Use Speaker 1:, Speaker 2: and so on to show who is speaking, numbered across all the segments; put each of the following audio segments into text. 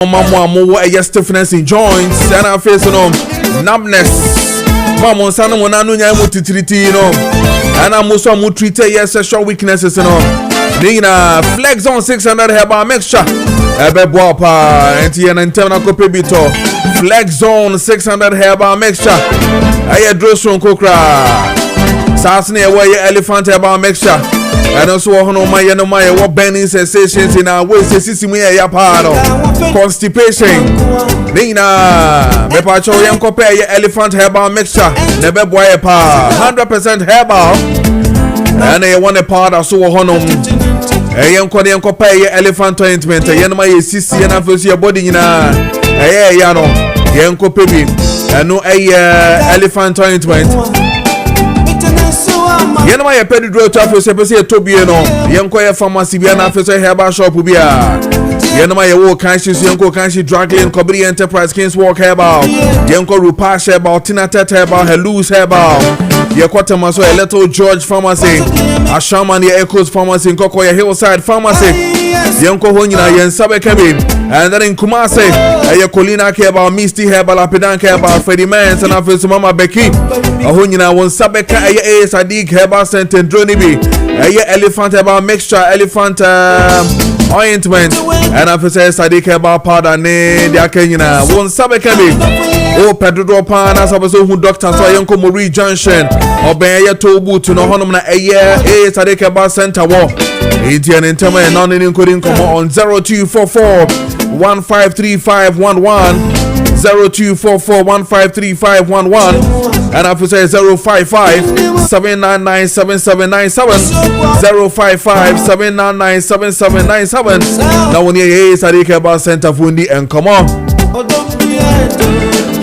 Speaker 1: Mamo a stiffness in joints and our face no numbness. Mamo sana mona no nya mutitiriti no. And I'm also treat yes sexual weaknesses no. Nina Flex on 600 herbal mixture. Ebe boapa enti en internal kopebito. Flex on 600 herbal mixture. Aye drosron kokra. Sasne we elephant herbal mixture. And also no my what burning sensations in our waist system ya paro. Constipation. Nina me pacho yam compare your elephant herbal mixture. Never boy pa 100% herbal. And I want a powder so honum. Yam compare your elephant ointment. Yen my sissy and I your body in a yano. Yam copebi. And no elephant ointment. Yenma ye pedro traffic se tobi no yenko ye pharmacy bia na afese herbal shop bia yenma ye wo kanshi yenko kanshi drug lane Kobri enterprise kings walk herbal yenko rupa herbal tinatet herbal helus herbal ye kwatama so a little George pharmacy Ashaman ye echoes pharmacy nkoko ye hillside pharmacy yenko ho nyina yen sabe kabe and then in Kumase ye Colina herbal misty herbal apedan herbal Freddy Mans and afese mama Becky ho nyina won sabe ka ye Sadiq herbal center drone bi elephant herbal mixture elephant ointment and afese Sadiq herbal powder ne dia kanyina won sabe kabe o pedro pan as abaso hu doctor so yenko Mori Junction oben ye tobu to no honom na Sadiq herbal center wo Indian internet non including come on 0244 153511 0244 153511 and I say 055 799 7797 055 799 7797 now when you Sadiq herbal center fundi and come on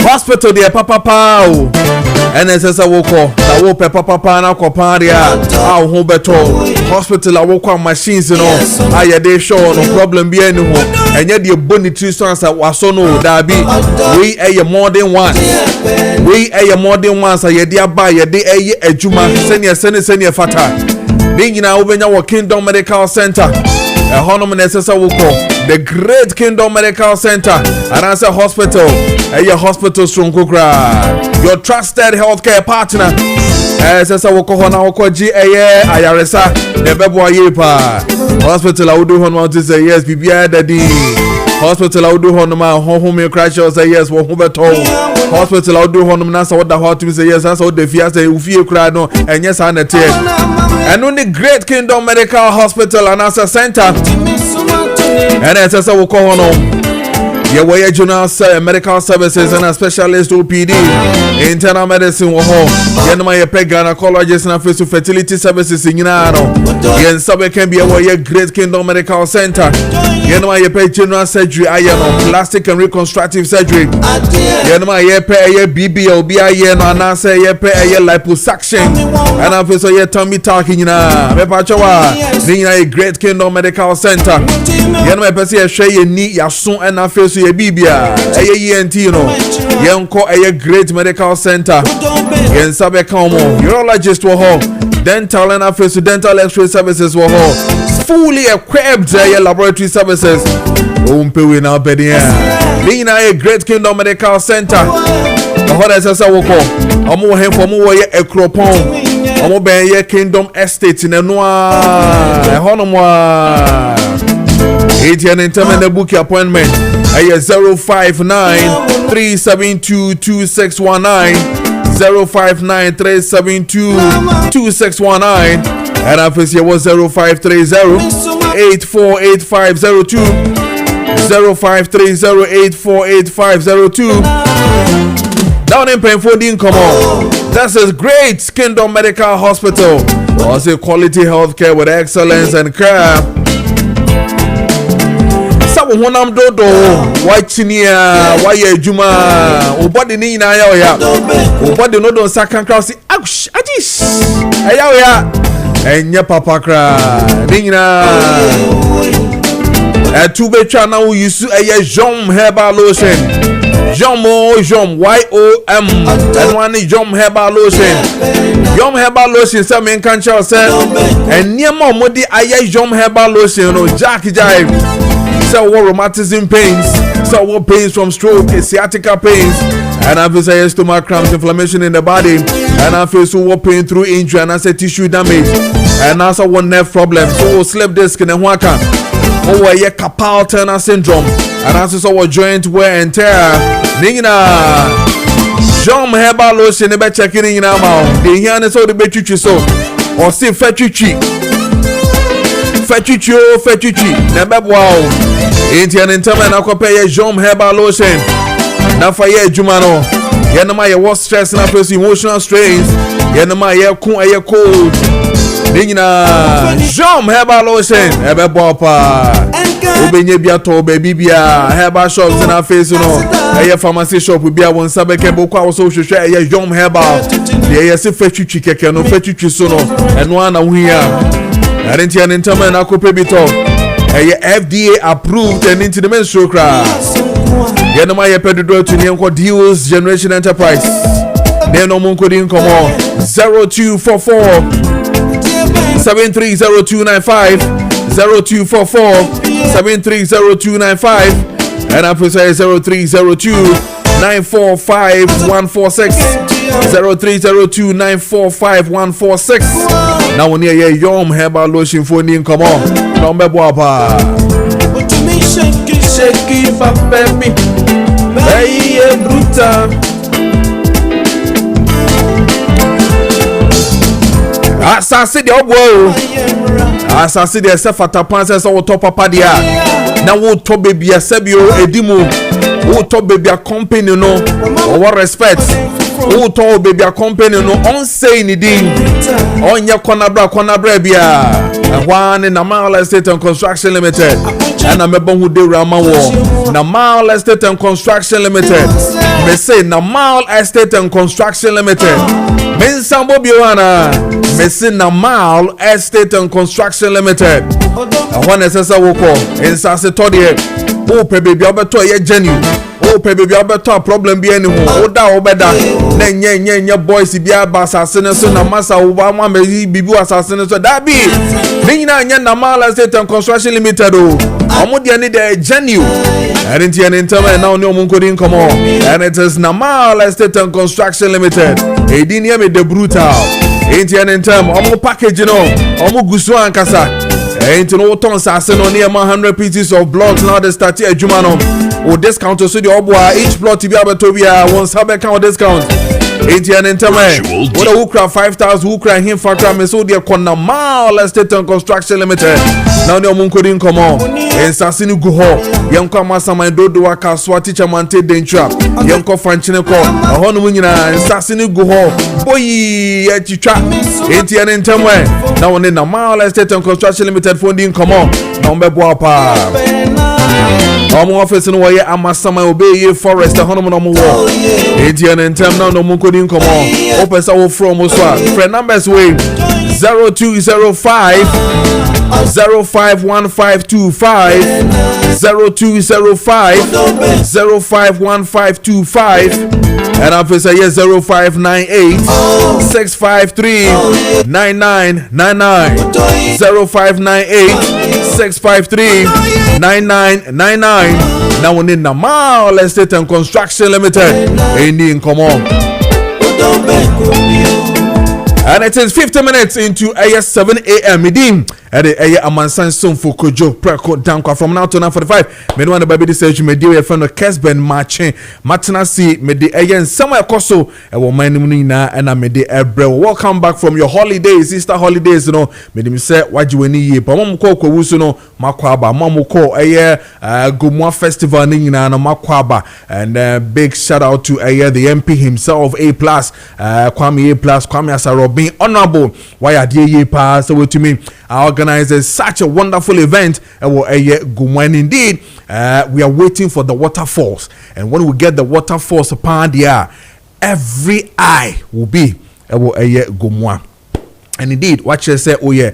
Speaker 1: hospital there papa pao NSS woko na wo pe papa na koparia a ho beto hospital woko machines no aye dey show no problem bi eni ho enye de bonitry so waso no da bi we eye modern ones aye dey aba ye dey eye adwuma sene fata be nyina wo benya wo Kingdom Medical Center honom NSS woko the Great Kingdom Medical Center and answer hospital hospital strong kokra your trusted healthcare partner SSA woko hona woko G ayaresa nebebo ayepa hospital awudu hono to say yes bibia daddy hospital awudu hono ma home crash say yes wo beto hospital awudu hono na sa woda ho to say yes na sa woda fia say ufie kra no enye sa na te and on the Great Kingdom Medical Hospital and answer center and SSA woko hono ye way general medical services and a specialist OPD internal medicine wo ho ye no ye gynecologist and face fertility services in no ye sabe can be a Great Kingdom Medical Center ye no ye general surgery no plastic and reconstructive surgery ye no ye BB obi aye no na say ye liposuction and I face ye tummy talking na me pa chawa ni na Great Kingdom Medical Center ye no ye say ye hwe ye ni yaso and na face ye bibia ENT no yenko Great Medical Center yen sabe kamo urologist wo ho dental and face dental x-ray services wo ho fully equipped laboratory services umpewe na bedia lina Great Kingdom Medical Center ho da sesa wo ko omo hemfo mo wo ye ekropon omo ben ye Kingdom Estate na no a hono a ATN internet book appointment 059-372-2619 059-372-2619 and our face here was 0530-848502 0530-848502 down in Penfordine, come on. That's a Great Kingdom Medical Hospital. Also quality healthcare with excellence and care. Wonam dodo wachinia waye juma obody ni na ya obody no don sakan cross ash ajish ya enye papa kra ni na tube twa na we use Jom herbal lotion Jom YOM and one Jom herbal lotion Jom herbal lotion say men kan cha say enye modi Jom herbal lotion no jack jive say rheumatism pains So what pains from stroke, sciatica pains, and I feel stomach cramps, inflammation in the body, and I feel so what pain through injury and I say tissue damage, and also one nerve problem, so slip disc in the waka, oh yeah, carpal tunnel syndrome, and also so what joint wear and tear, nina. Jom herbal lotion, never checking in our mouth. The hand is all the betuchi so, or say fetuchi, never wow. Indian in time and I compare Jom herbal lotion. Now for ye Jumano, Yanama, your was stress and after emotional strains, Yanama, your cold. Nina Jom herbal lotion, ever bopper. Obenye biato baby bia herbal shops in our face, you know. A pharmacy shop will be a one sabeke boka also should share a Jom herbal. The AS fetuchi keke no fetuchi sono, and one a we are. I didn't hear an interman I could pay bito. FDA approved and into the menstrual crash. Yanamaya Pedro to Nyanko Deals Generation Enterprise. Nano Munkudin come on 0244 730295 0244 730295 and I precise 0302 945 146 0302 945 146. Now when you Yom herbal lotion for Nin come on. Number Boapa. But to me, shake for baby. Baye bruta. Assassin the obo. Assassin the sefata panses or top papa dia. Now wo top baby a sebio edimo. Wo top baby a company no. Or what respect. Wo top baby a company no. On say anything. On your corner bia. One in Namal Estate and Construction Limited. And I'm a bon who do Rama War. Namal Estate and Construction Limited. Me say Namal Estate and Construction Limited. Men Sambo Biwana. Me say Namal Estate and Construction Limited. And one SSA Woko in Sassetodi. Oh, baby, Alberto, ye genuine. Oh, baby, Alberto, problem be any oh, da, oh, better. Then, yeah, boys, if you are assassin, so na massa, Obama, may be assassin, so that be. Nina, Namal Estate and Construction Limited. Oh, I'm with you, need a genuine. I didn't hear an internet now, no one couldn't come on. And it is Namal Estate and Construction Limited. A didn't me the brutal. Ain't an internet, I'm package, you know, I'm Guswan Kasa. Ain't no tons are sent on near 100 pieces of blocks now the start a Jumano or discount to the Obwa each plot to be able to be a one sub account discount. Ain't an internet. What a hookra 5,000 hookra him for cram so dear Namal Estate and Construction Limited. Now no one couldn't come on. And Sassinu Guho, Yanko Masama Dodo Kaswa teacher Mante Dentra, Yanko Franchineko, a Honwina, and Sassinu Guho, boy at you trap. Ain't an internet. Now on the Namal Estate and Construction Limited funding come on. Number Boapa. Our office in Waya Amasama Obey Forest, the Honoman War. Indian and Tem now no Mukodin come on. Open our from Oswa. Friend numbers way 0205 051525 0205 051525 and officer yes 0598 653 9999 0598 653 9999. Now in Namal Estate and Construction Limited. Indian come on. And it is 50 minutes into 7 a.m. Midim at the Amansan Son for Kojo Preko Dankwah from now to 9:45. Me want the baby this me deal friend of Kesben Maakye Matenasi me the ayen somewhere koso e wo man mu na and me the ebre. Welcome back from your holidays, Easter holidays, you know. Me dem say wajiweni ye pa mom ko kwusu no makwaba mom ko Gomwa festival ni na no makwaba and big shout out to the MP himself A+, Kwame A+, Kwame Asaro being honorable. Why are ye pa so to me organizes such a wonderful event and indeed we are waiting for the waterfalls, and when we get the waterfalls upon the air, every eye will be Gomwa. And indeed, what you say, oh yeah,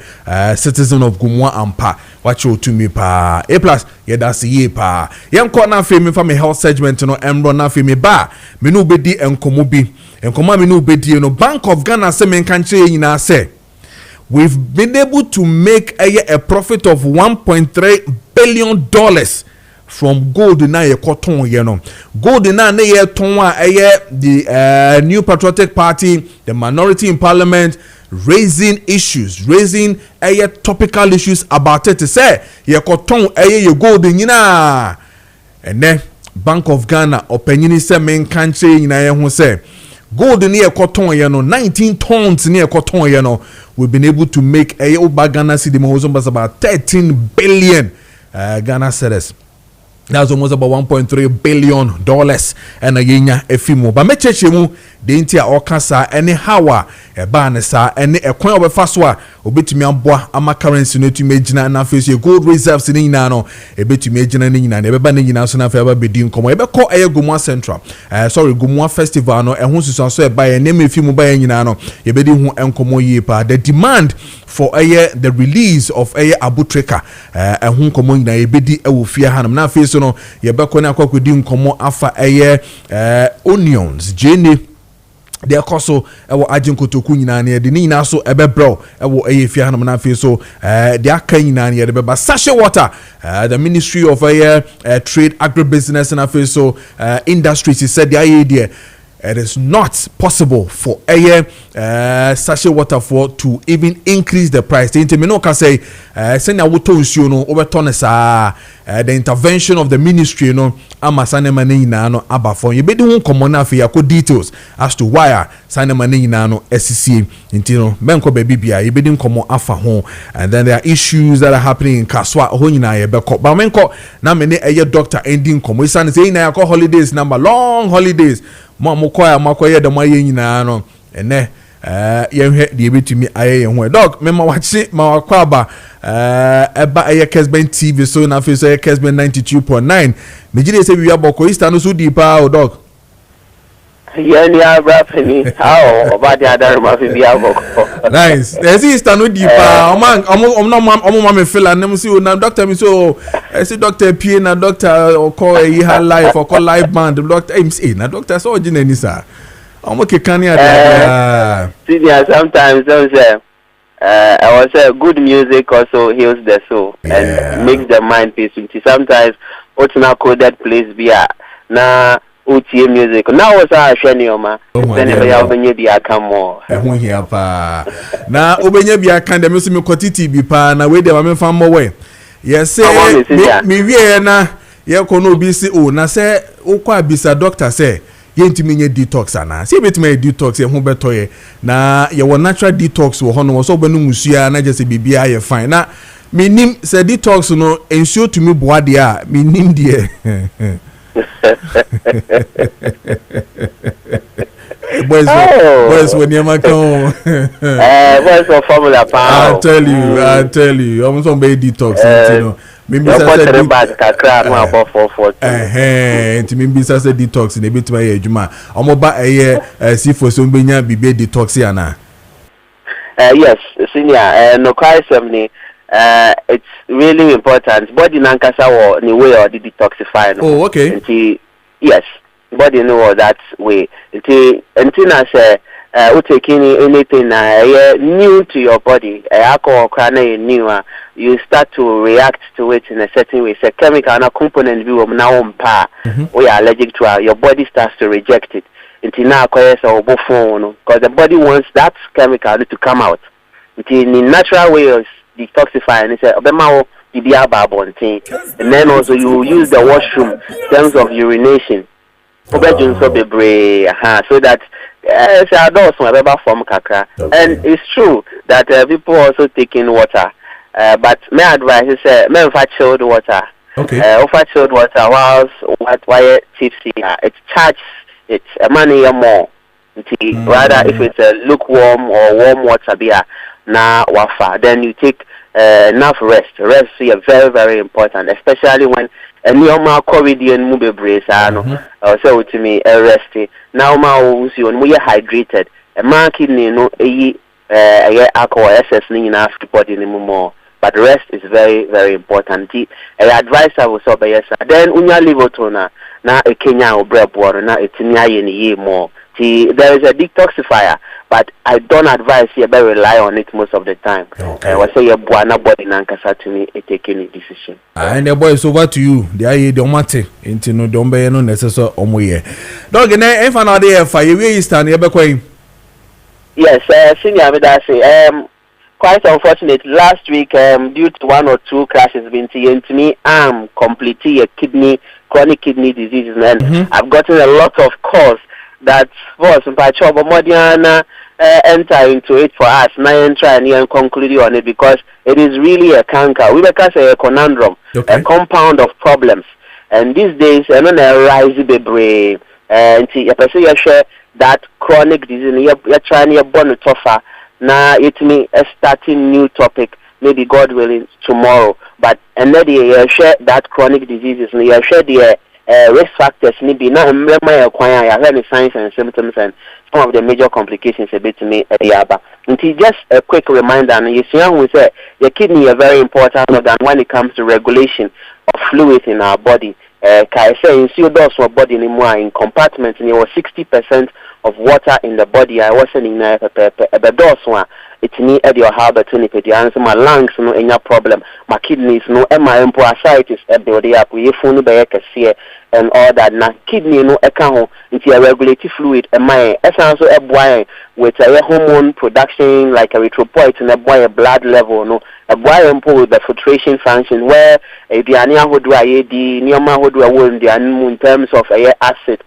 Speaker 1: citizen of Gomwa Ampa, what you to me pa A+, yeah, that's ye pa. Yam corner fame from a health segment, no, and run off me ba, me no bedi and komobi, and koma me no bedi, no Bank of Ghana semen country in our say. We've been able to make a profit of $1.3 billion from gold na ye koton ye no gold na ye ton the New Patriotic Party, the minority in parliament, raising topical issues about it. To say ye koton ye gold nyina and then Bank of Ghana opinion is men country nyina ye ho say gold near cotton, 19 tons near cotton, we've been able to make a Ghana city was about 13 billion Ghana cedis. That's almost about $1.3 billion and a yenya efimo. But me chechemu de intia okasa any hawa e banesa any e kwan obefaswa obetumi aboa ama currency no tumi agina na face gold reserves ni nyina no e betumi agina ni nyina na e beba ni nyina so na fa ba bedi nkomo e be ko Gumua Central Gumua Festival no e ho susu so e ba ye na mefimu ba ye nyina no e bedi hu enkomo yi pa the demand for the release of Abu Treka ho nkomo nyina e bedi e wo fie hanam na face no ye be ko na akokodi nkomo afa onions jene de akoso ewo ajinkotoku nyina ne de nyina so ebebro ewo fie hanam na fe so de aka nyina ne de beba sachet water the Ministry of Trade, Agribusiness and fe so industries said the idea it is not possible for sachet water for to even increase the price. The intermino can say send a water no over tonesa the intervention of the ministry no amasane mane na no abafon you be the one common afi yako details as to why sane mane na no SCC intino benko baby bia you be the common afa ho and then there are issues that are happening in Kaswa ho nyina ye beko ba menko na mene doctor ending komo isan say na yako holidays number long holidays makoya da maye nyina no ene yenhwe de betumi aye ho dog mema wachi ma wakwaba eba Kesben TV so na fe so Kesben 92.9 mejide se biya boko Easter no so deepa o dog
Speaker 2: yani abra fini how about the other ma fe biya boko
Speaker 1: nice there's Easter no deepa omo me feel and see na doctor me so see doctor P na doctor call live or call live band doctor MC na doctor so originally sir sometimes
Speaker 2: don't say I was say good music also heals the soul and makes the mind peaceful. Sometimes otina coded place be na OTA music. Now was a shenioma. Then you obenye bi aka more.
Speaker 1: Ehun hia pa. Na obenye bi aka dem so me kwatiti bi pa na we dem am fa mo we. Yes say me wie na ye ko no bi si o na say ukwa bisa doctor say yentimi nye detox ana se betime detox ye ho beto ye na ye wo natural detox wo ho no so benu musua na je se bibia ye fine na minim se detox no ensure to me boade a minim de boys when you ma come
Speaker 2: boys for formula pa
Speaker 1: I tell you I'm some be detox you know maybe say
Speaker 2: kakra no above 440
Speaker 1: enti maybe say detox na betima ye adwuma omoba sifo so benya bibe detox ana
Speaker 2: yes senior no crime ni it's really important body nankasa wo ni way or the detoxify no.
Speaker 1: Oh okay
Speaker 2: enti yes body know that way enti na say we taking anything new to your body alcohol can new you start to react to it in a certain way. It's a chemical and a component view of now we are allergic to your body starts to reject it until now because the body wants that chemical to come out in the natural way of detoxifying. It's a and then also you use the washroom in terms of urination so that and it's true that people also taking water but my advice is men for chilled water over chilled water whilst why tipsy it charges it's money more rather if it's a lukewarm or warm water beer na wafa then you take enough rest is very very important especially when any of my Corridian move brace so to me rest now my we are hydrated a man kidney no alcohol excess in our body anymore but rest is very very important advice I will so yes then unya liver toner na a Kenya or bread water na it's more there is a detoxifier but I don't advise you better rely on it most of the time.
Speaker 1: Okay.
Speaker 2: I say your boy nobody nankasa to me taking a decision.
Speaker 1: And the boy is over to you. The aye don't matter. Into no don't be no necessary omoye. Dog na if another day for you we stand here be
Speaker 2: Yes, senior with that say quite unfortunate last week due to 1 or 2 crashes been to me completely a chronic kidney diseases and I've gotten a lot of calls that was by job Modiana enter into it for us now and try and conclude on it because it is really a canker. We can say a conundrum, a compound of problems. And these days I don't rise the brain and a person you share that chronic disease you're trying to born tougher. Now it me a starting new topic, maybe God willing tomorrow. But and then you share that chronic diseases and you share the risk factors maybe now remember acquire any signs and symptoms and some of the major complications a bit to me until just a quick reminder and you see we say your kidney is very important organ when it comes to regulation of fluids in our body. I say in doors for body anymore in compartments and it was 60% of water in the body. I wasn't in the doors one. It's me at your harbor to answer my lungs no any problem. My kidneys no and my ascites body up we phone by and all that na kidney no account it's a regulative fluid and my essence a boy with a hormone production like erythropoietin and a boy blood level no a boy with the filtration function where a diania would do a neoma would do a wound in terms of a acid.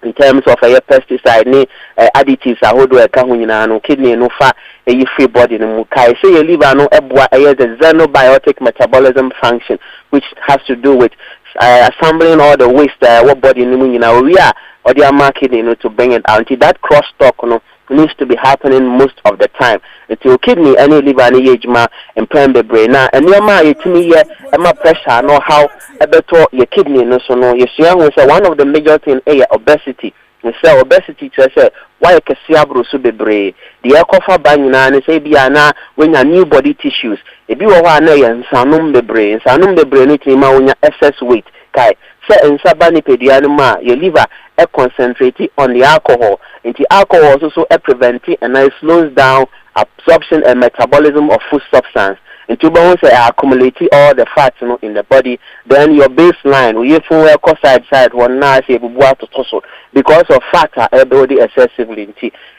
Speaker 2: In terms of a pesticide, additives, I would do a kahunina, kidney, no fat, a free body, no mukai. Say, you live no the xenobiotic metabolism function, which has to do with assembling all the waste, what body in we are, or the market, to bring it out. Until that cross talk, needs to be happening most of the time. Until kidney, any liver, any age, and plan the brain. Now, and your ma, to me, my pressure, know how a better your kidney, no, so no, you see, one of the major things, obesity. And so, obesity, to say, why a casiabro subebre, the alcofa banana, and say, Biana, when your new body tissues, if you are and sanum the brain, when your excess weight, kai. Say in sabani pedianuma, your liver concentrated on the alcohol. And the alcohol also preventing and it slows down absorption and metabolism of food substance. And to bones accumulating all the fats in the body, then your baseline will you feel side one now say because of fat body excessively.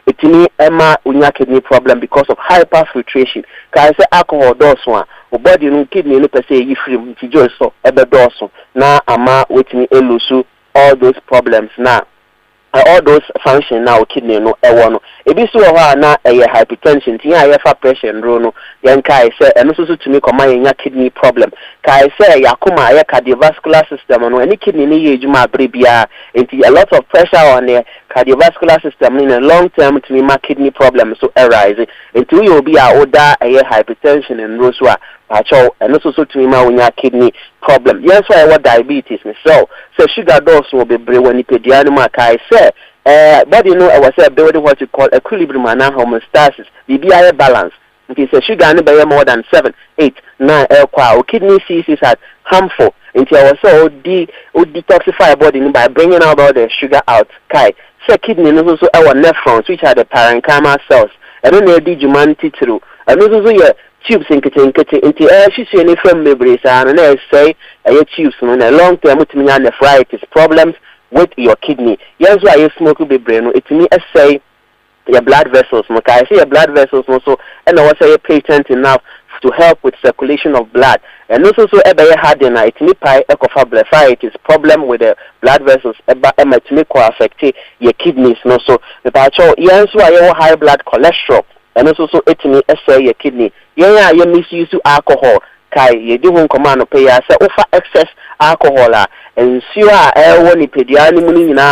Speaker 2: It me Emma unya kidney problem because of hyperfiltration. Can I say alcohol does one? Body no kidney no per se you free to just so does now ama waiting elusu all those problems now. All those function now kidney no one. If you saw na hypertension, tia pressure and no yanka say and also to me command kidney problem. Kai say yakuma cardiovascular system and any kidney ni ejuma bribia a lot of pressure on the cardiovascular system in a long term to me kidney problem so arise until you will be a older hypertension and roswa and also to me my kidney problem. Yes, why what diabetes so sugar dose will be when it pedianuma kai say body I was building what you call equilibrium and homeostasis, the BI balance. It is sugar and more than 7, 8, 9 kidney disease are harmful until I was so detoxify body by bringing out all the sugar out. Kai say kidney is also our nephrons, which are the parenchyma cells. I don't know the humanity through. And also your tubes in into air she's any from memories and I say tubes in a long term with me nephritis problems with your kidney. Yes, why you smoke will be brain. It's me say your blood vessels. I say your blood vessels also and I was say patent enough to help with circulation of blood. And also so hard and it me pie blepharitis problem with the blood vessels affect your kidneys no so the yes why you high blood cholesterol and also so it me say your kidney. Yeah, you misuse alcohol. Kai, you do one command of pay say over excess alcohol and sure when you pediani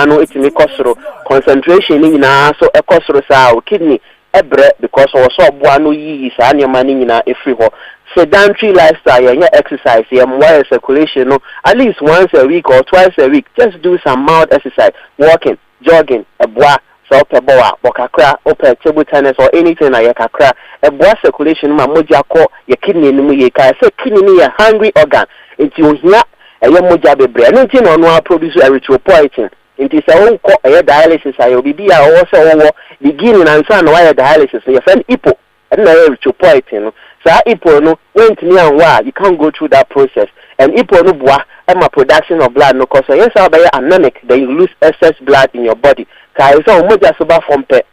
Speaker 2: no it me costro concentration in so a costro sa kidney ebre because also buano yi is and your money in a free ho sedentary lifestyle and exercise wire circulation no at least once a week or twice a week just do some mild exercise walking jogging a bois so peboa bokakra open table tennis or anything like kakra a bois circulation ma moja ko your kidney no ye kai say kidney a hungry organ into here a moja bebre anything on no produce erythropoietin It is a dialysis. I will be also beginning and son why dialysis. Your friend Ipo, and I to point, you know. So Ipo no went me and why you can't go through that process. And Ipo no bois and my production of blood no cause. So yes, I'll be anemic. Then you lose excess blood in your body. Cause it's almost just about from pet.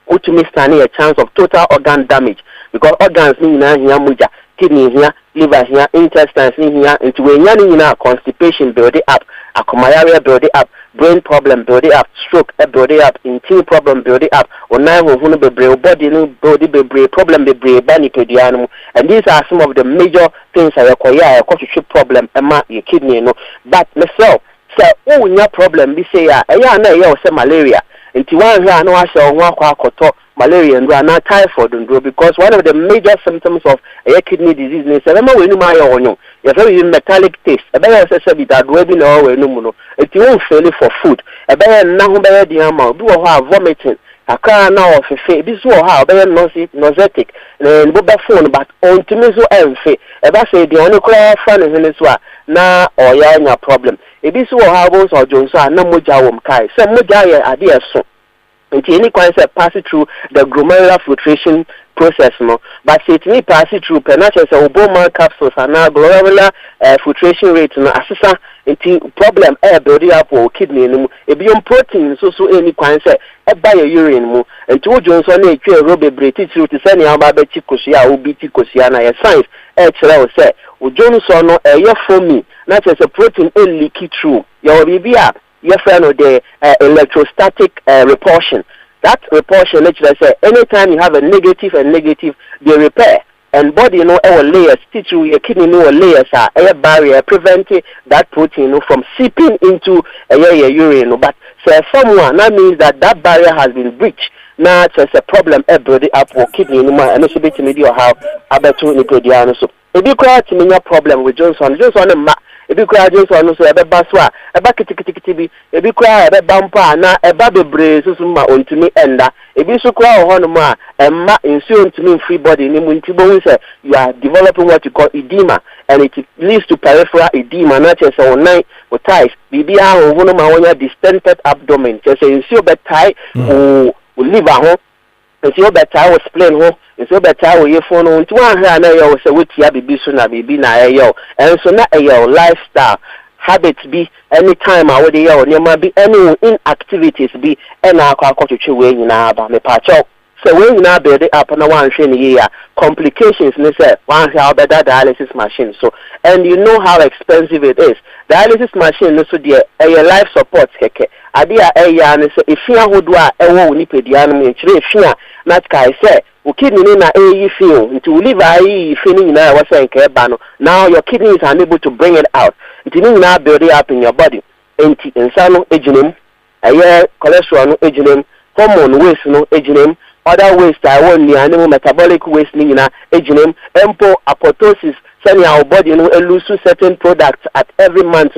Speaker 2: Which means standing a chance of total organ damage because organs in here muja, kidney here, liver here, intestines in here, into when constipation build it up, malaria build it up, brain problem build it up, stroke build it up, intestine problem build it up, or now who be brave body be problem be brave bani pedianum, and these are some of the major things I require a problem your kidney no. But myself, say oh your problem be say say malaria. Into one here, no, I shall walk malaria and run typhoid and because one of the major symptoms of a kidney disease is remember when you my own, you're very metallic taste. A better said that webinar or no, it won't fail for food. A better now, better the amount, do have vomiting. A car now of a face, this will have better nauseatic and go back phone, but on to me so unfair. If I say the only clear fun is in this one, now or your problem. If this will have also Johnson, no muja kai, some muja idea so. It's any concept pass it through the glomerular filtration process, no. But it may pass it through penetrance or bone capsules and now glomerular filtration rate, no. Assistant into problem air building up or kidney, no. A beyond protein, so any concept by a urine, mo. And to Johnson, a robe braided through to send your baby Chikosia, OBT Cosiana, a science, HL say, Johnson, a year for me, not as a protein leaky through your BBR. Your friend of the electrostatic repulsion. That repulsion, literally say, anytime you have a negative, they repair. And body, our layers, teach you your kidney, layers are air barrier, preventing that protein from seeping into your urine. But say someone, that means that barrier has been breached. Now it's a problem, everybody up for kidney, and it's a bit media how about to Nicodiano. So if you cry to me, a problem with Johnson and if you cry Johnson, so a baswa, a bucket, if you cry a bumper, now a baby brace, on to me, and if you so cry on and insurance to me free body, you are developing what you call edema, and it leads to peripheral edema, not just on night or ties. BBR or one of my distended abdomen, just a insure bed tie who live at home. It's your better I was playing home. It's your better your phone on to one hand. I was a witty baby soon. I be na yo, and so not a yo lifestyle habits be any time I would yo. There might be any inactivities be and I can't to way in our me patch up. So when you now build it up on a one year, complications necessary one how better dialysis machine. So and you know how expensive it is. Dialysis machine so dear a life support keke. Adia and say if you would do a nipedianum in Chile, not kai say, who kidney na a feel into live a feeling now was saying kebano. Now your kidneys are unable to bring it out. It means now build it up in your body. Anti insano agenum, a year cholesterol agenum, hormone waste no agenum, other waste I want the animal metabolic waste nina agenum, empo apoptosis. Sending our body, lose certain products at every month,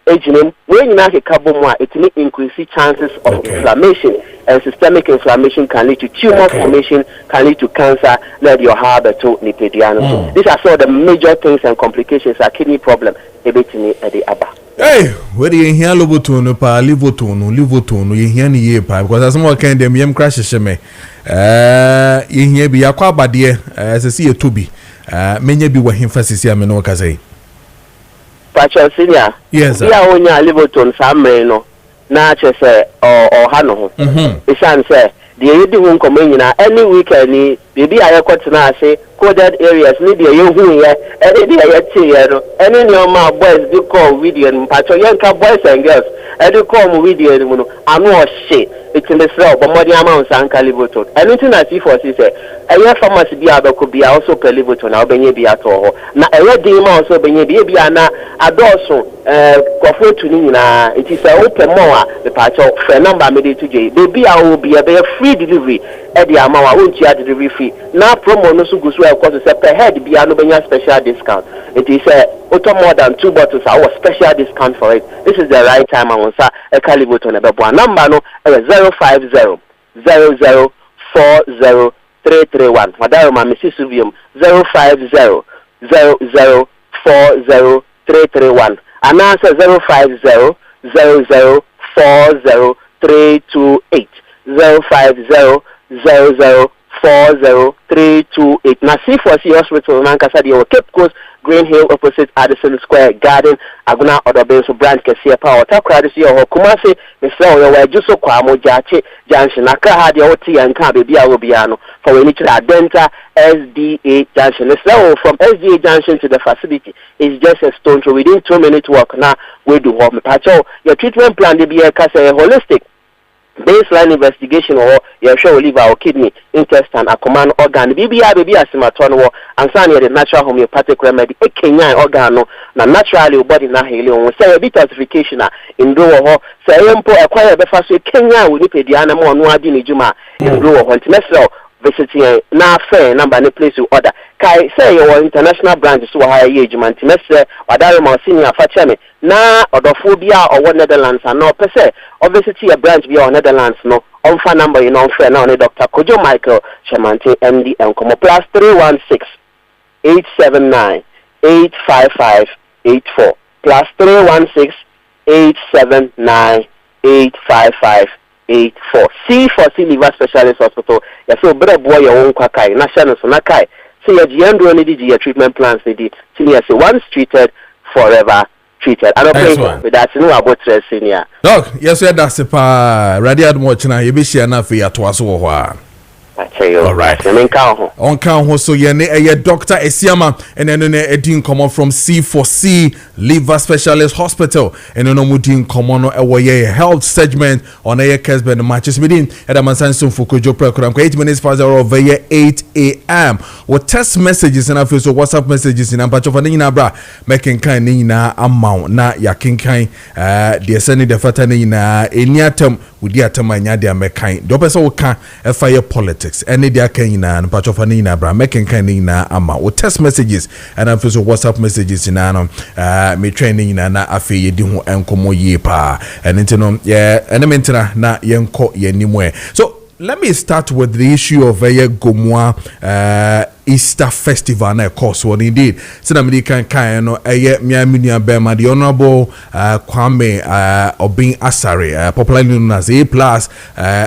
Speaker 2: aging. When you have a carbon, it may increase chances of inflammation, and systemic inflammation can lead to tumor formation, can lead to cancer, lead your heart to lipediano. These are some of the major things and complications of kidney problem. Hey,
Speaker 1: where do you hear Lobotono, Livotono, you hear any pipe, because as more can them yam crashes me. You hear be a quaba dear, as I see a to be. Many be what him first is here, no Kazay.
Speaker 2: Pacho Senior, yes, sir. Yeah, when you live on some no, not just or Hano. It's answer. The Eddie won't come in any weekend, maybe I got to say, coded areas, maybe a young here, any day, any normal boys do call video and Pacho Yanka boys and girls, I do call video, I'm not shit. It's in the cell, but more the amounts and calibrated. Anything I see for say, a year pharmacy be able could be also calibrated now, Benny be at all. Now, a red demon also Benny be a dorsal, coffee to Nina. It is a open more the patch of for a number made to J. Baby, I will be a very free delivery at the amount I won't charge delivery fee. Now, promo no so good, of course, per head be a special discount. It is a more than 2 bottles, our special discount for it. This is the right time I want a calibrated number no 050 00 40 331. Madam Mrs. Suvium 050 00 40 331. And answer 050 00 0500328 05000400328. Now C4C Hospital Nankasa the Cape Coast Green Hill opposite Addison Square Garden Aguna Odobenso branch Kesia Power Takradi or Kumasi Mr. Oyo Juso Kwamo Jache Junction Naka the OT and Kabi Biabiano for any Denta SDA Junction. So from SDA Junction to the facility is just a stone throw within 2 minutes walk. Now we do home pacho. Your treatment plan to be a holistic baseline investigation or your show liver or kidney, intestine, a command organ, baby asimaton and sign the natural homeopathic remedy, a Kenyan organ, na naturally body na helium, say a bit certification in do say acquire the first Kenya will be the animal no adini juma in do visiting na fair number any place you order. Kai say your international branch so high age man timese wadare ma senior fachame na odophobia or Netherlands and no per se obviously a branch be on Netherlands no on phone number you know fair now Dr. Kojo Michael Shamanti MD and come plus 316 879 855 84 plus 316 879 855 84. C for C liver specialist hospital. You feel better boy your own kwakai. National so nakai. See your GM only did your treatment plans they did. See you say once treated, forever treated. I don't play with that. No about stress senior.
Speaker 1: Doc, yes, that's a pa. Radiant watch now. You be sure enough for your twas over. All right. On count so ye Dr. Esiama and then Edin come from C4C Liver Specialist Hospital and then Mudin Common away health segment on a Kesben matches within at a Mansanson for Kojo Preko Dankwah 8 minutes past over 8 a.m. What text messages and so WhatsApp messages in Ampachofanina bra making kind na amount na ya kinkai the sending the fatani na any atom with the atamanya dia mekai dopeso ka fire politics any dia kanyina and Pachofanina bra making kind na amount what text messages and so WhatsApp messages in ano me training na afi yedi ho enkomo ye pa and intino yeah elementara na yenko yenimwe. So let me start with the issue of Gomwa Easter Festival na course one indeed. So American kind no Miamunia Bema the Honorable Kwame Obin Asare popularly known as A+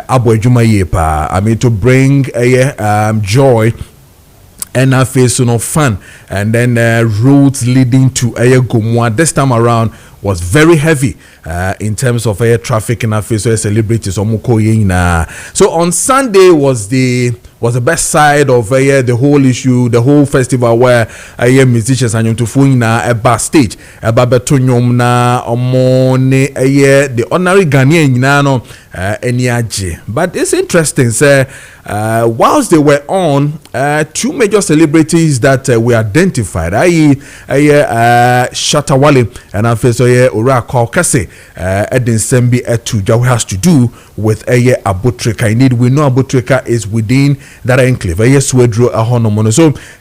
Speaker 1: Abu Juma Yepa. I mean to bring joy and a face no fun and then roads leading to Gomwa this time around was very heavy in terms of air traffic and official celebrities. So on Sunday was the best side of the whole issue, the whole festival where musicians and to na a backstage betonyom na omone the ordinary Ghanaian no eniaje. But it's interesting say whilst they were on two major celebrities that were identified Shatawale and official Ora Kase Edin Sembi Etuja has to do with Abutrika. Indeed, we know Abutrika is within that enclave. So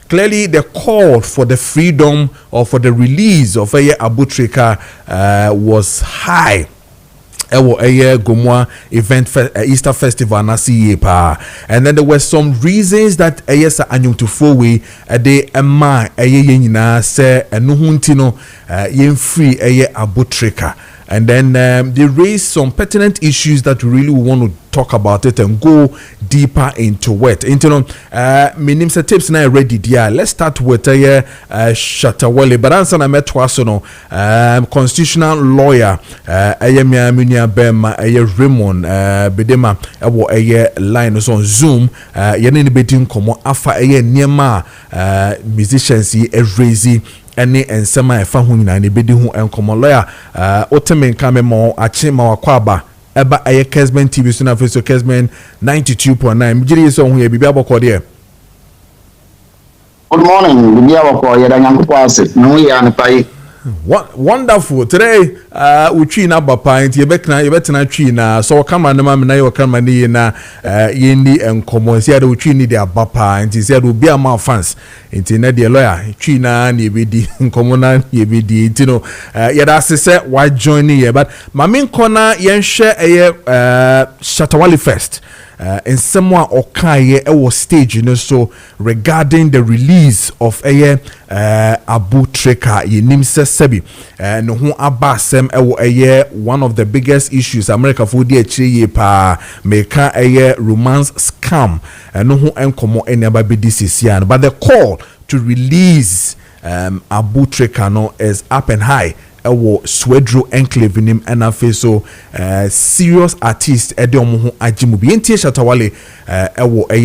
Speaker 1: clearly the call for the freedom or for the release of Abutrika was high. Gomwa event Easter Festival na pa. And then there were some reasons that sa anyum to fowe de ema nyina se enuhuntino yen free Abutrika. And then they raised some pertinent issues that we really want to talk about it and go deeper into it. Minim se tips na ready dia. Let's start with Shatawale. But answer na metwasono constitutional lawyer Miamunia Bema Raymond Bedema line on Zoom yene betin komo afa niema musicians raise any and semi fahuna ni bedi hu enkomo lawyer otemen kamemo achima wakwaba eba Kesben TV so na face Kesben 92.9 mjiri so hu ye bibia boko de.
Speaker 3: Good morning bibia boko ye da nyankopo ase no ye anapai.
Speaker 1: Wonderful. Today we twi na bapa nti ye betena twi na so kama na ma na ye kama ni na yendi enkomo sia de we twi ni de abapa nti sia de obi ama fans nti na de lawyer twi na na ebedi nkomo na ebedi nti no yɛda asese wa join here but mamin kona yɛnhwɛ Shatawale first in somewhere okaye was stage so regarding the release of Abu Treka Yenimse Sebi no ho abasem one of the biggest issues America for the pa meka romance scam no ho enkomo enaba be this year but the call to release Abu Treka no is up and high Swedro enclave nim and so serious artist omo ho agimu bi entie Shatawale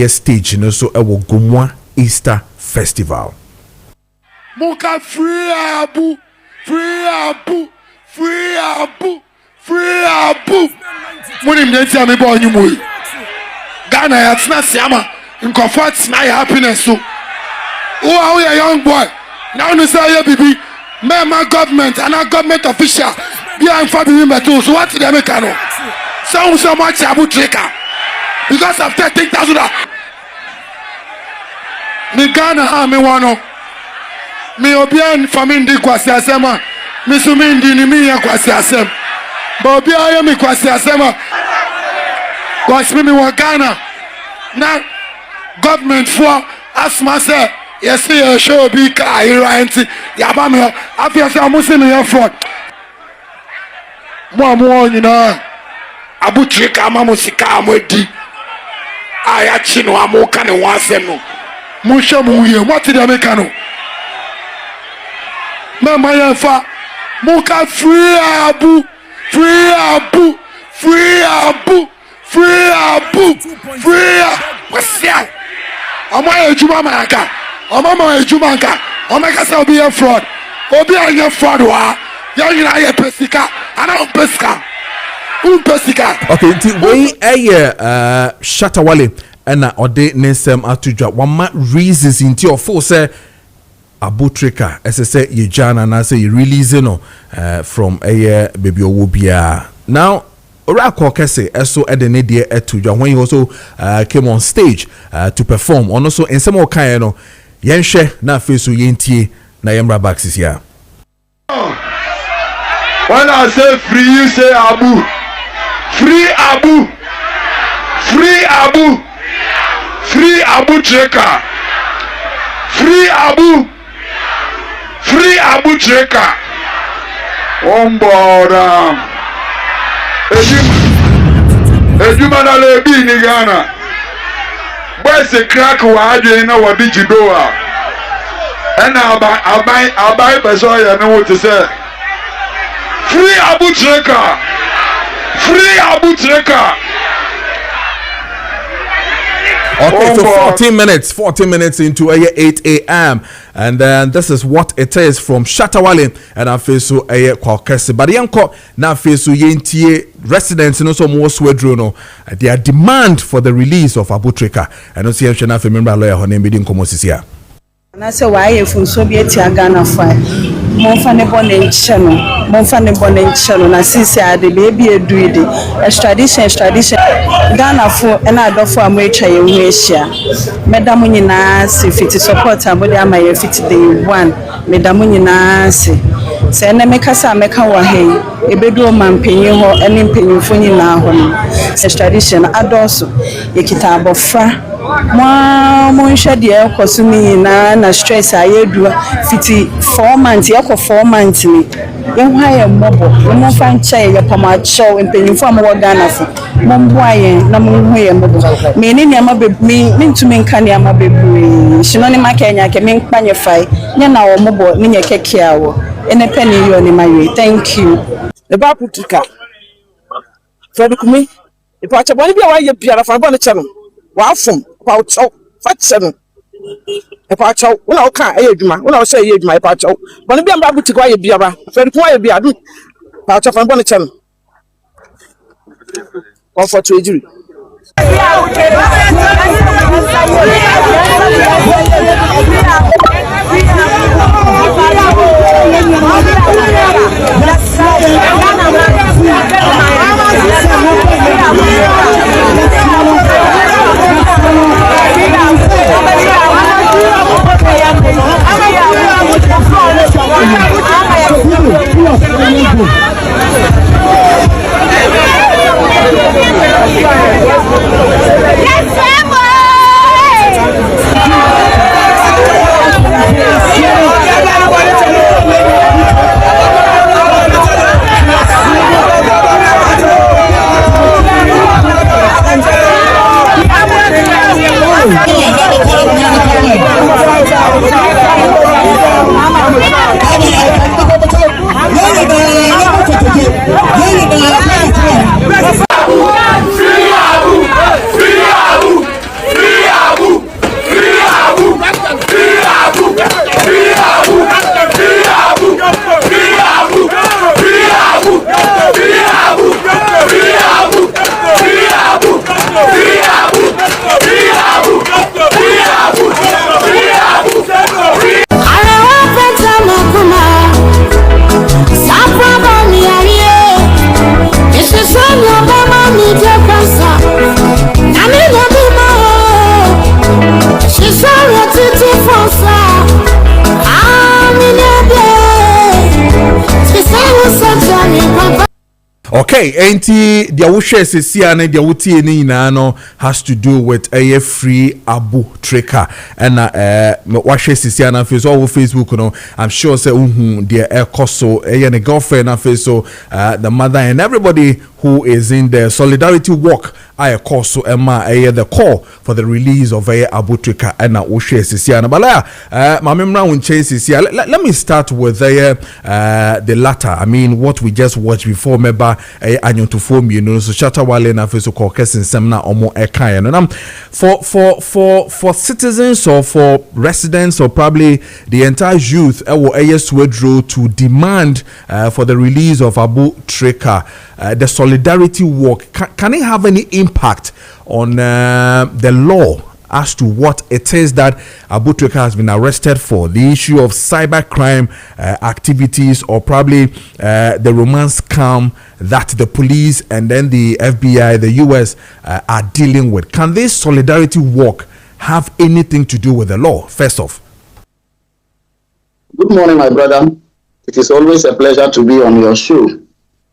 Speaker 1: stage no so Gomwa Easter Festival.
Speaker 4: Muka free Abu muni mneti ame bo nyumu Ghana ya tina siama comfort na happiness so who a young boy now you say bibi my government and our government official behind Fabi Metal. So what did they make? So much Abu Treka because of 13,000. Me Ghana me wano me obian famindi kwasi asema me sumindi ni mi ya kwasi asema ba obian mi kwasi asema kwasi mi wa Ghana na government for asma say yes, show be car here. Yabam, I feel some Muslim here fraud. More, you know. Abu Treka, Mamusika, Modi. I actually know I'm more kind of one semo. Musha Muye, what did I make? Mamma Fa Muka free Abu. What's that? I'm a Jumanaka. Mama Jumanka, Omega be a fraud. Obi a fraud wa. Young I pesika, and I'm pesca. Pesika.
Speaker 1: Okay, we Shatawale and ode nesem atujwa. One reasons into your force say Abu Treka, as I say, you jana and I say you release from baby Wobia. Now Orako Kese also at the Nadia Etujwa when he also came on stage to perform. And also in some more kind of Yenshe na fesu yentie na yemra baxis here.
Speaker 4: When I say free, you say Abu. Free Abu. Free Abu. Free Abu Treka. Free Abu. Free Abu Treka. Ombora. Ejuma na lebi ni Ghana. Boys a crack wa adwe na wodi jidoa. Ena abai besoya na what to say. Free Abu Treka. Free Abu Treka.
Speaker 1: Okay, so 14 minutes into 8 a.m. And then this is what it is from Shatawale and I feel so Kwakese. But yanko na feel so yentie residents no so more swedrono. Their demand for the release of Abu Treka. And no see if na remember lawyer her name bidin komo sisia.
Speaker 5: Na say why if so be tia Ghana fa. Monfa ne bonenchano na sisi ade baby eduide extradition Ghana for na adofo amwecha ye hu ehia medam nyina se fit support abode amaye fit day 1 medam nyina se na mekasa meka wa hei ebedu o mampanyin ho ene mpanyinfo nyina ho no extradition adoso yekita abofra mo nhwe de ekoso na stress ayedu fiti 4 months yakọ 4 months ni yenwa ye mobo mo fa nche ye pamacho mpanyinfo amwo Ghana fo mo mboa ye na mo hu ye mobo me ni niama be me ntumi nka niama bebu shino ni makenya ke me nkpanye fai nya na wo mobo ni nye keke awo ene peni yo ni maye thank you
Speaker 6: the Abu Treka so dukumi ipa cha boni bia wa ye biara fa boni che no wa afom pa cho fa che no epa cha una o ka adwuma una o se ye adwuma epa cha boni bia Abu Treka wa ye biara so dukumi wa ye bia du pa cha fa boni che no comfort to ejiri
Speaker 1: Okay, enti dia wo hwe sesia na dia wo tie ni nyina no has to do with a free Abu Treka and wa hwe sesia na face all Facebook no I'm sure say dia ekoso ne girlfriend na face so the mother and everybody who is in the solidarity walk I so Emma the call for the release of Abu Treka and wo hwe sesia na bala mamemra won chase sesia. Let me start with the latter. I mean what we just watched before meba anyon to form so shatter wale na face ko kesin sem na omo ekan no for citizens or for residents or probably the entire youth wo swedro to demand for the release of Abu Treka. The solidarity walk can it have any impact on the law as to what it is that Abu Treka has been arrested for, the issue of cybercrime activities, or probably the romance scam that the police and then the FBI, the US are dealing with? Can this solidarity walk have anything to do with the law? First off,
Speaker 3: Good morning, my brother. It is always a pleasure to be on your show.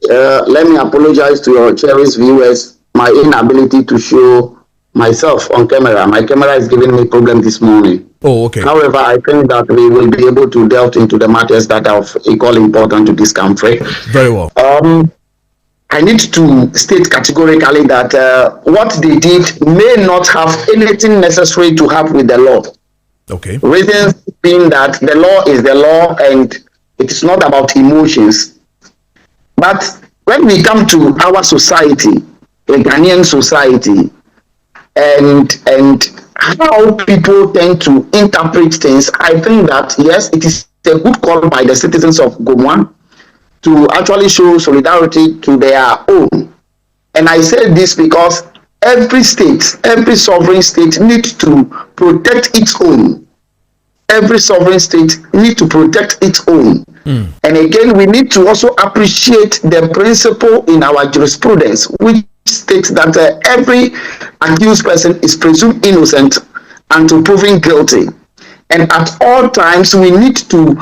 Speaker 3: Let me apologize to your cherished viewers, my inability to show myself on camera. My camera is giving me problem this morning.
Speaker 1: Oh, okay.
Speaker 3: However, I think that we will be able to delve into the matters that are of equal importance to this country.
Speaker 1: Very well.
Speaker 3: I need to state categorically that what they did may not have anything necessary to have with the law.
Speaker 1: Okay.
Speaker 3: Reasons being that the law is the law and it is not about emotions. But when we come to our society, the Ghanaian society, and how people tend to interpret things, I think that yes, it is a good call by the citizens of Gomwa to actually show solidarity to their own. And I say this because every state, every sovereign state needs to protect its own. Every sovereign state needs to protect its own. And again, we need to also appreciate the principle in our jurisprudence, which states that every accused person is presumed innocent until proven guilty. And at all times, we need to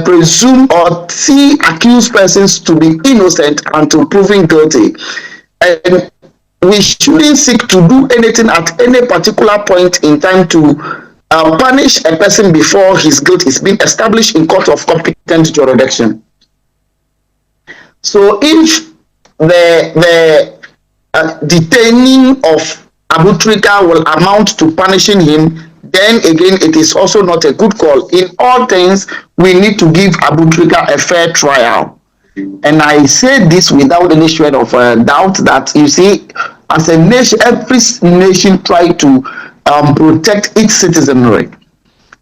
Speaker 3: presume or see accused persons to be innocent until proven guilty. And we shouldn't seek to do anything at any particular point in time to punish a person before his guilt is being established in court of competent jurisdiction. So if the detaining of Abu Treka will amount to punishing him, then again it is also not a good call. In all things, we need to give Abu Treka a fair trial. And I say this without any shred of doubt that, you see, as a nation, every nation tries to protect its citizenry.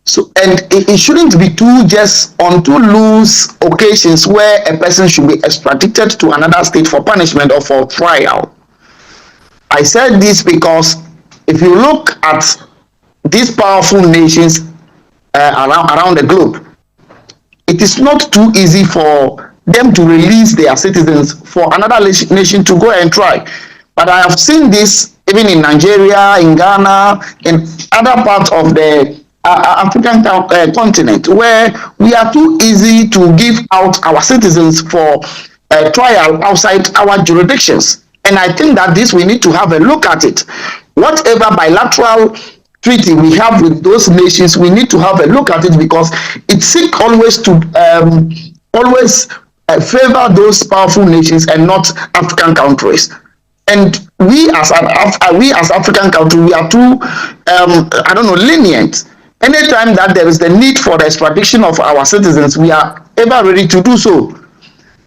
Speaker 3: So, and it shouldn't be just on two loose occasions where a person should be extradited to another state for punishment or for trial. I said this because if you look at these powerful nations around the globe, it is not too easy for them to release their citizens for another nation to go and try. But I have seen this even in Nigeria, in Ghana, in other parts of the African continent, where we are too easy to give out our citizens for trial outside our jurisdictions. And I think that this, we need to have a look at it. Whatever bilateral treaty we have with those nations, we need to have a look at it, because it seeks always to favor those powerful nations and not African countries. And we as African country, we are too lenient. Anytime that there is the need for the extradition of our citizens, we are ever ready to do so.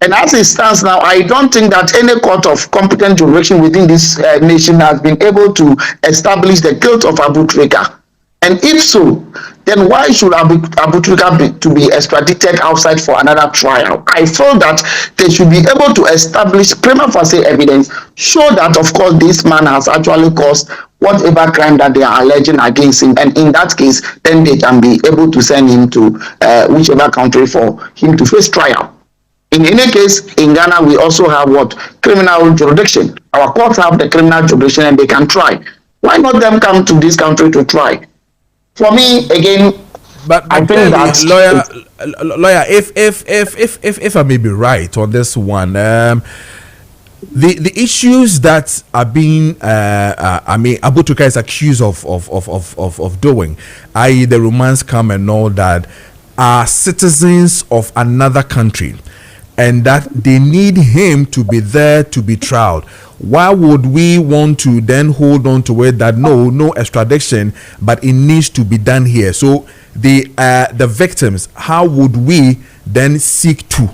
Speaker 3: And as it stands now, I don't think that any court of competent jurisdiction within this nation has been able to establish the guilt of Abu Treka. And if so, then why should Abu Treka be extradited outside for another trial? I feel that they should be able to establish prima facie evidence, show that, of course, this man has actually caused whatever crime that they are alleging against him. And in that case, then they can be able to send him to whichever country for him to face trial. In any case, in Ghana, we also have criminal jurisdiction. Our courts have the criminal jurisdiction and they can try. Why not them come to this country to try? For me, again,
Speaker 1: but
Speaker 3: I think that
Speaker 1: lawyer, if I may be right on this one, the issues that are being Abu Trika is accused of doing, i.e. the romance scam and all that, are citizens of another country, and that they need him to be there to be tried. Why would we want to then hold on to it that no extradition, but it needs to be done here? So the victims, how would we then seek to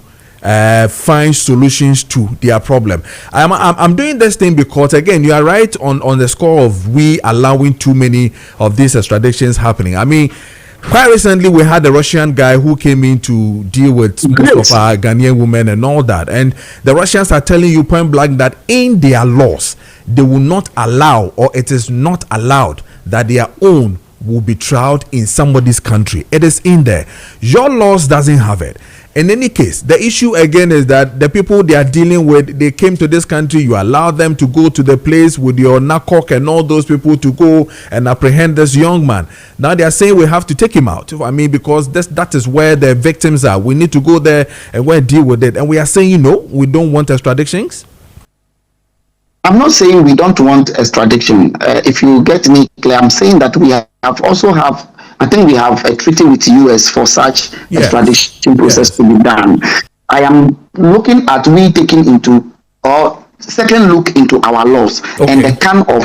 Speaker 1: find solutions to their problem? I'm doing this thing because, again, you are right on the score of we allowing too many of these extraditions happening. I mean, quite recently we had a Russian guy who came in to deal with most of our Ghanaian women and all that, and the Russians are telling you point blank that in their laws they will not allow, or it is not allowed, that their own will be tried in somebody's country. It is in there. Your laws doesn't have it. In any case, the issue again is that the people they are dealing with, they came to this country, you allow them to go to the place with your NACOC and all those people to go and apprehend this young man. Now they are saying we have to take him out. I mean, because that is where the victims are. We need to go there and go and deal with it. And we are saying, we don't want extraditions.
Speaker 3: I'm not saying we don't want extradition. If you get me clear, I'm saying that we I think we have a treaty with the US for such extradition process to be done. I am looking at second look into our laws and the kind of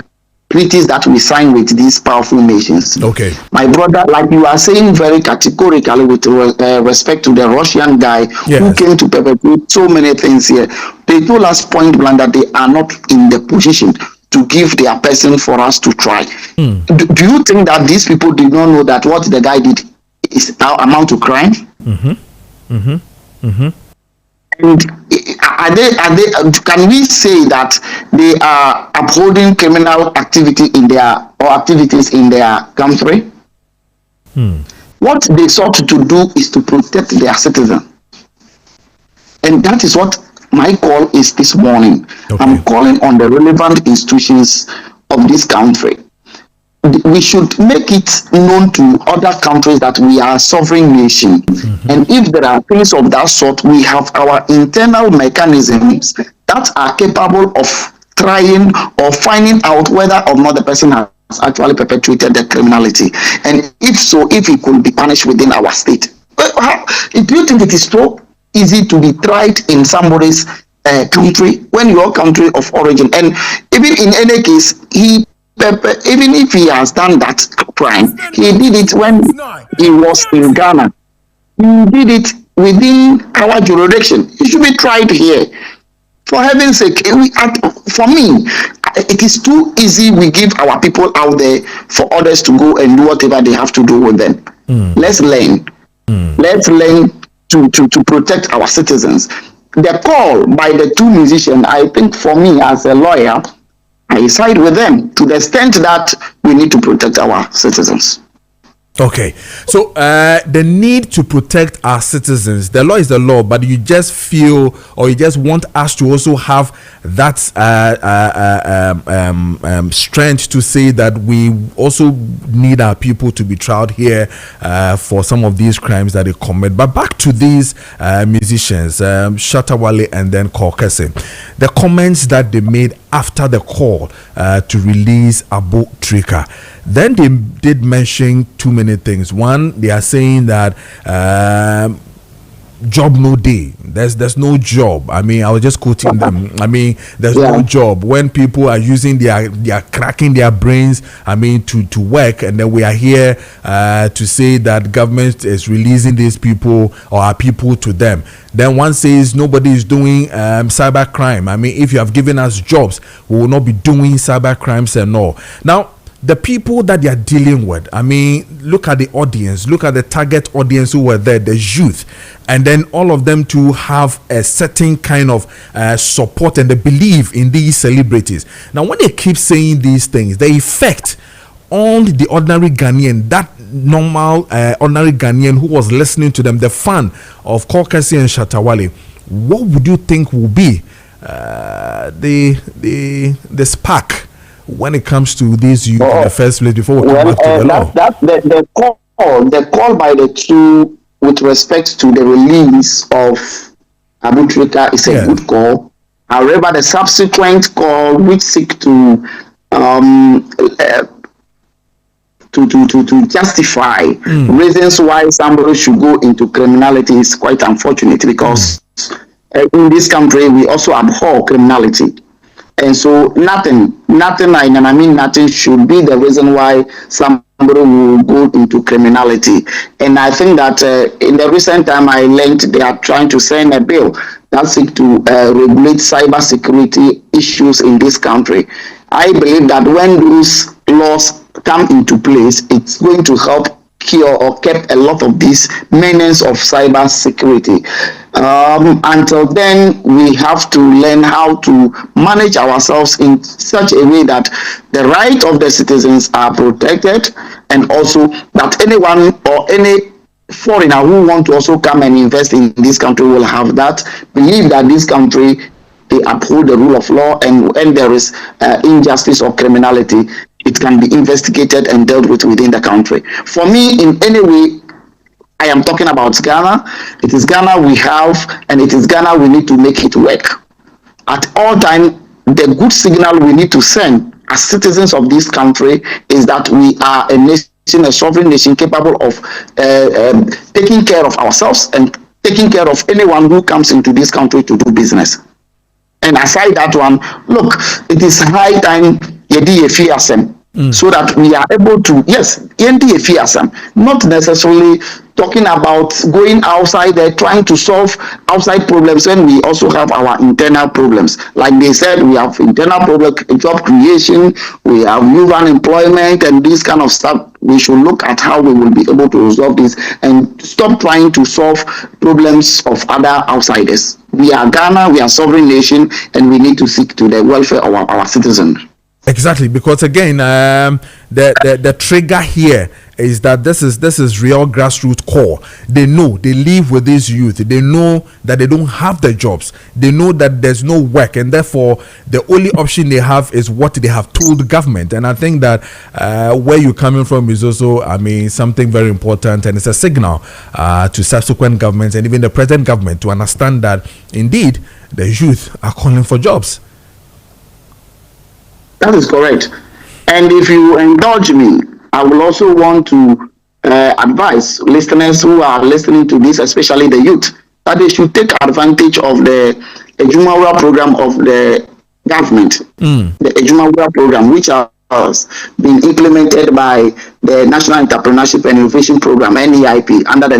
Speaker 3: treaties that we sign with these powerful nations.
Speaker 1: Okay.
Speaker 3: My brother, like you are saying very categorically with respect to the Russian guy who came to perpetrate so many things here, they told us point blank that they are not in the position to give their person for us to try. Do you think that these people did not know that what the guy did is amount to crime? And can we say that they are upholding criminal activity activities in their country? What they sought to do is to protect their citizens, and that is what my call is this morning. I'm calling on the relevant institutions of this country. We should make it known to other countries that we are a sovereign nation. And if there are things of that sort, we have our internal mechanisms that are capable of trying or finding out whether or not the person has actually perpetrated the criminality. And if so, if he could be punished within our state. Do you think it is so easy to be tried in somebody's country when your country of origin? And even in any case, even if he has done that crime, he did it when he was in Ghana. He did it within our jurisdiction. He should be tried here. For heaven's sake, for me, it is too easy. We give our people out there for others to go and do whatever they have to do with them. Let's learn. Let's learn to protect our citizens. The call by the two musicians, I think for me as a lawyer, I side with them to the extent that we need to protect our citizens.
Speaker 1: Okay, so the need to protect our citizens, the law is the law, but you just feel, or you just want us to also have that strength to say that we also need our people to be tried here for some of these crimes that they commit. But back to these musicians, Shatawale and then Kokese, the comments that they made after the call to release Abu Trika. Then they did mention too many things. One, they are saying that job no day. There's no job. I mean, I was just quoting them. I mean, there's no job when people are using they are cracking their brains. I mean, to work, and then we are here to say that government is releasing these people or our people to them. Then one says nobody is doing cyber crime. I mean, if you have given us jobs, we will not be doing cyber crimes and all. Now, the people that they are dealing with, I mean, look at the audience, look at the target audience who were there, the youth, and then all of them to have a certain kind of support and the belief in these celebrities. Now, when they keep saying these things, the effect on the ordinary Ghanaian, that normal ordinary Ghanaian who was listening to them, the fan of Kokese and Shatawale, what would you think will be the spark when it comes to these youth in the first place before we come back to the law?
Speaker 3: That's the call by the two with respect to the release of Abu Trika is a good call. However, the subsequent call which seek to justify reasons why somebody should go into criminality is quite unfortunate, because in this country we also abhor criminality. And so nothing, and I mean nothing, should be the reason why somebody will go into criminality. And I think that in the recent time I learned they are trying to send a bill that seeks to regulate cyber security issues in this country. I believe that when those laws come into place, it's going to help cure or keep a lot of these menace of cyber security. Until then, we have to learn how to manage ourselves in such a way that the rights of the citizens are protected, and also that anyone or any foreigner who want to also come and invest in this country will have that believe that this country, they uphold the rule of law, and when there is injustice or criminality, it can be investigated and dealt with within the country. For me, in any way, I am talking about Ghana. It is Ghana we have, and it is Ghana we need to make it work. At all times, the good signal we need to send as citizens of this country is that we are a nation, a sovereign nation, capable of taking care of ourselves and taking care of anyone who comes into this country to do business. And aside that one, look, it is high time so that we are able to, not necessarily talking about going outside there trying to solve outside problems when we also have our internal problems. Like they said, we have internal problem, job creation, we have youth unemployment and this kind of stuff. We should look at how we will be able to resolve this and stop trying to solve problems of other outsiders. We are Ghana, we are a sovereign nation, and we need to seek to the welfare of our citizens.
Speaker 1: Exactly, because again, the trigger here is that this is real grassroots core. They know, they live with these youth. They know that they don't have the jobs. They know that there's no work, and therefore the only option they have is what they have told the government. And I think that where you're coming from is also, I mean, something very important, and it's a signal to subsequent governments and even the present government to understand that indeed the youth are calling for jobs.
Speaker 3: That is correct. And if you indulge me, I will also want to advise listeners who are listening to this, especially the youth, that they should take advantage of the Ejumawura program of the government, the Ejumawura program, which has been implemented by the National Entrepreneurship and Innovation Program, NEIP, under the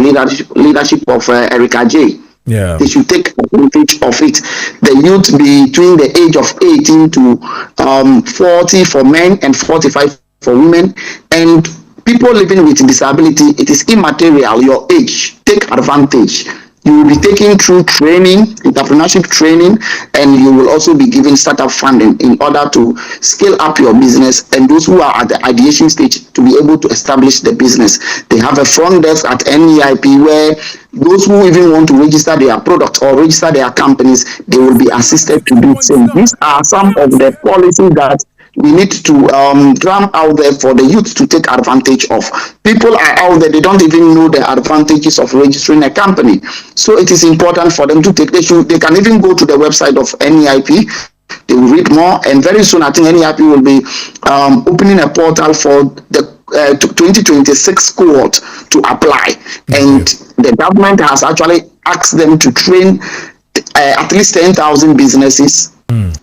Speaker 3: leadership of Erica J. Yeah. They should take advantage of it. The youth between the age of 18 to 40 for men and 45 for women, and people living with disability, it is immaterial your age. Take advantage. You will be taken through training, entrepreneurship training, and you will also be given startup funding in order to scale up your business, and those who are at the ideation stage to be able to establish the business. They have a front desk at NEIP where those who even want to register their products or register their companies, they will be assisted to do so. These are some of the policies that we need to drum out there for the youth to take advantage of. People are out there, they don't even know the advantages of registering a company. So it is important for them to take, they can even go to the website of NEIP, they will read more, and very soon I think NEIP will be opening a portal for the 2026 cohort to apply. And the government has actually asked them to train at least 10,000 businesses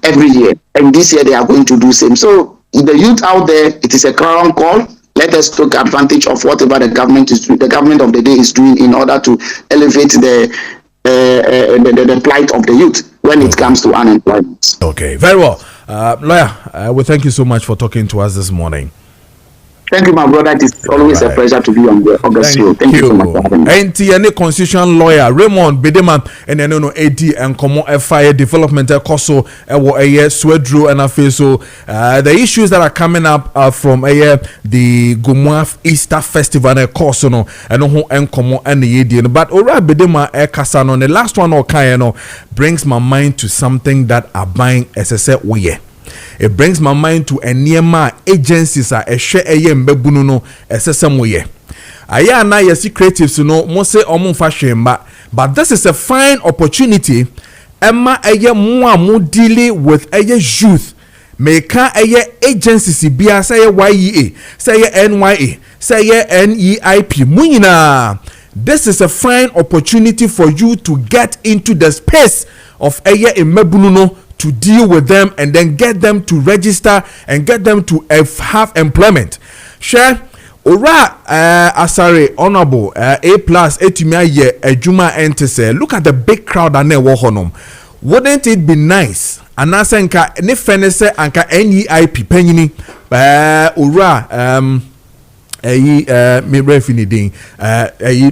Speaker 3: every year, and this year they are going to do same. So the youth out there, it is a clarion call. Let us take advantage of whatever the government of the day is doing in order to elevate the plight of the youth when it comes to unemployment.
Speaker 1: Okay, very well. Lawyer, we thank you so much for talking to us this morning.
Speaker 3: Thank you, my brother. It is always a pleasure to be on the August show. Thank you so much for having me.
Speaker 1: NTN constitutional lawyer Raymond Bedeman and then AD and common fire development also Swedru and Afeso. The issues that are coming up from the Gumwaf Easter Festival and Kosono and common and the AD. But Ora Bedema Kasano, the last one brings my mind to something that are buying SSL Oye. It brings my mind to a nearby agencies a share mbebunu no SSM aya na yesi creatives no mo say omo fashion but this is a fine opportunity Emma eye mo dealing with youth. Meka agencies bia say YEA, say NYA, say NEIP. Munyina. This is a fine opportunity for you to get into the space of Mebununo to deal with them and then get them to register and get them to have employment. Share Ora Asare Honorable A+ Etumia ye Ejuma Entese. Look at the big crowd and honum. Wouldn't it be nice? Anasenka ne fenese anka NEIP penyini Ora me refiniding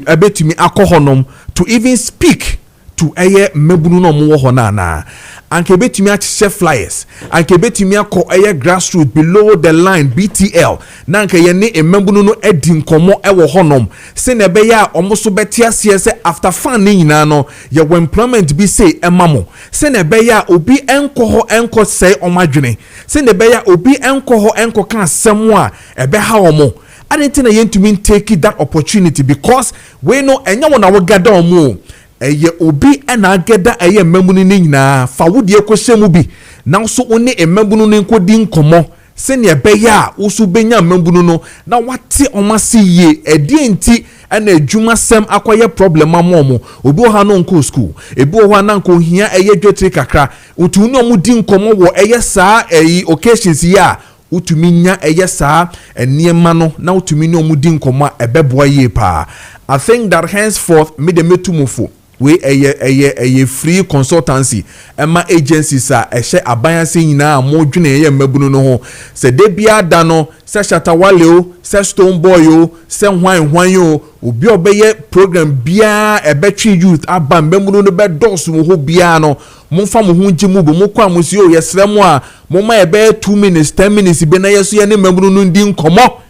Speaker 1: abetumi akohonom to even speak to mebunu no mo hona na anke betumi achese flyers anke betumi akọ grassroots below the line BTL na anke ye ne mebunu no edi nkomo wo honom se na be ya omoso betia se after fan ni nyina no ye employment bi say emamo se na be ya obi enko enko say omadwene se na be ya obi enko enko kan asem a ebe ha omo I didn't think I to mean take that opportunity because we know anyone na we gather omo eye obi na gather eye memunu ni nyina fa wo de ekohyemu bi na so one emebunu ni nkodi nkomo se ne ebe ya wo so benya memunu no na wate omase ye edi enti na adwuma sem akoye problem amomo obi o ha no nko school ebi o ha na nko hia eye dwetri kakra otu no mu di nkomo wo eye saa occasions ya utumi nya saa eniema no na utumi ni omudi nkoma ebeboa ye pa. I think that henceforth me de metumufo we free consultancy ema agencies a ehye abayanse nyina amodwene ye mabunu no ho se de bia da no se Shatawale o se Stone Boy o se hwan o obi obeye program bia ebetwe youth aba mbemunu no be dos wo ho bia no momfa mo ho ngimu bo mo kwa mosi o yesrem a moma ebe 2 minutes 10 minutes be na yeso ye ne mbemunu no ndi nkomo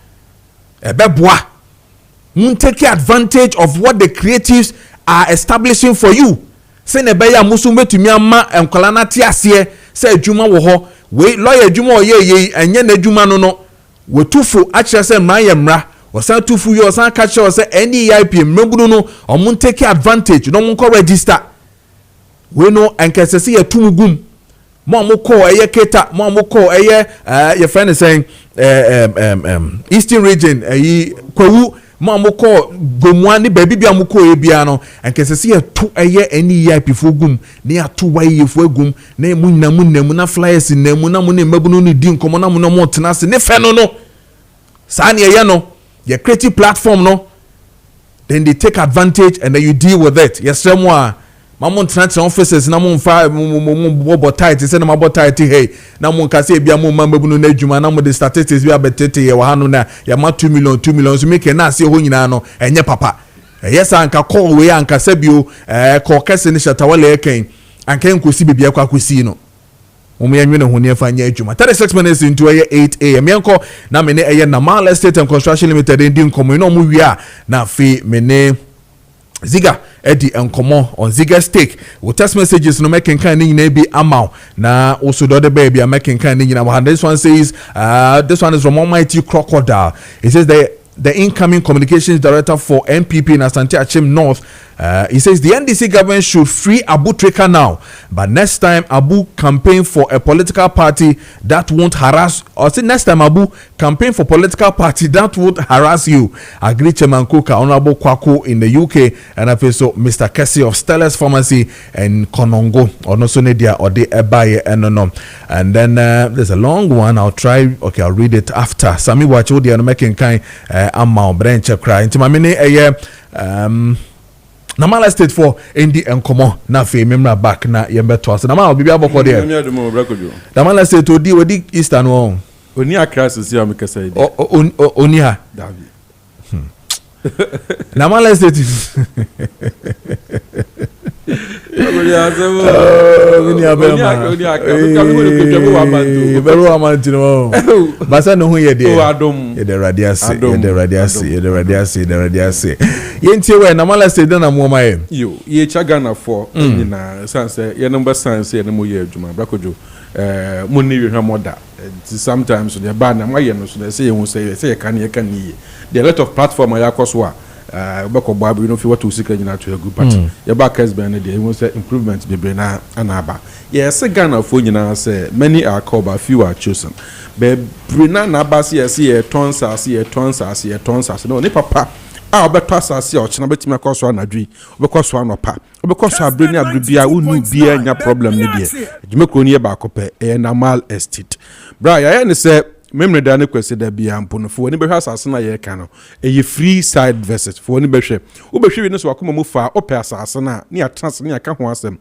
Speaker 1: ebeboa mun take advantage of what the creatives are establishing for you. Say nebeya musumbe tumi ama enkwala na te ase say adwuma wo ho we lawyer adwuma oye enye na adwuma no we tufu a kire say mra ye mra osan tufu yo osan ka kire say NEIP membunu no omun take advantage no mun ko register we no enkesese ye tumugum mo ko eye keta mo ko eye your friend is saying Eastern region kwawu mamoko gomwani baby bia moko ebia no enkesese ye to eye NEIP fogum ne ato waye fogum na munnamu na flyers namu na mu ne mabunu ni di nkomo na mu no mo tenase ne fe no sa ne ye no your creative platform no then they take advantage and then you deal with it. Yes remwa mamon tenase offices na mu mfa bo tight say na mabo tight hey na mu nka say bia mu mabunu na adwuma na mu the statistics bia betete ye wa hanu na ya ma 2 million so make na say ho nyina no enye papa yes anka call we anka sabio call kese ni Shatawale eken anka enkosi bibia kwa kosi no omo yanwene ho ne afa nya adwuma 36 minutes into 8 am yanko na me ne Namal Estate and Construction Limited ndi nkomo no mu wi a na fe me ne Ziga Eddie and Komo on Ziga Stake. We text messages no making kind of be amount. Na also the other baby are making kind of. This one says, this one is from Almighty Crocodile. It says the incoming communications director for NPP in Asante Achim North. He says the NDC government should free Abu Treka now, but next time Abu campaign for a political party that won't harass. Or say next time Abu campaign for political party that would harass you. Agree Chairman Kuka Honorable Kwaku in the UK and also Mr. Kessie of Stellar's Pharmacy and Konongo or no Sonedia or the Ebaye and no. And then there's a long one. I'll try. Okay, I'll read it after. Sami Wacho the making kind amount branch cry into my mini Namal Estate for Indi and Komo na fe memra back na yembe to us. Namal bibi aboko there. Namal Estate to deal with the Eastern one.
Speaker 7: Oni akrasi si ameka say.
Speaker 1: Oni ha.
Speaker 7: David.
Speaker 1: Namal Estate. Basa no hu ye de the radiasi yentie we na mala say na mo maye
Speaker 7: yo ye chagana for na sanse ye number sanse ye no ye adwuma brakojo mo ni we hwamoda sometimes the band na maye no so say you say ye kan ye the lot of platform ya koso a obeko babu you know fi what usika nyina to egu but ye ba case ben dey you say improvement be na anaba yes Ghana fo nyina say many are called but few are chosen be brina na ba say ye tonsas no ni papa a obeto asase o chena betimi akoso anadwi obekoso anopa obekoso abreni abribia unu bia nya problem ni die adwumekro ni ye ba kope normal estate bra ya ne say memre da ne kwese da bia mpono fo ni behwa asase na ye ka no free side visit fo ni behwe wo behwe ni so akoma mu fa ope asase na ni atranse ni aka ho asem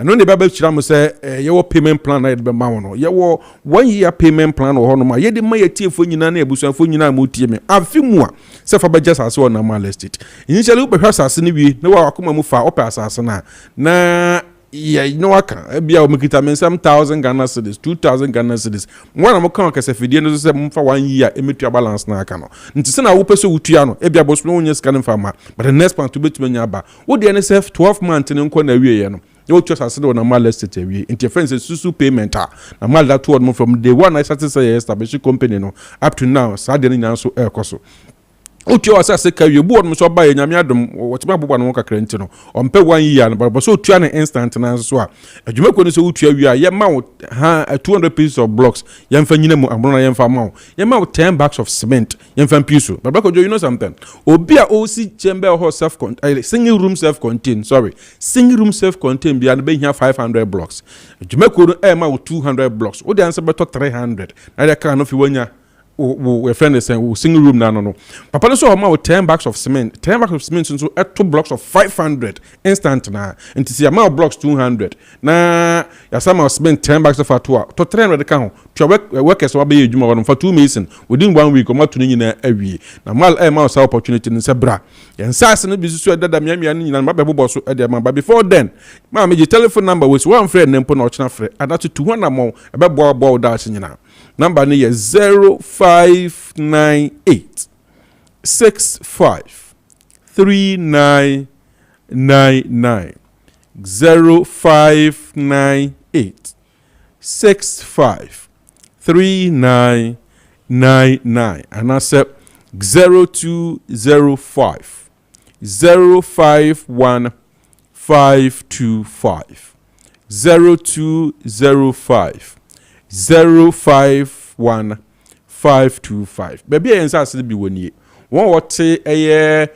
Speaker 7: eno ne ba chira mo say ye wo payment plan na ye be ma wono ye wo 1 year payment plan wo hono ma ye de ma ye tie fo nyina na ebusuafo nyina ma tie me afi mu a se fa ba just asase wo normal estate initially wo behwa asase ni wi ne wo akoma mu fa ope asase na yeah, you know what? Be our Mikita some 1,000 Ghana cedis, 2,000 Ghana cedis. One of my conquers, if you didn't say for 1 year, emitia balance na cano. And to send a whoopers utiano, Ebia Boslonia scanning farmer, but the next one to be to Menyaba. Would the NSF 12 months in Uncorn Yano? You just as a normal estate interference is susu payment. A mal that word from the one I started say established company no up to now, suddenly now so air coso. Utio asase ka you board so ba nyame adom wotima boba no kakra ntino ompe 1 year no but so utua ne instant na so a adwumako no so utua wi a ye ma 200 pieces of blocks ye mfa nyina mu amro na ye mfa ma ye ma 10 bags of cement ye mfa piece but Kojo you know something obi a o si chamber ho self single room self contained bia no be hia 500 blocks adwumako no ma 200 blocks wo dey answer beto 300 na dey kan no fi wanya we friend is saying single room no papa no so ma 10 bags of cement so at 2 blocks of 500 instant na and see amount of blocks 200 na ya sama cement 10 bags of atua to 300 ka ho to workers wa be edwuma won for 2 mason within 1 week o ma to nyina awie na mal ma so opportunity no se bra yen sase no bi so dada miamia no nyina ma be bobo so e ma before then ma me telephone number was one friend nempo na ochina frɛ adatu 200 mo e be bo da nyina number ni 0598 65 3999 0598 65 3999 and I said 0205 051 525 0205 051525 baby ensase bi woni won wote eye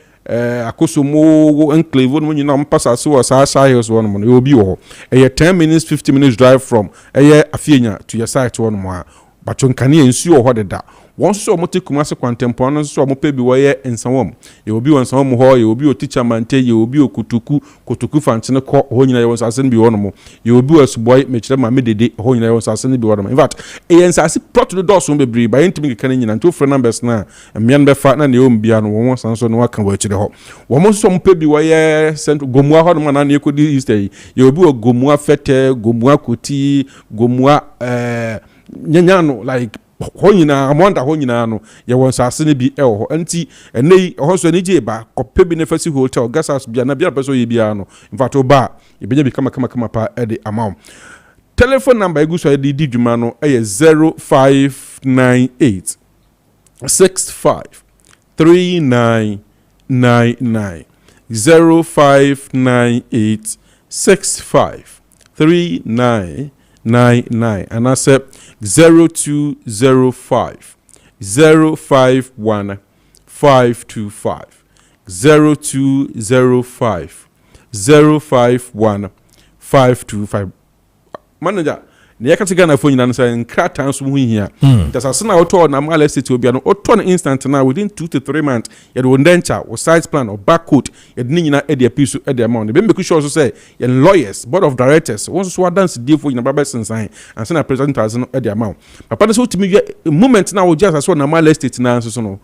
Speaker 7: akosomo enclave no nyina mpasa se wo sa hills won mo no obi wo eye 10 minutes 50 minutes drive from eye afienya to your site won mo a baton kane ensu wo hodeda won so mo tekuma se kwantempo no so mo pe bi wo ye ensawom ye obi won nsawom ho ye obi oticha mante ye obi okutuku fantene ko ho nyina ye won sase bi won mo ye obi osuboy mechire ma medede ho nyina ye won sase bi won mo in fact e ensase plot the doors be bri by ntimi kekane nyina nto frɛ numbers na mian be fa na ne ombia no won sanso no aka wa chire ho won so mo pe bi wo ye sent gomua ho no na ne ekodi easter ye obi ogomua fete gomua koti gomua nyanyano like honyina amonda honyina no ye won sase ne bi ho anti enei ho so ne je ba kope bi ne fasi hotel gasas bia na bia peso ye bia no in fact oba ye benya bi kama pa e de amount telephone number egu so di dwuma no e 0598 65 3999 0598 65 3999 and I said 0205 051 525 0205 051 525 manager ne yakati Ghana phone nyina no say nkratan so hu hia just na auto na mal estate obia no auto no instant na within 2 to 3 months ye do denture or site plan or barcode ye de nyina e de piece e de amount be make sure so say ye lawyers board of directors won so dance deal for nyina baba sensan and say na president has no e de amount papa no so timi moment na wo just as na mal estate na so no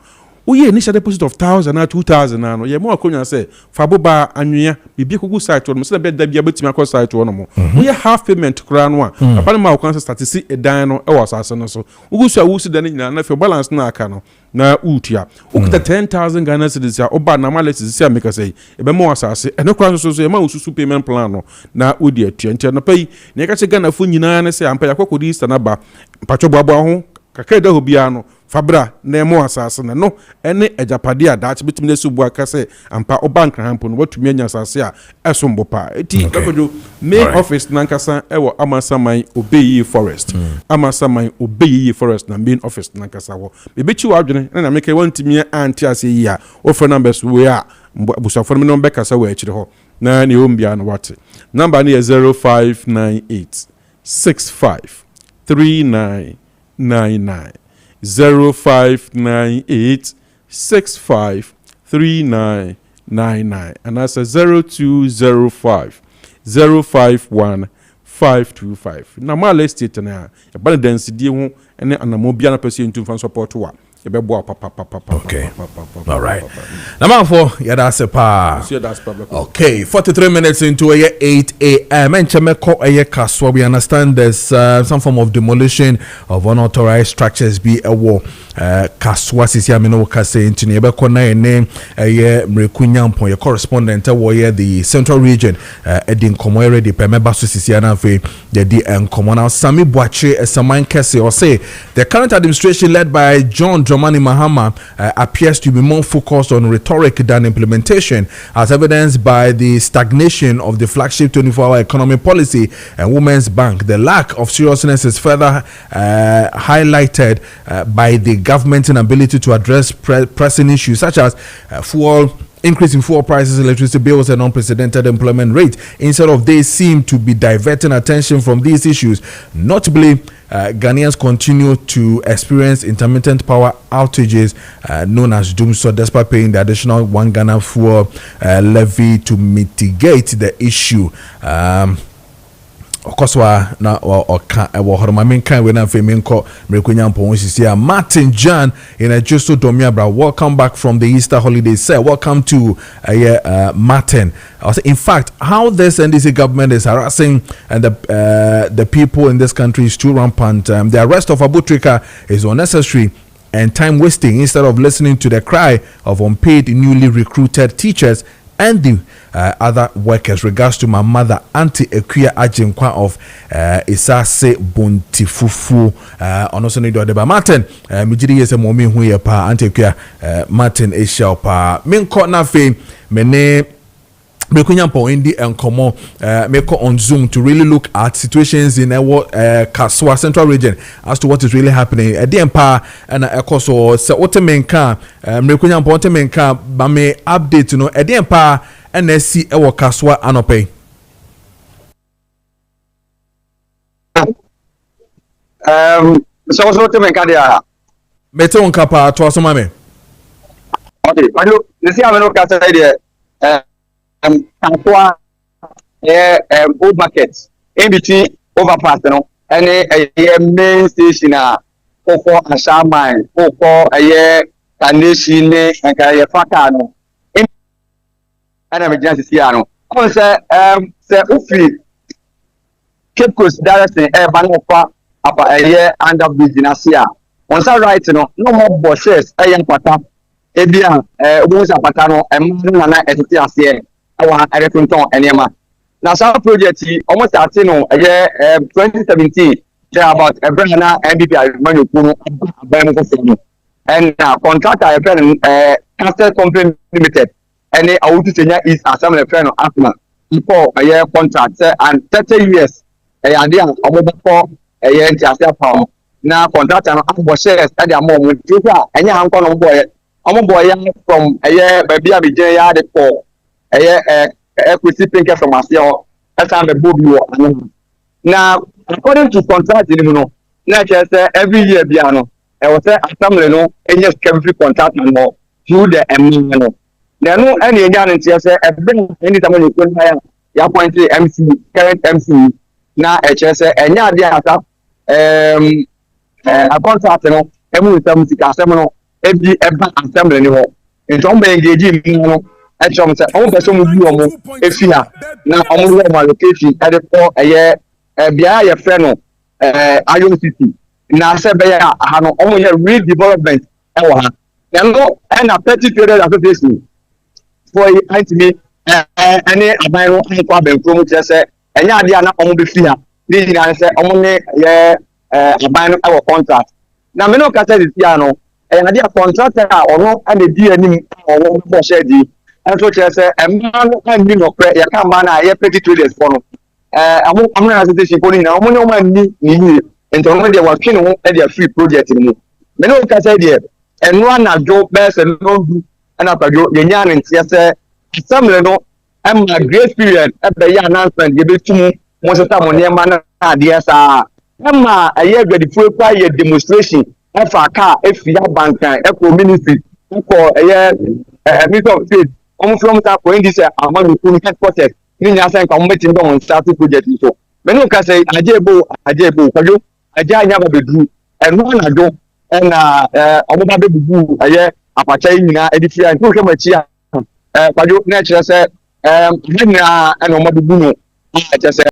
Speaker 7: oye initial deposit of 1,000 na 2,000 na no ye mo akonya say fa boba anwea bibia kogu site no say be da bia betimi akọ site no mo oye half payment kra no a papa no ma o kan start see edan no e was asase no so ugusu awusi da nyina na fe balance na aka no na utia ukuta 10,000 Ghana cedis ya oba na malesi sia make say e be mo asase e no kra so e ma ususu payment plan no na odi atua ntia no pai ne ka che Ghana fo nyina na say ampa yakokodi Easter na ba pacho boabo ho kakra da hobia no fabra na emo asase na no ene ejapade a daach betimi nesu bu aka se ampa obank hampo no watumi anya asase a esombo pa eti Kojo main office nankasa ewo amasaman obeyi forest amasaman obeyi forest na main office nankasa wo bebechi wadwene na meke wantimi anti ase yi a offer numbers we a busafo no number kasa we akire ho na ne ombia no wate number ne 0598 65 3999 0598 65 3999 and that's a 0205 051 525 na mala estate na e ba density ho ene anamobia na person to fan support wa e be bo papa
Speaker 1: okay all right number 4 yada sepa okay 43 minutes into 8 a.m. and chemeko kaswa we understand there's some form of demolition of unauthorized structures be a war kaswa sisi amino kase ntini ebe kona ene mrekunyampo your correspondent wo the central region edin komo already pemeba so sisi anafe the enkomo now Sami Boache Esaman Kese or say the current administration led by John Dramani Mahama appears to be more focused on rhetoric than implementation, as evidenced by the stagnation of the flagship 24-hour economy policy and Women's Bank. The lack of seriousness is further highlighted by the government's inability to address pressing issues such as increase in fuel prices, electricity bills, and unprecedented employment rate. Instead of they seem to be diverting attention from these issues. Notably, Ghanaians continue to experience intermittent power outages known as doomsday, despite paying the additional 1 Ghana fuel levy to mitigate the issue. Okoswa na oka ewo horomamin kan we na feminko mrekunyampo nsisi Martin Jan in a Justo Domiabra. Welcome back from the Easter holidays, sir. Welcome to Martin. In fact, how this NDC government is harassing and the people in this country is too rampant. The arrest of Abutrika is unnecessary and time wasting instead of listening to the cry of unpaid newly recruited teachers and the other workers. Regards to my mother, Auntie Ekuya Ajinkwa of Isase Buntifufu. Also need to Martin. Mijiri yese momi huye pa Auntie Ekuya Martin Asia pa. Minko na fe mene. Mekunyampo indi enkomo meko on Zoom to really look at situations in Kaswa Central Region as to what is really happening. Edempa and ekoso se otemenka mekunyampo otemenka ba me update no edempa NSC ewo Kaswa anope.
Speaker 3: So otemenka dia
Speaker 1: mete on kapa to asoma me.
Speaker 3: Okay, ado nsi ameno kasa dia old market in between overpass and a main station for Ashaman for a year Kandishi and a Fatano in an emergency. Say Ufi Cape Coast direction a bank up a year under business here. On some right, no more bosses, a young pata, a dear, Usa Patano, and Mana at our everything and Yama. Now, some projects almost at 2017, they're about a brand MBP and contractor a friend Caster Company Limited and they are to is assembly friend of Atma for a year contract and 30 years a idea of for a year pound. Now, contractor and shares at their moment, and young boy from a year baby Abijay for equity thinker from us here. That's how the book you are. Now, according to contract, you know, not just every year, piano. I was a assembly, no, and just every contract more through the MNO. There are no any guarantee. I say, any time you could hire your point MC, current MC. Now, HSA, and yeah, a contract, you know, every time you can assemble every assembly anymore. And some engaging, you know. And some say, "Oh, person will be if you are now only my location at the for a year, be a friend, IOCT. Now, say, I have only a real development. And a petty period association for me, any Abino problem from which I say, and yeah, they are not only fear. This is only a Abino our contract.
Speaker 8: na me no ka say this ya no e na dia contractor a ono ana di anim owo bo share di enso che say emma no kan ni no pre ya kan ba na ye petty traders for no amuna association for ni na omo no man ni ni ento no dia wa twe no e dia free project ni mu me no ka say dia eno anadwo be se no du ana padwo ye nya ne ntia say assembly no emma grace period e be ya announcement ye betum mo se ta mo ne ma na ade sa emma aye gbedifu kwa ye demonstration efa car efia bankan eko ministry eko aye minister of state from that point this among the headquarters ni nya say nka mo betim don start project so me no ka say ajebo kwajo aja anya ba bedru eno anadwo na omoba be bubu aye apacha nyina edifia nko hwe machi kwajo na kire say na eno mo bubu no kire say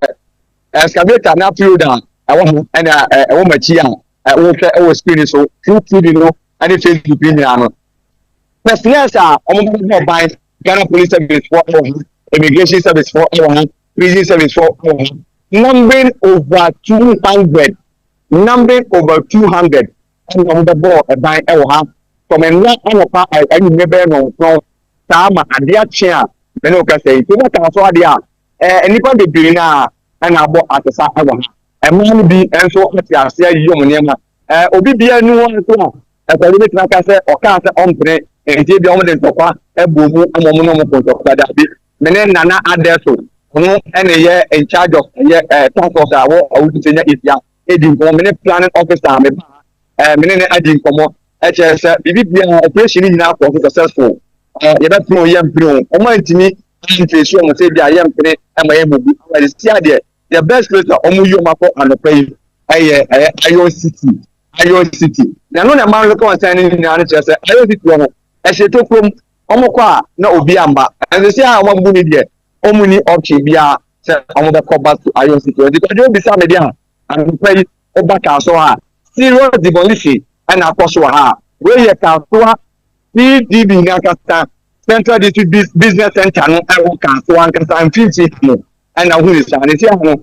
Speaker 8: excavator na field down awo na ewo machi wo hwe ewo screen so through no and Facebook ni ano personals omoba be buy Ghana Police Service for Immigration Service for Prison Service for numbering over 200 and on the board by from a lot of any member no sama adia chair me ka say to what so adia anybody be na and abo atesa ewa e man bi enso ati ase yom nema obi bia nu won so e ko bi tna ka say o ka say ompre enti bi o mo de ntokwa ebomu amomo no mo kontokwa da bi mene nana adeso no ene ye in charge of ye task force awo awutenya isia edi ko mene planning officer me mene ne adi nkomo say bibi bia operation ni na ko successful ye bet no ye mpino o ma ntimi interest o mo say bia ye mpene e ma ye bubu we see there the best place o mo yo mako anopai ayo city na no na man ko concern ni na say ayo city o e se to krom omo kwa na obi amba and say a omo bu ni there omo ni option bia say omo be come back to ayo city because you be say me there and pay oba ka so ha serious demolition and akoso ha we ye ka so ha PDB na kasta Central District Business Center no e wo ka so an kasta am 50 no and na hu ni sa ni say no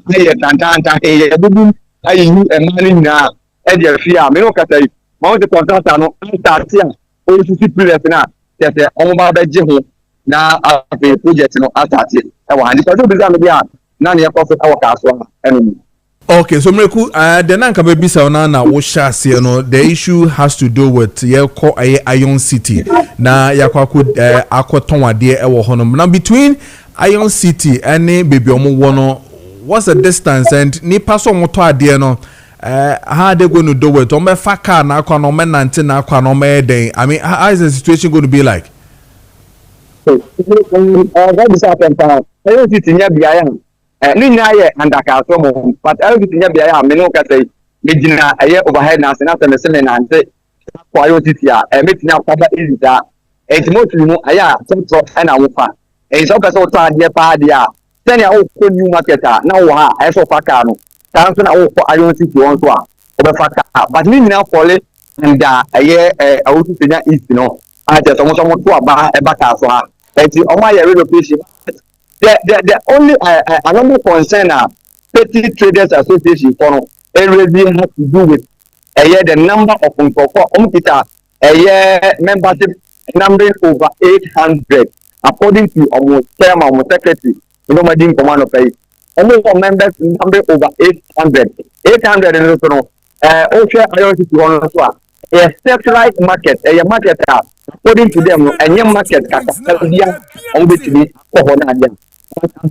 Speaker 8: ye tantanta ye bubu ayi ni e mani na e de afia me no kasta yi ma the contractor no start ya o sisi project na tete omo ba be je ho na afi project no start e wa ndi ko bi za me bia na ne ko so e wo ka so ha enu.
Speaker 1: Okay, so Mreku, the nanka baby sauna wo shasi, you know, the issue has to do with call Iron City. Na yakwaku akotonwa de ewo honom. Now between Iron City and baby omo wono, what's the distance and ni paso moto ade no how are they going to do it? Ome faka na akwa no me nante na akwa no me den. I mean, how is the situation going to be like?
Speaker 8: That is happened. Iron City nya biya ni nya ye andaka so mo but everything nya bia ya me no ka say me gina aye overhead na se na se me na nte kwa yo titi a me tina kwa ba izida entimotu no aya centro na wo fa so ka so to ade pa ade a tani a wo ko new market na wo ha e so fa ka no tan so na wo ko ayo titi won so a o be fa ka but ni nyina fole nda aye awutu nya east no a je so mo to aba e ba ka so ha enti o ma ye relocation. The only another concern Petty Traders Association for already has to do with the number of membership numbering over 800 according to our chairman, our secretary, Madin Command of Pay. Only for members numbering over 800. 800 and also a satellite market, a market according to them, a young market on which we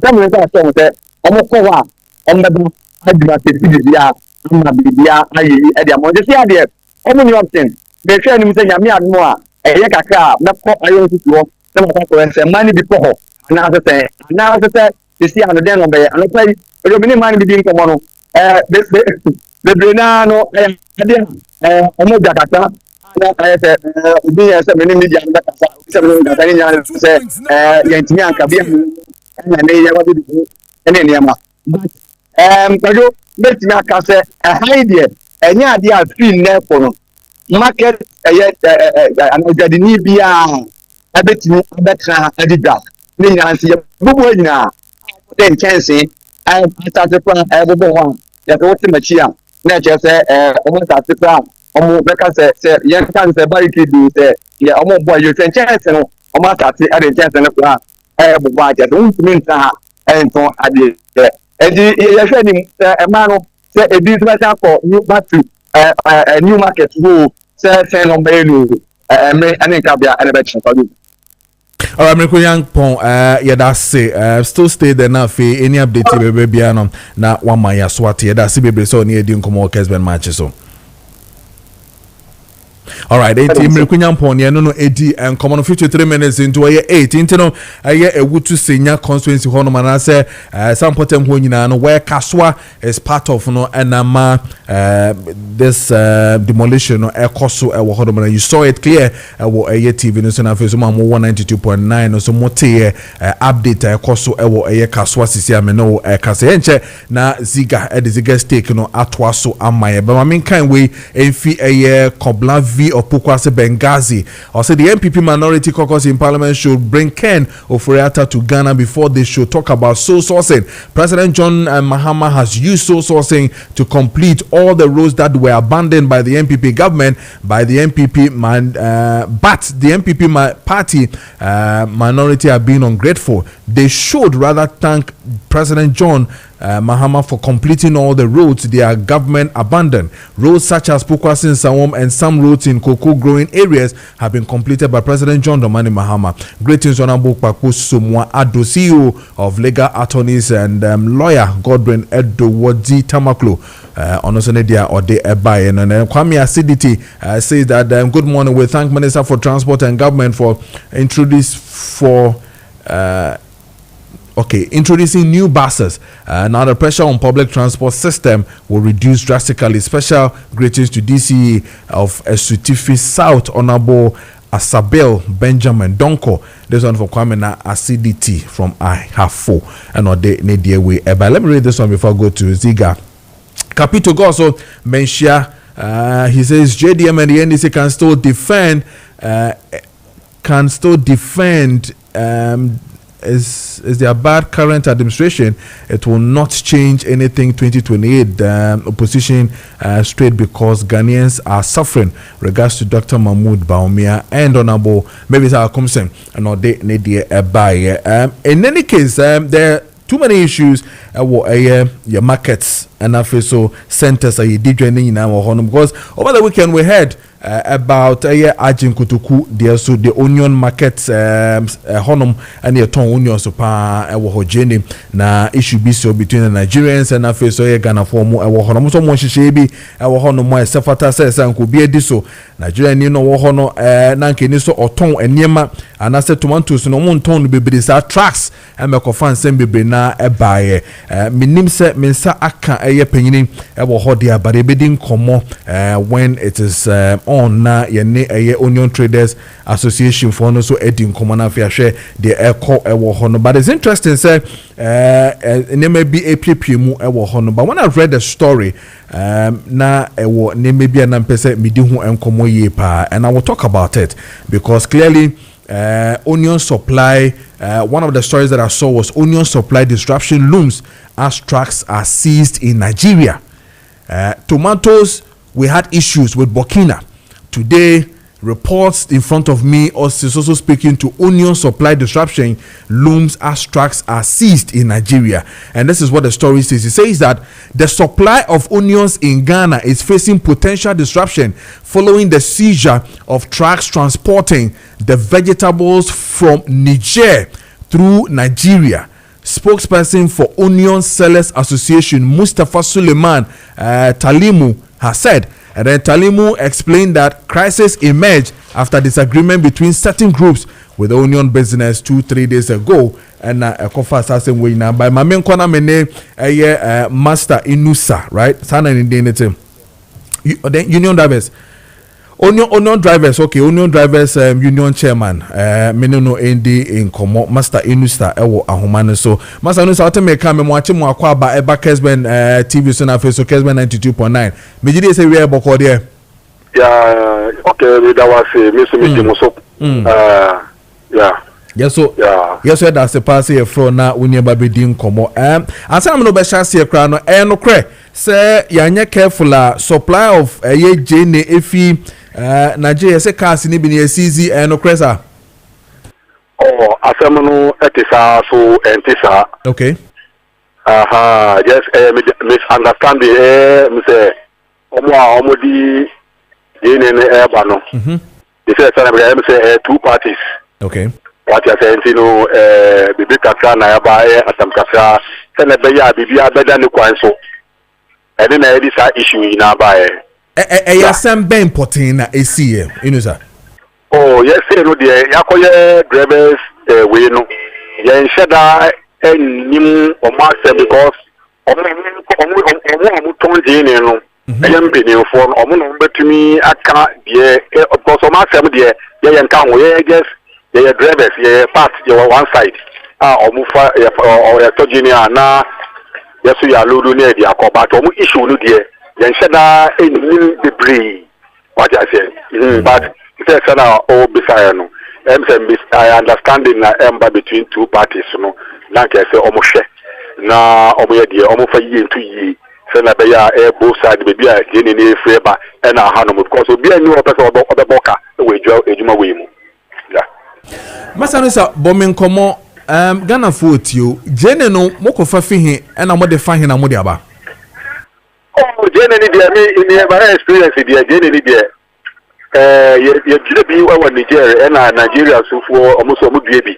Speaker 8: some of us say omokowa ombedo advocate bia na bibia ayi e dia mo je say ade omo ni option be hwe ni say nyame admo a eye kakra na ko ayo tituo na ma ko say mani bi ko ho na say be see ano den no be ano play e bi ni mani bi din ko mo no be na no ade omo jakata na say bi ya say me ni media na kasa say me ni data ni nya say yentimi anka bia and they never did any but Kojo let me say a high there and yeah they are free there for market and gadini bia a bit better adidas ni nancy bubu na then chance and start the plan every one that what machine na just almost at the plan omo beka se yen kan se bariki do se ye omo boy you can chance no omo atati e dey chance no kwa bo ba je don't mean ha enton ade edi ye hwe ni e ma no se ebi twa ko new battery new market go se no melu me ani ka bia ene be chance.
Speaker 1: All right, Mr. Young Pong, yeah, that's it. Still stay there now. For any update, baby, na one my swati. Yeah, that's it, baby. So near doing come work husband matches. So. All right, 18 Mr. Pong, yeah, no, 80 and come on 53 minutes into a 8. Into no, a wood to senior constituency. Hono man, I say, some potem when you know where Kaswa is part of no and this demolition or air cost you saw it clear a TV news and after 192.9 or so more update a cost a Kaswa sisi ameno kasenche na ziga ziga stake no atwaso amaye but I mean kind way en fi a Kobla V of Pukwase Benghazi or say the MPP minority caucus in parliament should bring Ken Oforiatta to Ghana before they should talk about soul sourcing. President John Mahama has used soul sourcing to complete all the roads that were abandoned by the MPP government by the MPP but the MPP party minority are being ungrateful. They should rather thank President John Mahama for completing all the roads their government abandoned. Roads such as Pukwase in Sawom and some roads in cocoa growing areas have been completed by President John Dramani Mahama. Greetings, Honorable Kwaku Sumwa Ado, CEO of Legal Attorneys and lawyer Godwin Edowodi Tamaklo. On Osenedia or de Ebaye and Kwame Acidity says that good morning. We thank Minister for Transport and Government for introducing new buses. Now the pressure on public transport system will reduce drastically. Special greetings to DCE of Esutifi South, Honorable Asabel Benjamin Donko. This one for Kwame na Acidity from I have 4 and or de Nedia way. But let me read this one before I go to Ziga. Capito Goso Menshia, he says JDM and the NDC can still defend is their bad current administration. It will not change anything 2028 opposition straight because Ghanaians are suffering. Regards to Dr. Mahmoud Baumia and Honorable maybe it's our concern and not they need in any case there are too many issues your markets and also centers are did joining in our home because over the weekend we heard about Ajin Kutuku there so the onion markets honum and your ton onion so pa hojeni na issue be so between the Nigerians and also Ghana for mo honum so mo hihye bi honum mo sefata say nko bi edi so Nigeria ni no hono na nke ni so oton eniema anase tomatoes no mo ton bebre sa tracks emekofan sem bebre na ebaye minim se mensa aka panyini hodia but ebedin komo when it is on na yene Onion Traders Association for no so edin komo na fi ahwe the echo hono but it's interesting say name be APP mu hono but when I read the story na name be na mpese midi hu enkomo ye pa and I will talk about it because clearly onion supply one of the stories that I saw was onion supply disruption looms as trucks are seized in Nigeria. Tomatoes, we had issues with Burkina. Today, reports in front of me is also speaking to onion supply disruption looms as trucks are seized in Nigeria. And this is what the story says. It says that the supply of onions in Ghana is facing potential disruption following the seizure of trucks transporting the vegetables from Niger through Nigeria. Spokesperson for Onion Sellers Association Mustafa Suleiman Talimu has said. And then Talimu explained that crisis emerged after disagreement between certain groups with the onion business 2-3 days ago. And a cofa assassin way now by my main corner mene Master Inusa, right? Sana in the Union Drivers. Onion Drivers, okay, Onion Drivers Union Chairman, Menino ND in Komo, Master Inusa, Ewo Ahumano. So, Master Inusa, I'll me come and watch him aqua by Eba Kesben TV Sona Face, so Kesben 92.9. Majidi say we are Boko there.
Speaker 9: Yeah, okay, that was Mr. Mickey Moso. Yeah.
Speaker 1: Yes, so that's the pass here from now when you're baby komo. As I'm no best chance here, crown no cray. Say, you're careful, supply of a ye jane if he Nigeria say cars in Ibn CZ and no cresa.
Speaker 9: Oh, asemunu etisa so entisa.
Speaker 1: Okay.
Speaker 9: Just misunderstanding. Me say, omo di jane ne eba no. They say say two parties.
Speaker 1: Okay.
Speaker 9: What you saying, you know, bibi kakra na yaba atam kakra. Say na beya bibi abeda ne kwan so. And then this issue in our buy.
Speaker 1: Yes, I'm being important na AC, you know, sir.
Speaker 9: Oh, yes, you know, the Yakoye drivers, we know. Yen shada and nim or master because Tom Jane, no. I am being for to me. I can't be of course, master, dear. Yen come, we just the drivers, yeah, part your one side. Or Mufa or Tojina na. Yes, we are loading near the Akoba. Issue no dear. Yen shada in debris. What I say. But it's a all beside no. I understanding na ember between two parties, no. Like I say, almost share. Na omo dear, almost for year 2 years. Say na beya both sides be a gaining a favor and a hand because we be a new person about the boka. We draw a juma way. Yeah.
Speaker 1: Masanisa bombing komo. Ghana foot you Jane no moko fa fihi and I'm de fa hin na mo de aba.
Speaker 9: Oh, Jane ni de me in my experience de Jane ni de ye jire bi wa Nigeria and Nigeria so for almost omudue bi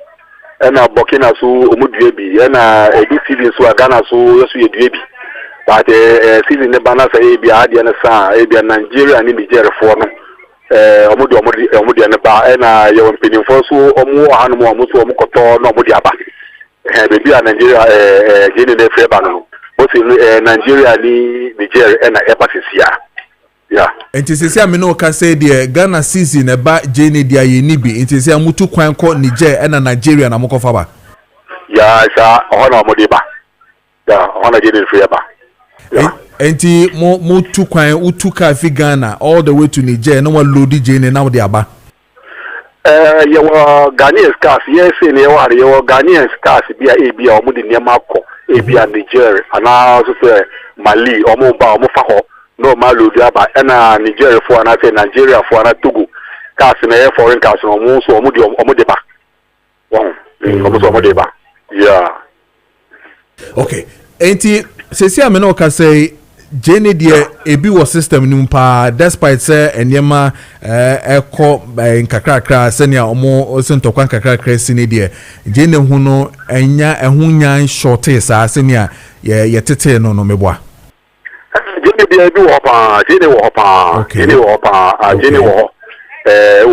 Speaker 9: and Burkina so omudue bi and edu season so Ghana so yeso ye due bi but season ne bana say bi ade na sa e bi Nigeria ni Nigeria for no omudi ne ba na ye won for so omu hanu mo omu so omu koto no omudi aba bebi a Nigeria gene ne freba no both Nigeria ni Nigeria na epasisia yeah
Speaker 1: entisi a me no ka say de Ghana season e ba gene dia ye ni bi entisi a mutu kwan ko Niger na Nigeria na mokofa ba
Speaker 9: yeah sa hono omudi ba yeah hono gene freba yeah
Speaker 1: enti mo tu kwan utu ka fi Ghana all the way to Niger no one load gene na de aba
Speaker 9: your Ghanaian cars, yes, in your Ghanaian cars be a omudi Niamako, a Niger, and also Mali, or Mofaho, no Malu Diaba, and Nigeria for an Nigeria for an Togo, cars in a foreign cars, or most Omodiba. Almost Omodiba. Yeah.
Speaker 1: Okay. Enti, Cecilia Menoka say, Jenny dear ebi was system numpa despite say enyema eko nkakrakra senia omo osentokwa nkakrakra sini dear Jenny huno enya ehunya shorte sa senia ye tete no no meboa
Speaker 9: Jenny dear do opa Jenny wo opa Jenny wo opa Jenny wo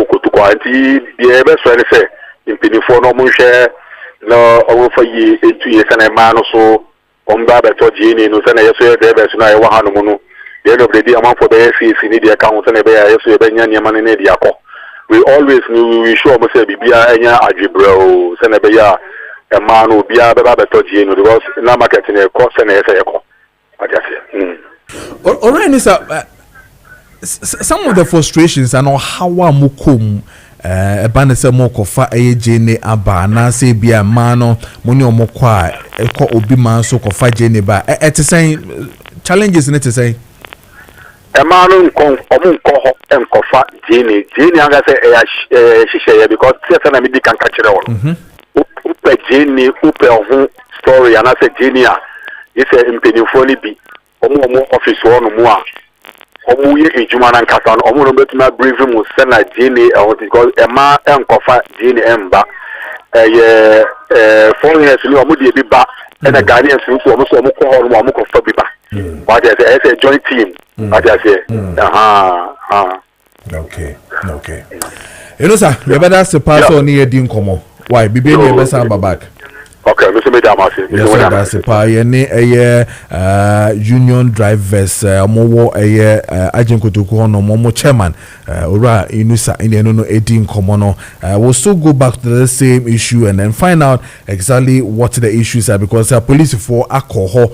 Speaker 9: ukutukwa anti dear be so say impinifo no mo hwe no owo fayi etu ye kana ma no so Omba beto Jini no sana yeso drivers na e wa hanu mu no the end of the day amount for the FCC need the account na be yeso e benya nyama ne di akọ we always we sure mo say bibia enya adwebro sana be ya e ma no bia be ba beto Jini because na market na cost na yesa yeko
Speaker 1: alright sir some of the frustrations and how amukom banese moko fa ejene aba na se bia ma no moni omokwa eko obi man so ko fa jene ba etisen challenges ne tisen
Speaker 9: ma no nkon omunko enkofa jene anga se shishe because se na mi di kan ka kire won upe jene upe ohun story ana se jene a ise impenifo ni bi omo office won mu a omu ye ejuma na nkasa no omu no betuma brief mu se na jene because ema enkofa jene emba foreigners ni omu de bi ba na Ghanaians ni omu so omu ko ho no omu ko fa bi ba what is a joint team what I say
Speaker 1: okay you know sir we better se pass on here din komo why bibi ni be sa back
Speaker 9: Okay, Mr. Medamasi.
Speaker 1: Yes, sir, that's a pa yene union drivers omo agent kotoku no momo chairman ora inusa in no edin komono. We'll still go back to the same issue and then find out exactly what the issues are, because police for alcohol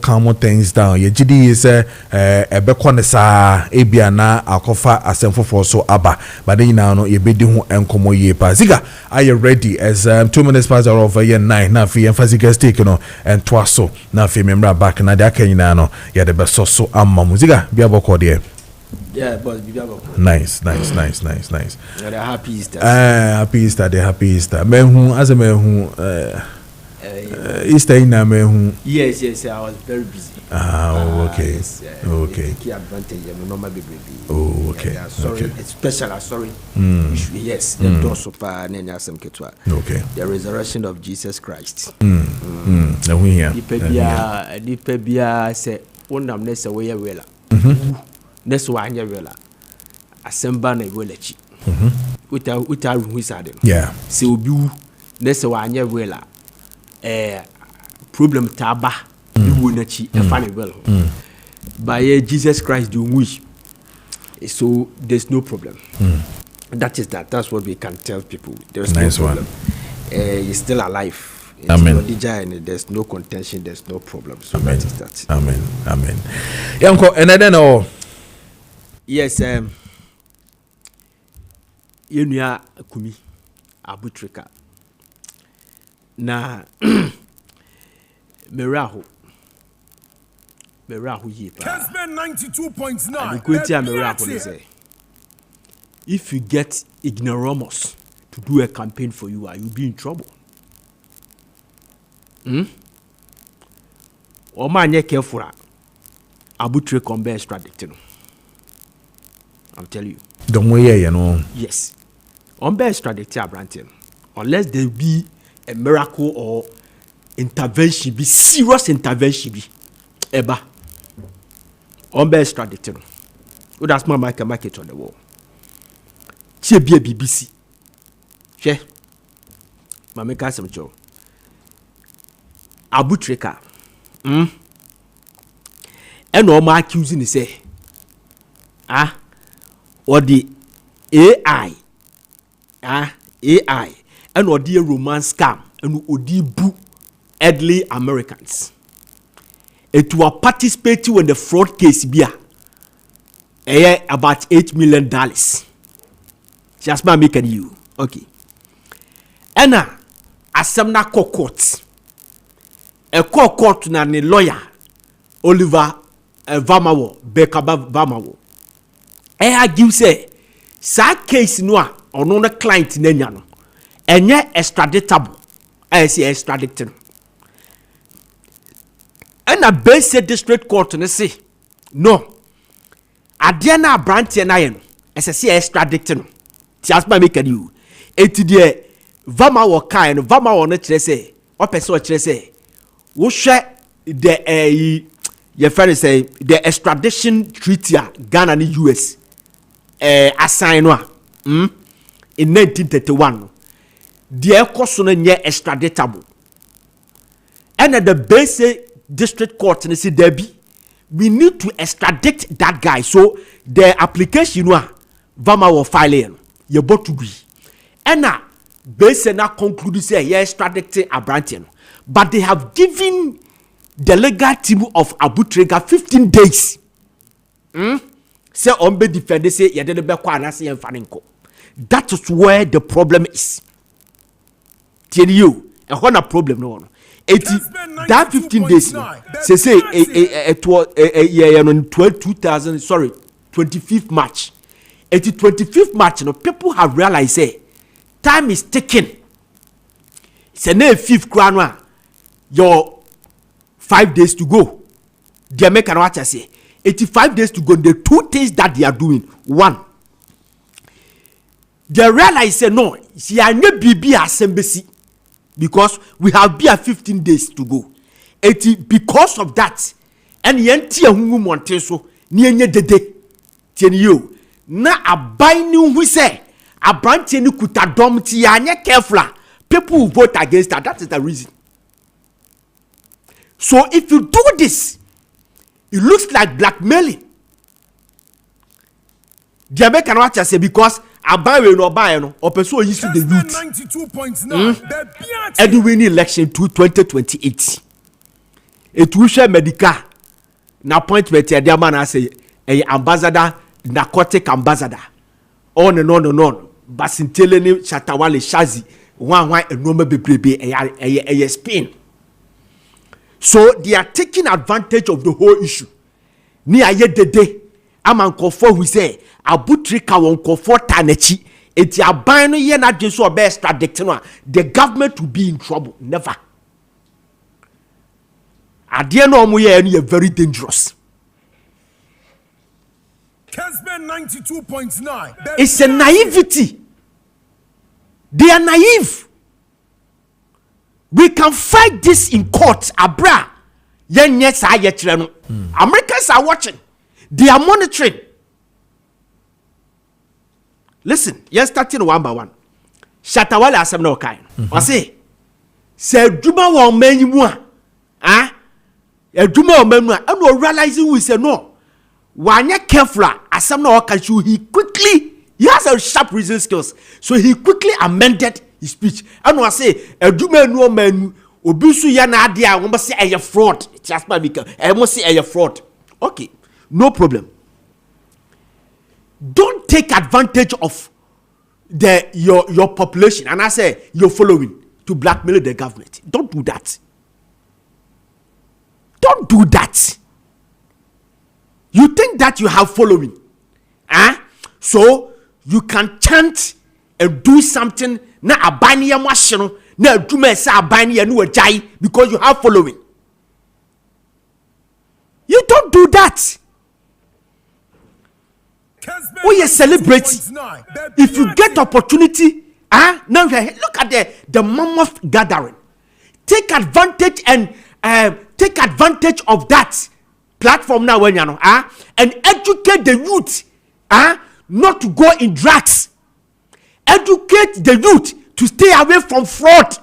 Speaker 1: calm things down. Ye gidi is ebekonesa ebia na akofa asemfo for so aba, but then now no ye bedi ho enkomo ye pa. Ziga, are you ready? As 2 minutes past are over here 9 na fi emphasis take no and twaso na fi member back na da kan na no ya de beso so amma muziga bia boko de.
Speaker 10: Yeah, but bia boko. Nice.
Speaker 1: Yeah,
Speaker 10: the happy Easter.
Speaker 1: Happy Easter. Mehu as a mehu Easter in na mehu.
Speaker 10: Yes, I was very busy.
Speaker 1: Okay.
Speaker 10: Yes,
Speaker 1: okay.
Speaker 10: Key advantage normal baby.
Speaker 1: Oh, okay.
Speaker 10: Yeah, sorry,
Speaker 1: okay.
Speaker 10: It's special. Sorry. Yes, the doors of
Speaker 1: okay.
Speaker 10: The resurrection of Jesus Christ.
Speaker 1: Now we here.
Speaker 10: Nipa bia say wonam na say we wela. Next one ya wela. Asemba na welachi. Without who said it.
Speaker 1: Yeah.
Speaker 10: Se obi wu next one ya wela. Problem taba. You na chi e fa well. By Jesus Christ do wish. So there's no problem. That's what we can tell people. There's
Speaker 1: nice
Speaker 10: no problem. He's still alive. Amen. There's no contention. There's no problem. So
Speaker 1: Amen.
Speaker 10: That is that.
Speaker 1: Amen. Yanko, and I don't know.
Speaker 10: Yes. Yenuya kumi abutrika. Na merahu ye pa. 92.9. If you get ignoramus to do a campaign for you, you'll be in trouble. O man ye careful. Abutre combe extradict. I'm telling you.
Speaker 1: Don't way you know.
Speaker 10: Yes. On extradict Abrantin. Unless there be a miracle or intervention, be serious intervention be eba. On extradict. Oh, that's my market on the wall. Che be BBC. Che. Ma make some joke. Abutreka. And all my accusing is say, or the AI, and or the romance scam, and or the boo elderly Americans. It will participate in the fraud case beer. About $8 million. Just my making you. Okay. And now, Asamna court. A court na ni lawyer Oliver Vamawo Bekaba Vamawo. Argue say sa case no a ono na client nanya no enye extraditable say extraditing. And a base district court ne say no ade na branch na ye no say extraditing. Ti asma make you enti de Vamawo kai no Vamawo no kire say o pese o kire say wo hwe the your friend say the extradition treaty Ghana and US assign in 1931 the ekoso no nye extraditable and the basic district court and say Debbie we need to extradite that guy, so the application Vama will file you both to agree and now basic na conclude say yeah extraditing Abrantian, but they have given the legal team of Abutrega 15 days. Say ombe defend say ya de be kwa anase ye mfa nko. That is where the problem is. Tell you, a whole problem no. That 15 days say it was 25th March. 25th March no people have realized say time is ticking. Say na 5th crown your 5 days to go. The American watch say 85 days to go. The two things that they are doing. One, they realize say no, she are not BB assembly because we have been 15 days to go. Because of that, and yenti ahumu monteso ni enye dede tieni yo na abai ni hu say abrantie ni kuta dom ti anya careful people will vote against that. That is the reason. So if you do this, it looks like blackmailing. The American watcher say because aban we no buy no or person use the youth. 92.9. And win election to 2028. It will share medical. Na appointment ya man I say a ambassador, narcotic ambassador. On and on and on. Basinteleni Shatawale Shazi one enoma bebrebe a spin. So they are taking advantage of the whole issue. Ni aye dede aman kofo who say abutrika won kofo tanechi eti aban no ye na dweso obe extradict no the government will be in trouble. Never. Ade no omo ye no very dangerous.
Speaker 11: 92.9.
Speaker 10: It's a naivety. They are naive. We can fight this in court. Abra. Yes, Americans are watching. They are monitoring. Listen, you're starting one by one. Shatawale asem no kind. I say Juma wa many more. Ah? Juma wa many more. And we realizing we say no. When you're careful, asem no can show he has a sharp reasoning skills. So he quickly amended his speech. And I say Juma no man obisu ya na adia we must say a fraud. Just by because I must say a fraud. Okay, no problem. Don't take advantage of your population and I say your following to blackmail the government. Don't do that. Don't do that. You think that you have following, so you can chant and do something na abani ya mwashino na dume sa abani ya nuwe jai because you have following. You don't do that. We celebrate. If you get opportunity, now look at the mammoth gathering. Take advantage and take advantage of that platform now when you know, and educate the youth, not to go in drugs. Educate the youth to stay away from fraud.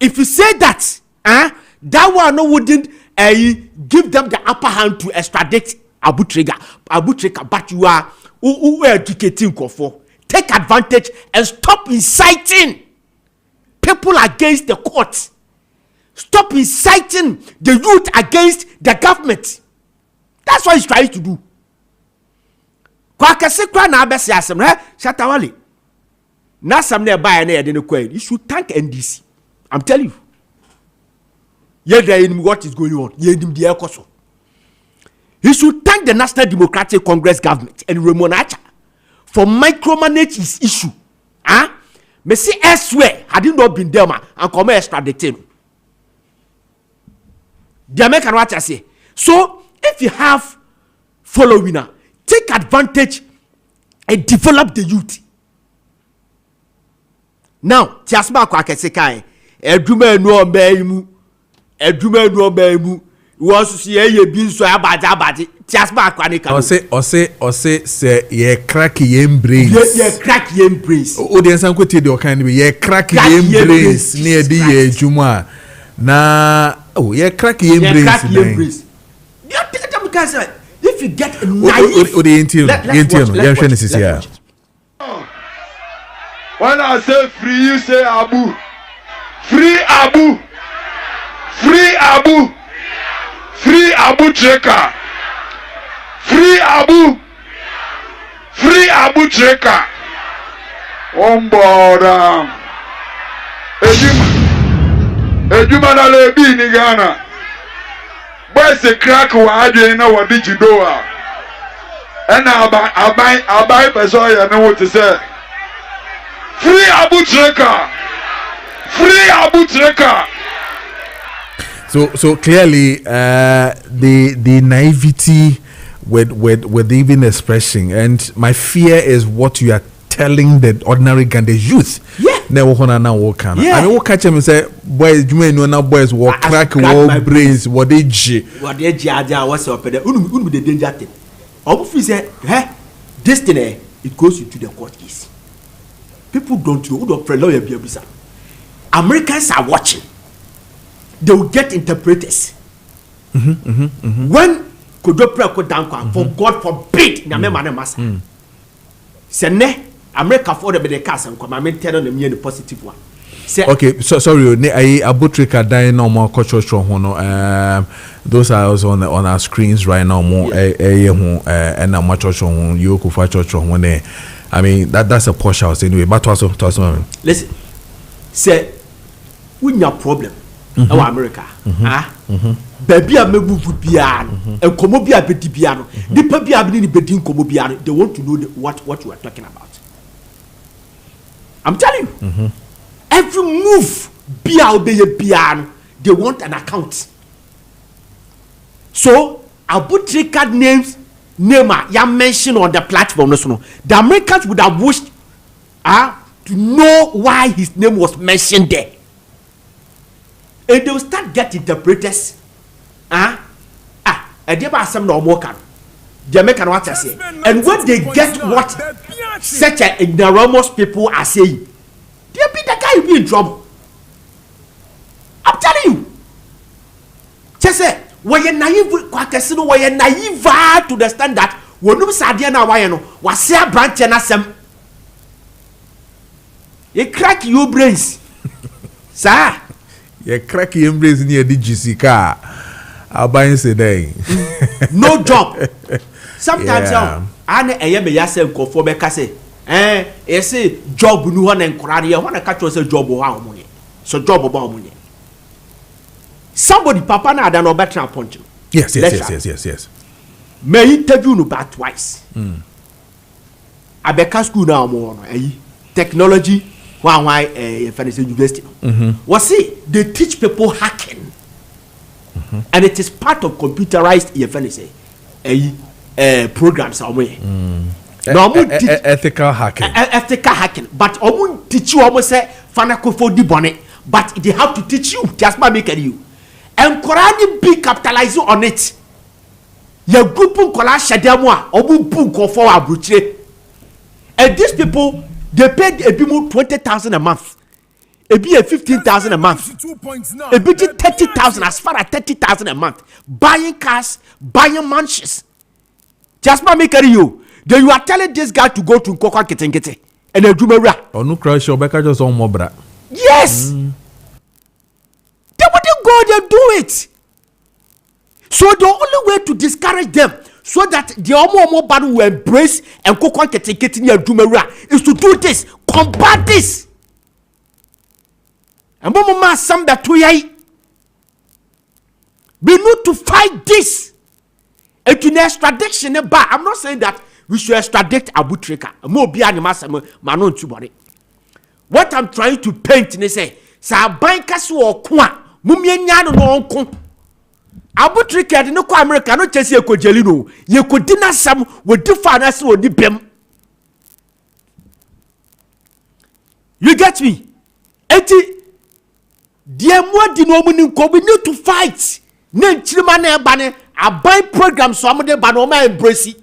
Speaker 10: If you say that, that one wouldn't give them the upper hand to extradite Abutrika, but you are who educating for. Take advantage and stop inciting people against the court. Stop inciting the youth against the government. That's what he's trying to do. Shatawale. Now some nearby you should thank NDC. I'm telling you. What is going on? He should thank the National Democratic Congress government and Ramon Acha for micromanage his issue. Me see elsewhere had he not been there and come extraditing. The American watcher say. So if you have following now, take advantage and develop the youth. Now, Tiasma Kwakesekai, Edume no Bemu, Edume no Bemu. Was to see a bin so about Tiasma Kwanika.
Speaker 1: Or say, ye cracky embrace.
Speaker 10: Ye cracky embrace.
Speaker 1: Audience and quitted your kind of ye cracky embrace near the Juma. Na ye cracky embrace.
Speaker 10: If you get a naive,
Speaker 4: when I say free, you say Abu. Free Abu. Free Abu. Free Abu Treka. Free Abu. Free Abu Treka. Ombora. Ejuma na lebi ni Ghana. Boy se crack wa adwe na wodi jidoa. Ena abai peso ya na what to say. Free Abu Treka. Free Abu Treka.
Speaker 1: So clearly, the naivety with even expressing, and my fear is what you are telling the ordinary Ghanaian youth.
Speaker 10: Yeah.
Speaker 1: Never now walk on. I mean, what catch him and say, boys, you may know now, boys, walk crack, walk brains, what they G.
Speaker 10: What they G, what's up? The danger thing. Obviously, this thing, it goes into the court case. people don't know who don't pray lawyer be abisa. Americans are watching. They will get interpreters. When Kojo Preko Dankwah, for God forbid, na me mane masa. Sene America for the cast and come. I mean, tell them the positive one.
Speaker 1: Okay, so sorry, Abutrika dying no more cultural hono. Those are also on our screens right now. More and a much you could fight church one. I mean that's a posh house anyway. But also,
Speaker 10: listen, say we no problem. Our America, baby, I move piano and Komobia bedi piano. The baby I been bedin Komobiano. They want to know what you are talking about. I'm telling you. Every move, be piano, they want an account. So, Abutrika name ya mentioned on the platform. The Americans would have wished to know why his name was mentioned there. And they will start getting interpreters. And they have some normal can. The American what I say. And when they get what such a ignoramus people are saying, they'll be the guy who be in trouble. I'm telling you. Just say, when you're naive, when you're naive to understand that, when you say na why no, was say a branch and some, you crack your brains, sir.
Speaker 1: You crack your brains near the GC car. I'll buy day.
Speaker 10: No job. Sometimes, I am a yasem conform a casse. Say job no one and Korea. I want to catch us a job or how money. So job about money. Somebody papa na than no better punch.
Speaker 1: Yes.
Speaker 10: May interview no back twice. I be school now more technology why university. Was see they teach people hacking. And it is part of computerized programs away. No,
Speaker 1: ethical hacking.
Speaker 10: But I won't teach you almost say fanako for the bonnet. But they have to teach you. Just by making you. And Korani be capitalizing on it. Your group on Kola Shadamwa or boom for our bruche. And these people they paid a bit more 20,000 a month. A bit 15,000 a month. A bit 30,000 as far as 30,000 a month. Buying cars, buying mansions. Just by making you. Then you are telling this guy to go to Nkokwa Kitengete and a Jumera.
Speaker 1: Or no crush your back just on Mobra.
Speaker 10: Yes. They wouldn't go there do it. So the only way to discourage them so that the Omo Badu will embrace and Nkokwa Kitengete near Jumera is to do this. Combat this. And Mama some that we need to fight this. And to extradition I'm not saying that we should extradite Abutrika. What I'm trying to paint is say, sa bankas or kwa, mumianyano no onko. Abutrika no kwa America no chesi ye ko jelino. Ye ko dina sam we define us wo dibem. You get me? Eti dear more di no muni ko we need to fight. Ne nchirima na ebane aban program so amode ba no ma embrace.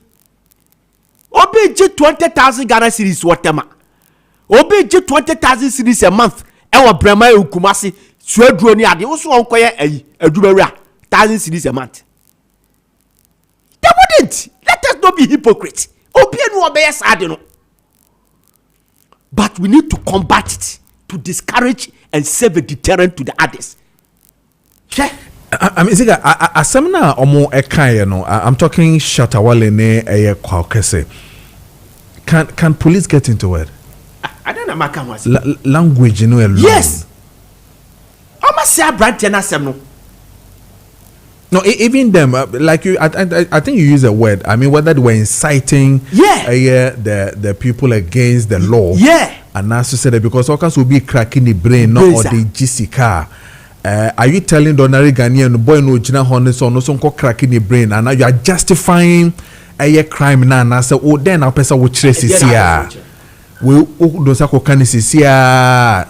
Speaker 10: Obi je 20,000 Ghana cedis whatever. Obi je 20,000 cedis a month. Ewa brema e Kumasi suaduro ni ade. Wo so onkoye adubawura 1,000 cedis a month. They wouldn't. Let us not be hypocrite. Obi enu obeye sade no. But we need to combat it to discourage and serve a deterrent to the others. Sure.
Speaker 1: I mean, asemna omo ekaye no. I'm talking Shatawale ne eye kwakese. Can police get into it?
Speaker 10: I don't know.
Speaker 1: Language, alone.
Speaker 10: Yes. Omo say branch na asem no.
Speaker 1: No, even them, like you, I think you use a word. I mean, whether they were inciting, the people against the law, and that's to say that because all kinds will be cracking the brain, not or the GC car. Are you telling the ordinary Ghanaian boy no Gina Honest or no some cracking the brain, and now you are justifying a crime now? And I say, oh, then our person will trace this here. We don't have to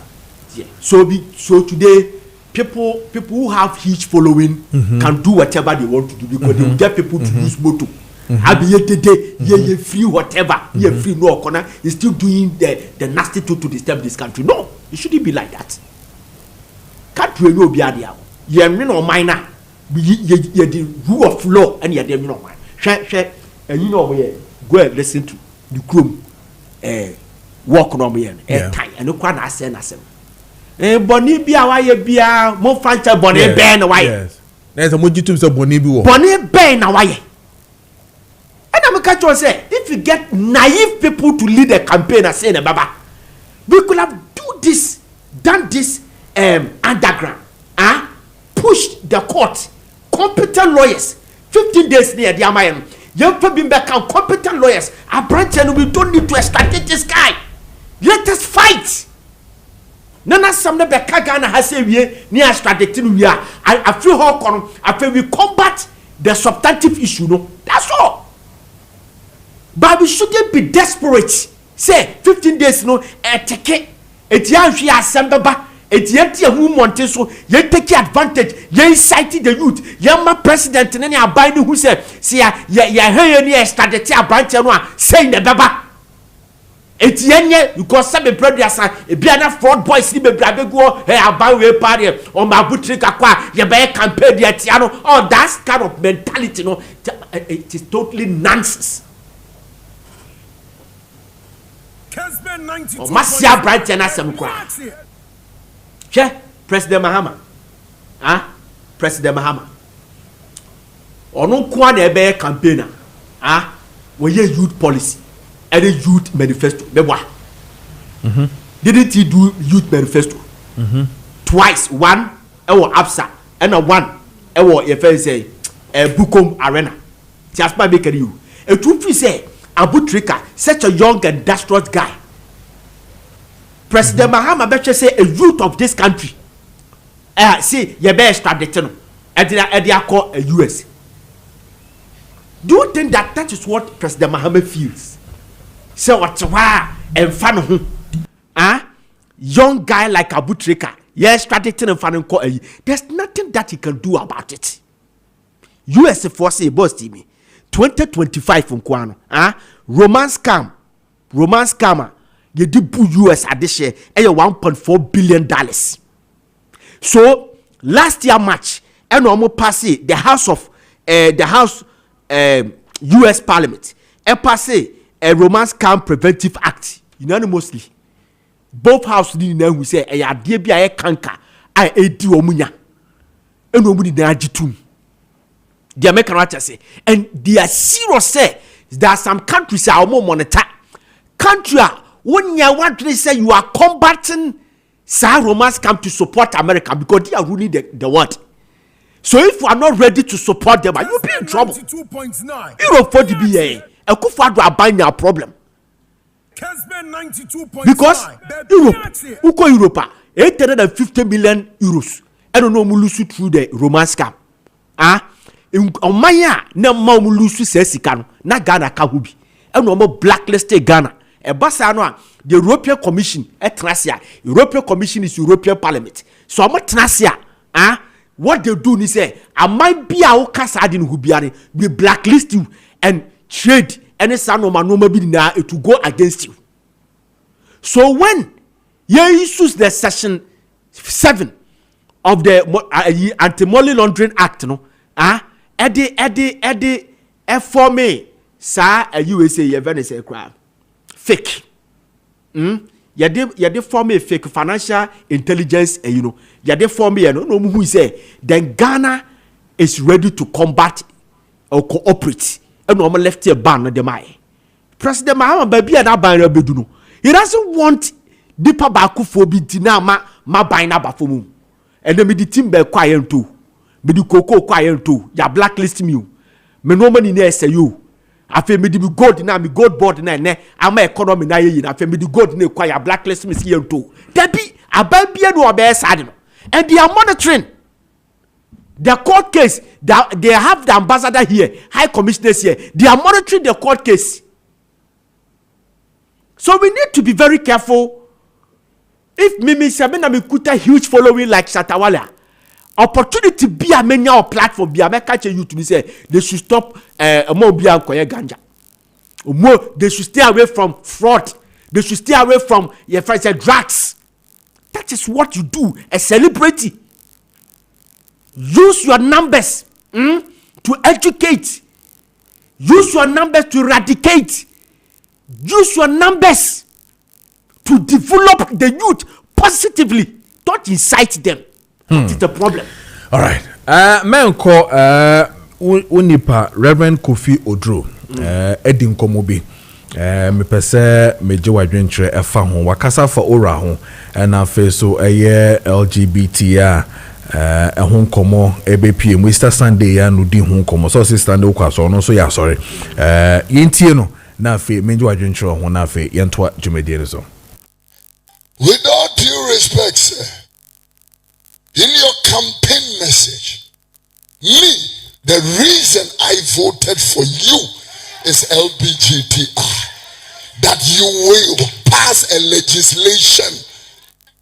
Speaker 1: So today. People who have huge following can do whatever they want to do because they will get people to use moto.
Speaker 10: Abi ye free whatever, ye free no corner. He's still doing the nasty to disturb this country. No, it shouldn't be like that. Country no be adia. Ye no minor. Ye the rule of law and ye no mind. Share and you know where go and listen to the Chrome walk on me and time and no quan I send us. Bonnie be a wire be a more fancy bonnet ben away. Yes, there's a mojitum of Bonnie Bonnet ben away. And I'm a catch on say if you get naive people to lead a campaign and say Baba, we could have done this underground, push the court, competent lawyers, 15 days near the Amayan. You've been back on competent lawyers. A branch and we don't need to extradite this guy. Let us fight. Nana samne be Ghana has a we near extraditing we are. I feel how come I feel we combat the substantive issue. No, that's all. But we shouldn't be desperate. Say 15 days no take it. It's young she has samba. It's yet who wanted so ye take advantage. Ye incite the youth. Yama president and any abiding who said, see ya hear any extradite a branch and one saying the baba. It's yenye because some brothers are a biana fraud boys see me go hey about party or my butrika kwa ye be campaign the tiano. Oh, that's kind of mentality, no. It is totally nonsense. Oh, Masia branch and asem kwa. Che President Mahama. President Mahama. Ono kwa na ebe campaigner. We youth policy. And a youth manifesto. Didn't he do youth manifesto? Twice. One, ewo APSA, and a one, ewo say Bukom Arena. Just by making you. A truth say Abu Trika, such a young and industrious guy. President Mahama Beche say a youth of this country. See, you better start the channel. And they call a US. Do you think that is what President Mahama feels? So what's why and fun young guy like Abu Trika, yes, started and fun call. There's nothing that he can do about it. US force a boss to me. 2025 from Kwano. Romance scammer. You did US at this year $1.4 billion. So last year March, and almost pass the House US Parliament and pass a Romance Scam Preventive Act unanimously. Both houses didn't who say a dear be a canker I ate you omunya and nobody there jitum. The American writers say, and they are serious say there are some countries are more monitor country. When you want to say you are combating Romance Scam to support America because they are ruling the world. So if you are not ready to support them, you'll be in trouble. Europe for the BA, a Kufadu are buying a problem. Because Europe, 850 million euros. I don't know Mulusu through the Romance Scam. Maya, no more Mulusu says he can, not Ghana Kahubi, and no more blacklisted Ghana. The European Commission Tracia. European Commission is European Parliament. So I'm Tracia. What they do is say, I might be our Casadin Hubiari, we blacklist you and trade any son of Manoma to go against you. So when you use the section 7 of the Anti-Money Laundering Act, no, Eddie, for me, sir, a USA, you're very say crime. Fake. Yade form a fake financial intelligence, you know. Yade form a no who say then Ghana is ready to combat or cooperate. And no man left here ban the mai. President Mahama baby and ban beduno. He doesn't want deeper baku for bitina ma bina bafumu. And then me the team be quiet too. Me the cocoa quiet too. Ya blacklist me. Me no money near say you. Afe me di gold na me gold board na ne ama economy na ye na afe me di gold na kwaya blacklist me see to debi ababia no obe sad no and they are monitoring the court case that they have the ambassador here, high commissioners here, they are monitoring the court case. So we need to be very careful. If Mimi Sabina Mikuta huge following like Shatawala, opportunity be a many or platform be a make catch you to be say they should stop more be a ganja. More they should stay away from fraud. They should stay away from your friends drugs. That is what you do, a celebrity. Use your numbers to educate. Use your numbers to eradicate. Use your numbers to develop the youth positively. Don't incite them. That is the problem.
Speaker 1: All right. Man call Unipa Reverend Kofi Odro. Edin Komobi. Me pese meje wadwentre efa ho wakasa for ora ho na fe so LGBT ehun komo ebepie mu Easter Sunday ya no di hun komo so Sister Sunday kwaso no so ya sorry yentie no na fe meje wadwentre ho na fe yento jumedie so.
Speaker 11: With all due respect, sir, in your campaign message, the reason I voted for you is LGBTI, that you will pass a legislation.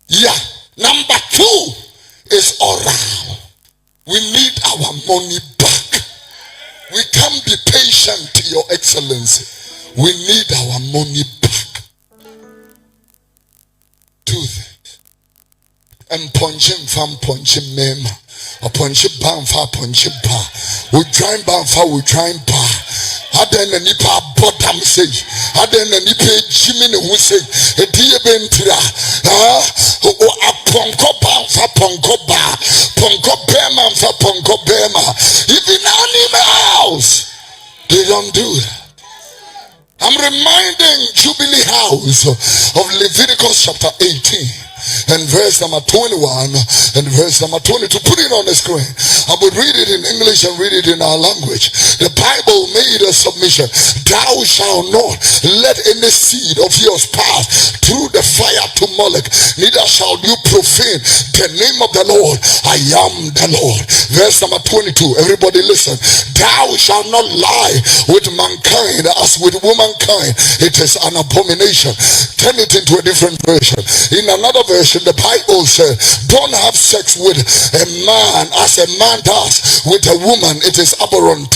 Speaker 11: Yeah. Number 2 is oral. We need our money back. We can't be patient, Your Excellency. We need our money back. 2 things. And punching from punching mema. A punching ban for punching bar. We try ban for we try bar. Aden na nipa bottom say. Aden na nipa jimmy who say. A dear bentra. A ponko ban for ponko bar. Ponko bema for ponko bema. Even animals, they don't do that. I'm reminding Jubilee House of Leviticus chapter 18. And verse number 21 and verse number 22. Put it on the screen. I would read it in English and read it in our language. The Bible made a submission. Thou shalt not let any seed of yours pass through the fire to Molech, neither shall you profane the name of the Lord. I am the Lord. Verse number 22. Everybody listen. Thou shalt not lie with mankind as with womankind. It is an abomination. Turn it into a different version. In another version, the Bible said, don't have sex with a man as a man does with a woman. It is abhorrent.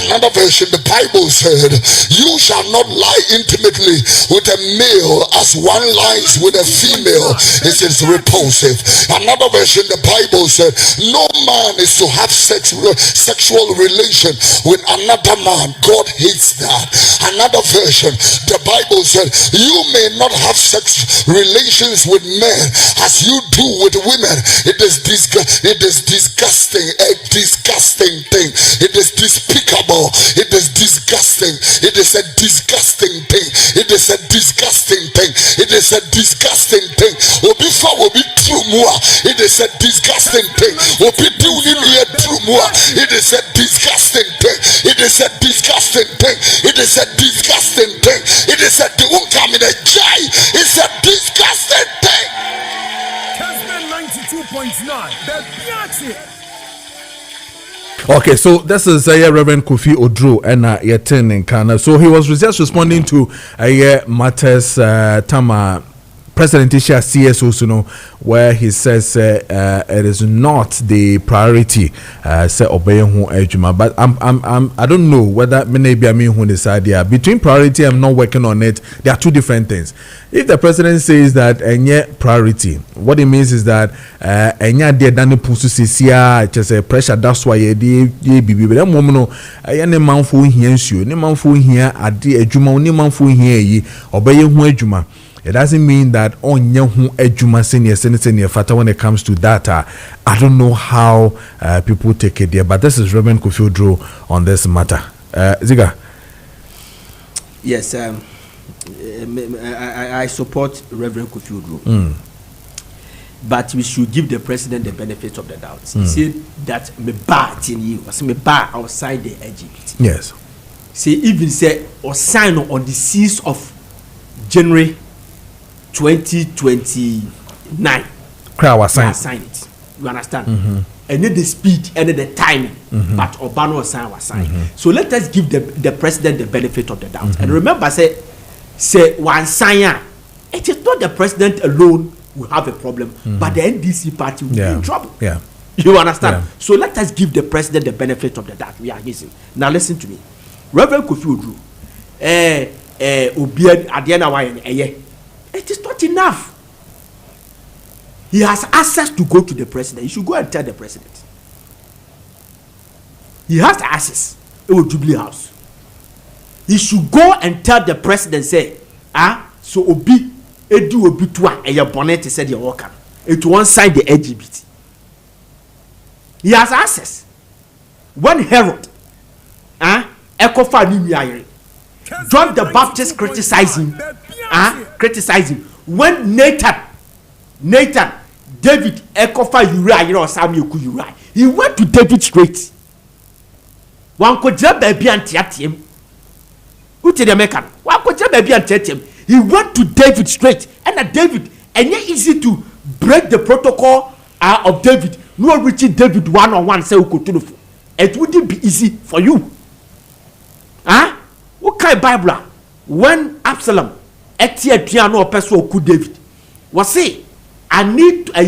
Speaker 11: Another version, the Bible said, you shall not lie intimately with a male as one lies with a female. It is repulsive. Another version, the Bible said, no man is to have sexual relation with another man. God hates that. Another version, the Bible said, you may not have sex relations with men as you do with women. It is disgusting, a disgusting thing. It is despicable. It is disgusting. It is a disgusting thing. It is a disgusting thing. It is a disgusting thing. Before we be true more, it is a disgusting thing. We do need true more. It is a disgusting thing. It is a disgusting thing. It is a disgusting thing. It is a it's a disgusting thing.
Speaker 1: 92.9. Okay, so this is Reverend Kofi Odro and Yetin in Kana. So he was just responding to matters Tama presidential CSO Suno, where he says it is not the priority say obeying ejuma. But I don't know whether maybe I mean who this idea between priority and not working on it. There are two different things. If the president says that any priority, what it means is that any dear Danny Pusu Sia just a pressure. That's why ye baby. But that moment, any man for here, any man for here, at the ejuma, any man for here, ye obeying ejuma. It doesn't mean that on yahu ejuma senior fata when it comes to data. I don't know how people take it there, but this is Reverend Kofi Odro on this matter. Ziga.
Speaker 10: Yes, I support Reverend Kofi Odro. But we should give the president the benefit of the doubt. He said that me bar in you, me bar outside the LGBT.
Speaker 1: Yes.
Speaker 10: See, even say or sign on the 6th of January 2029.
Speaker 1: Crowd
Speaker 10: sign it. You understand? And then the speed and then the timing. But Obama was signed. So let us give the president the benefit of the doubt. And remember, say one sign. It is not the president alone who have a problem, but the NDC party will be in trouble.
Speaker 1: Yeah.
Speaker 10: You understand? Yeah. So let us give the president the benefit of the doubt. We are listening. Now listen to me. Reverend Kofi Odru, it is not enough. He has access to go to the president. He should go and tell the president. He has access to Jubilee House. He should go and tell the president, say, so Obi, Edu Obi Tua, and your bonnet said you're welcome. It won't sign the LGBT. He has access. When Herod, Ekofa Nimiayri, John the Baptist criticizing, when Nathan, David Ekofa Uriah, or Samuel Uriah, he went to David straight. One could jump baby and chat him. Who did the American? One could jump baby and chat him. He went to David straight, and at David, and yet easy to break the protocol of David. No reaching David one-on-one, say, it wouldn't be easy for you. What kind of Bible? When Absalom etiye piano person ku David, was say, I need a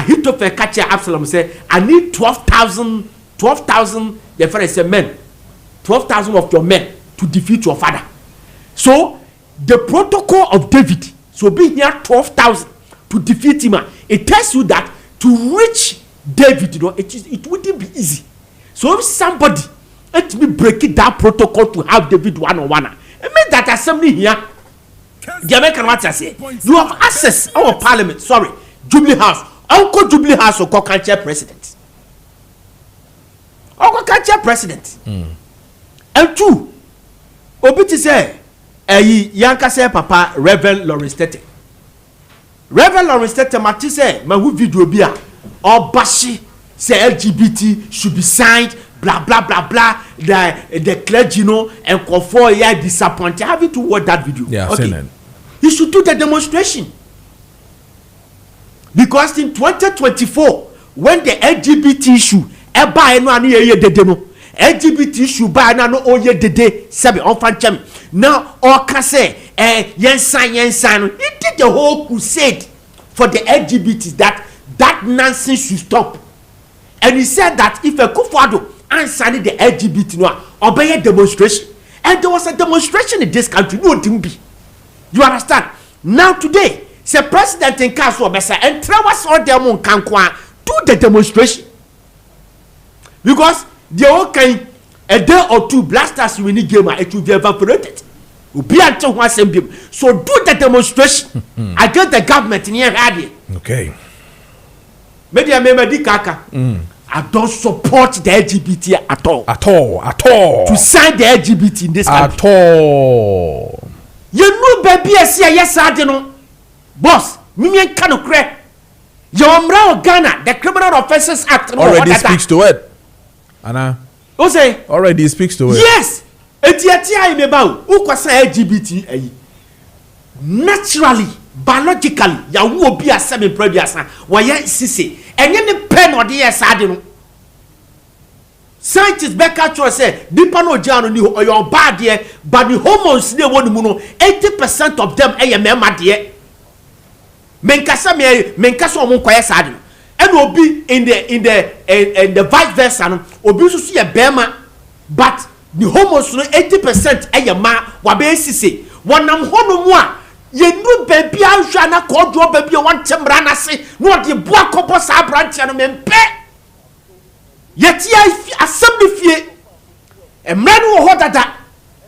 Speaker 10: hit of a catcher. Absalom say, I need 12,000, the friend say, men, 12,000 of your men to defeat your father. So the protocol of David, so be here 12,000 to defeat him. It tells you that to reach David, it wouldn't be easy. So if somebody let me break it that protocol to have David one-on-one, it means that assembly here, the American what I say, you have access our parliament. Sorry, Jubilee House, Uncle Jubilee House or co-chair president. Uncle chair president. And two, Obiti say, Yanka say Papa Reverend Lawrence Tete. Reverend Lawrence Tete Mati say, my who video be or Bashi say LGBT should be signed, blah blah blah blah. The clergy, and for disappointed. Have you to watch that video?
Speaker 1: Yeah,
Speaker 10: okay. He should do the demonstration. Because in 2024, when the LGBT issue, LGBT issue by no oye dede sabi on fan now or can say yensan he did the whole crusade for the LGBT that nonsense should stop. And he said that if a Kufuado answered the LGBT obey a demonstration, and there was a demonstration in this country, no be. You understand? Now today, say president in Council Besa and Trawas or Demon Kankwa do the demonstration. Because the whole kind a day or two blasters winning game it will be evaporated. So do the demonstration against the government in here.
Speaker 1: Okay.
Speaker 10: Media member Kaka. I don't support the LGBT at all.
Speaker 1: At all.
Speaker 10: To sign the LGBT in this country.
Speaker 1: At all.
Speaker 10: You know, baby, I say yes, I don't know. Boss, me cannot crack. Your Ghana, the Criminal Offences Act
Speaker 1: already speaks to it. Anna.
Speaker 10: Who say?
Speaker 1: Already speaks to it.
Speaker 10: Yes. Etiatia imeba who kwasa LGBT naturally, biologically, ya wo obi asem prebiasa, wa ya sisi. Enye ne pen ode yes ade no. Scientists back at you say, Dipa no jano ni your bad here, but the hormones ne won mu no 80% of them eye mema de. Menkasa omo kwaya sade. And obi in the vice versa no, obi so see a bema, but the hormones no 80% eye ma wa be sisi. Wanam hono mu a ye nu baby ahwa na Kojo baby wan temra na se no de boa kopo sa branch no mempe. Yet assembly fee a man who hold that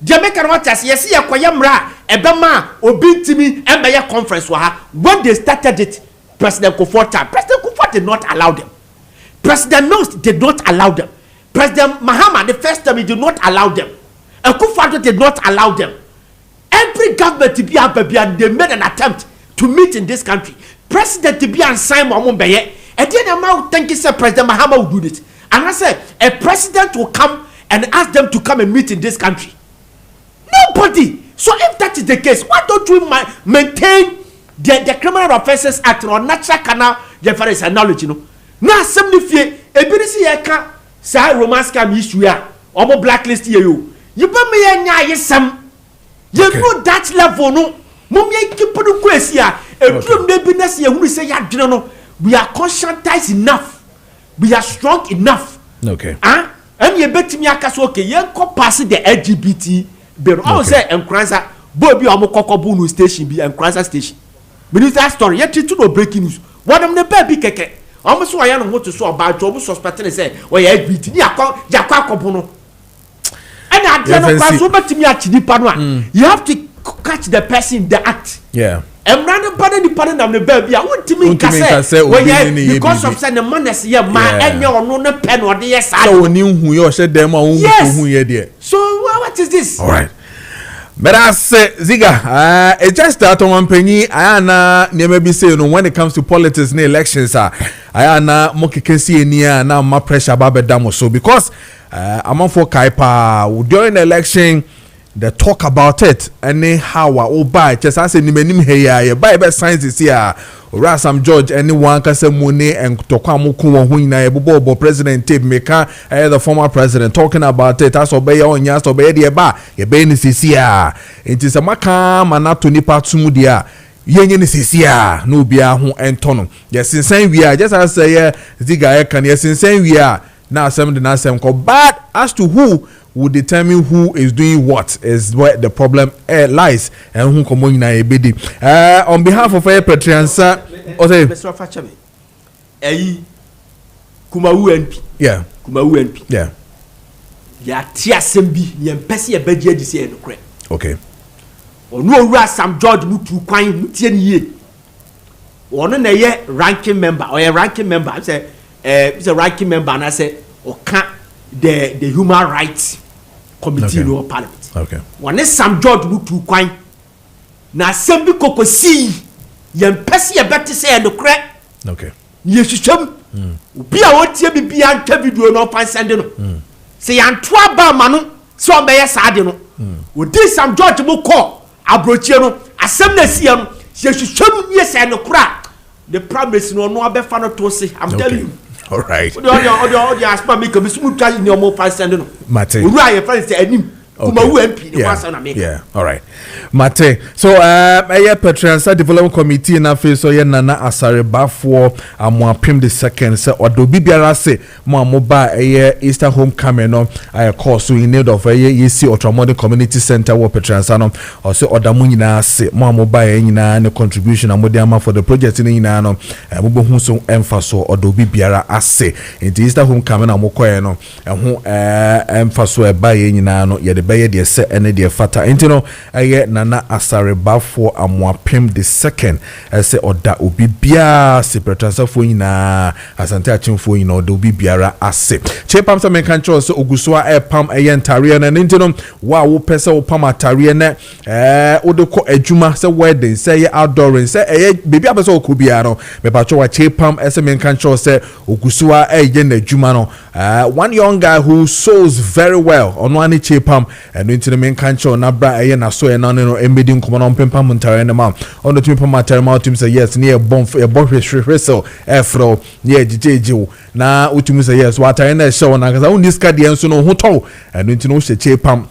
Speaker 10: Jamaican waters, yes, ya kwayamra, ebema, obintimi, and by conference when they started it, President Kufuor did not allow them. President Mills did not allow them. President Mahama, the first time, he did not allow them. And Kufuor did not allow them. Every government to be up, and they made an attempt to meet in this country. President to be and Simon Mumbeye, and then I'm thinking, President Mahama will do this. And I said, a president will come and ask them to come and meet in this country. Nobody. So if that is the case, why don't we maintain the Criminal Offences Act or natural canal reference analogy? No assembly fee. Ebirisi yeka sa romance scam issue ya. Omo blacklist you. You put me enya yesam. You know that level no. Mumye kipodu kwesi ya. Edrum de business ye hunu say ya dino no. We are conscientized enough we are strong enough.
Speaker 1: Okay.
Speaker 10: And you bet me akaso okay, you go pass the LGBT bill. I say Nkranza Bobby Omokokobunu station be Nkranza station. Minister story, yet to no breaking news. What am the baby keke? Almost why I don't want to so about job suspecting say, or you agree to Jakwa Kobono. And I don't know so much to me actually panwa. You have to catch the person in the act.
Speaker 1: Yeah.
Speaker 10: And random pardon the pardon of the baby. I want to mean because of saying the manners here, my and your no pen or the yes.
Speaker 1: So knew who you said them or who you did.
Speaker 10: So what is this?
Speaker 1: All right. But I say, Ziga, it just that on one penny. I never be saying when it comes to politics and elections. I moki can see near now my pressure about damo. So because I'm on for Kaipa during the election. They talk about it and how I buy just as any many here buy best science is here or some judge anyone can say money and Tokamuku Huina Bobo president tape maker the former president talking about it as obey on yas obey the bar your business is here it is a makam and not to nipa tumudia yenye is here no bia hu entono yes since we are just as say Ziga can yes since we are now some the name called but as to who will determine who is doing what is where the problem lies and who come in a bidi. On behalf of a Petriansa,
Speaker 10: Kumawu NP.
Speaker 1: Yeah.
Speaker 10: Kumawu NP.
Speaker 1: Yeah.
Speaker 10: Ya tia sembi yem pesi e beje di se enokre.
Speaker 1: Okay.
Speaker 10: Onu owura Sam George mutu kwan mutie ni ye. Ono na ye ranking member or a ranking member say is a ranking member and I say oka the human rights committee in our parliament.
Speaker 1: Okay.
Speaker 10: One is Sam George mutu kwan na sembi kokosi yem pesi e beti se enokre.
Speaker 1: Okay.
Speaker 10: Ye hwehwem. Obi a wotie bibia ntwa video no pan send no. Se yanto aba ma no so obeye saade no. Odi Sam George mu call abrochie no asem na sie no ye hwehwem ye se enokra. The promise no abefa no to se I'm telling you.
Speaker 1: All right.
Speaker 10: Odi aspa make me smooth try ni omo pan send no.
Speaker 1: Mate.
Speaker 10: Owura ye friend say anim. Kumawu MP the one na make.
Speaker 1: Yeah. All right. Mate. So Petriansa Development Committee na face so ye Nana Asareba for Amoapim the second say odo bibiara say mo amoba Easter homecoming no course so in need of yesi Ultramodern Community Center wo Petriansa no or say odamu nyina say mo amoba nyina ne contribution amodiama for the project ni nyina no mo hu so emfaso odo bibiara ase in Easter homecoming na mo koye no ho emfaso eba nyina no ye de beye de se ene de fata intino Nana Asareba for Amoapim the second say oda obi bia se Petriansa fo nyina asante achimfo nyina oda obi biara ase chepam se men kan cho so ogusua pam ntare na intino wa wo pese wo pam atare na ode ko adwuma se wedding say outdooring say baby abese okobia no me pa cho wa chepam se men kan cho se ogusua na adwuma no one young guy who sews very well on one chepam and intino men kan cho na bra na so no embedding komo on pempa montare na ma on the pempa matare ma team say yes near bomb whistle efro near jejeju na utum say yes watare na show na kaza on this card enso no ho to and ntino hye chepam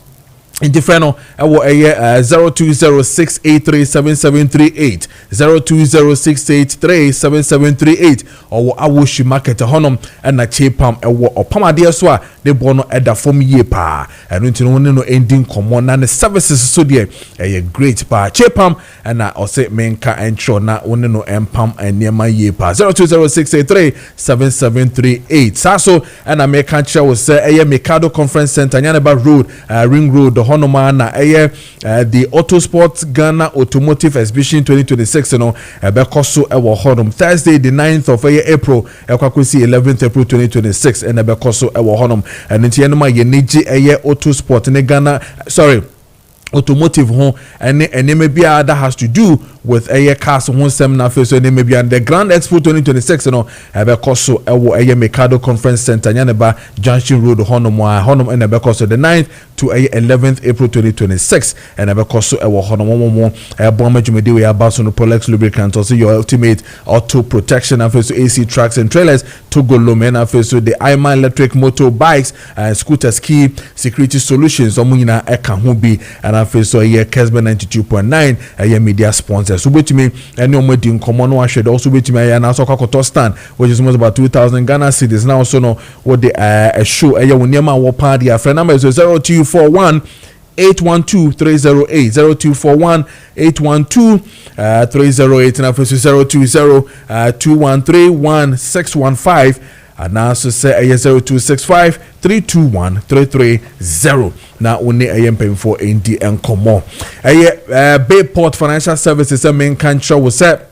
Speaker 1: Indifferent, 0206837738 0206837738 or Awushi market honum and na chepam or pamade so de bono eda form ye pa and no ending common and the services so there a great pa chepam and na or say menka entro na no empam and near my ye pa 0206837738 saso and na make sure was say a Mikado Conference Center Nyaneba Road Ring Road Honoma na the Autosport Ghana Automotive Exhibition 2026 no ebekoso ewo honum Thursday the 9th of April ekwakosi 11th April 2026 and ebekoso ewo honum and ntienema ye neji Autosport ne Ghana automotive home and maybe that has to do with cars home seminar face and maybe and the Grand Expo 2026 ebekoso ewo Mikado Conference Center Nyaneba Junction Road honum and ebekoso the 9th to 11th April 2026 and ebekoso ewo honum bomba jumedi we about no Polex lubricant also your ultimate auto protection and face AC trucks and trailers to go lomen and face the Iman electric motorbikes and scooters key security solutions omunyina eka ho bi and face Kesbe 92.9 media sponsor so betimi any omedi nkomo no ahwe also betimi aya na so kwakoto stand which is almost about 2000 Ghana cedis now so no what the a show aya woniema wo pa dia friend number is 0241 812-308 0241-812-308 and after 020-213-1615 and now so say 0265-321-330 now only a for ND and Komo Bayport Financial Services a main country was set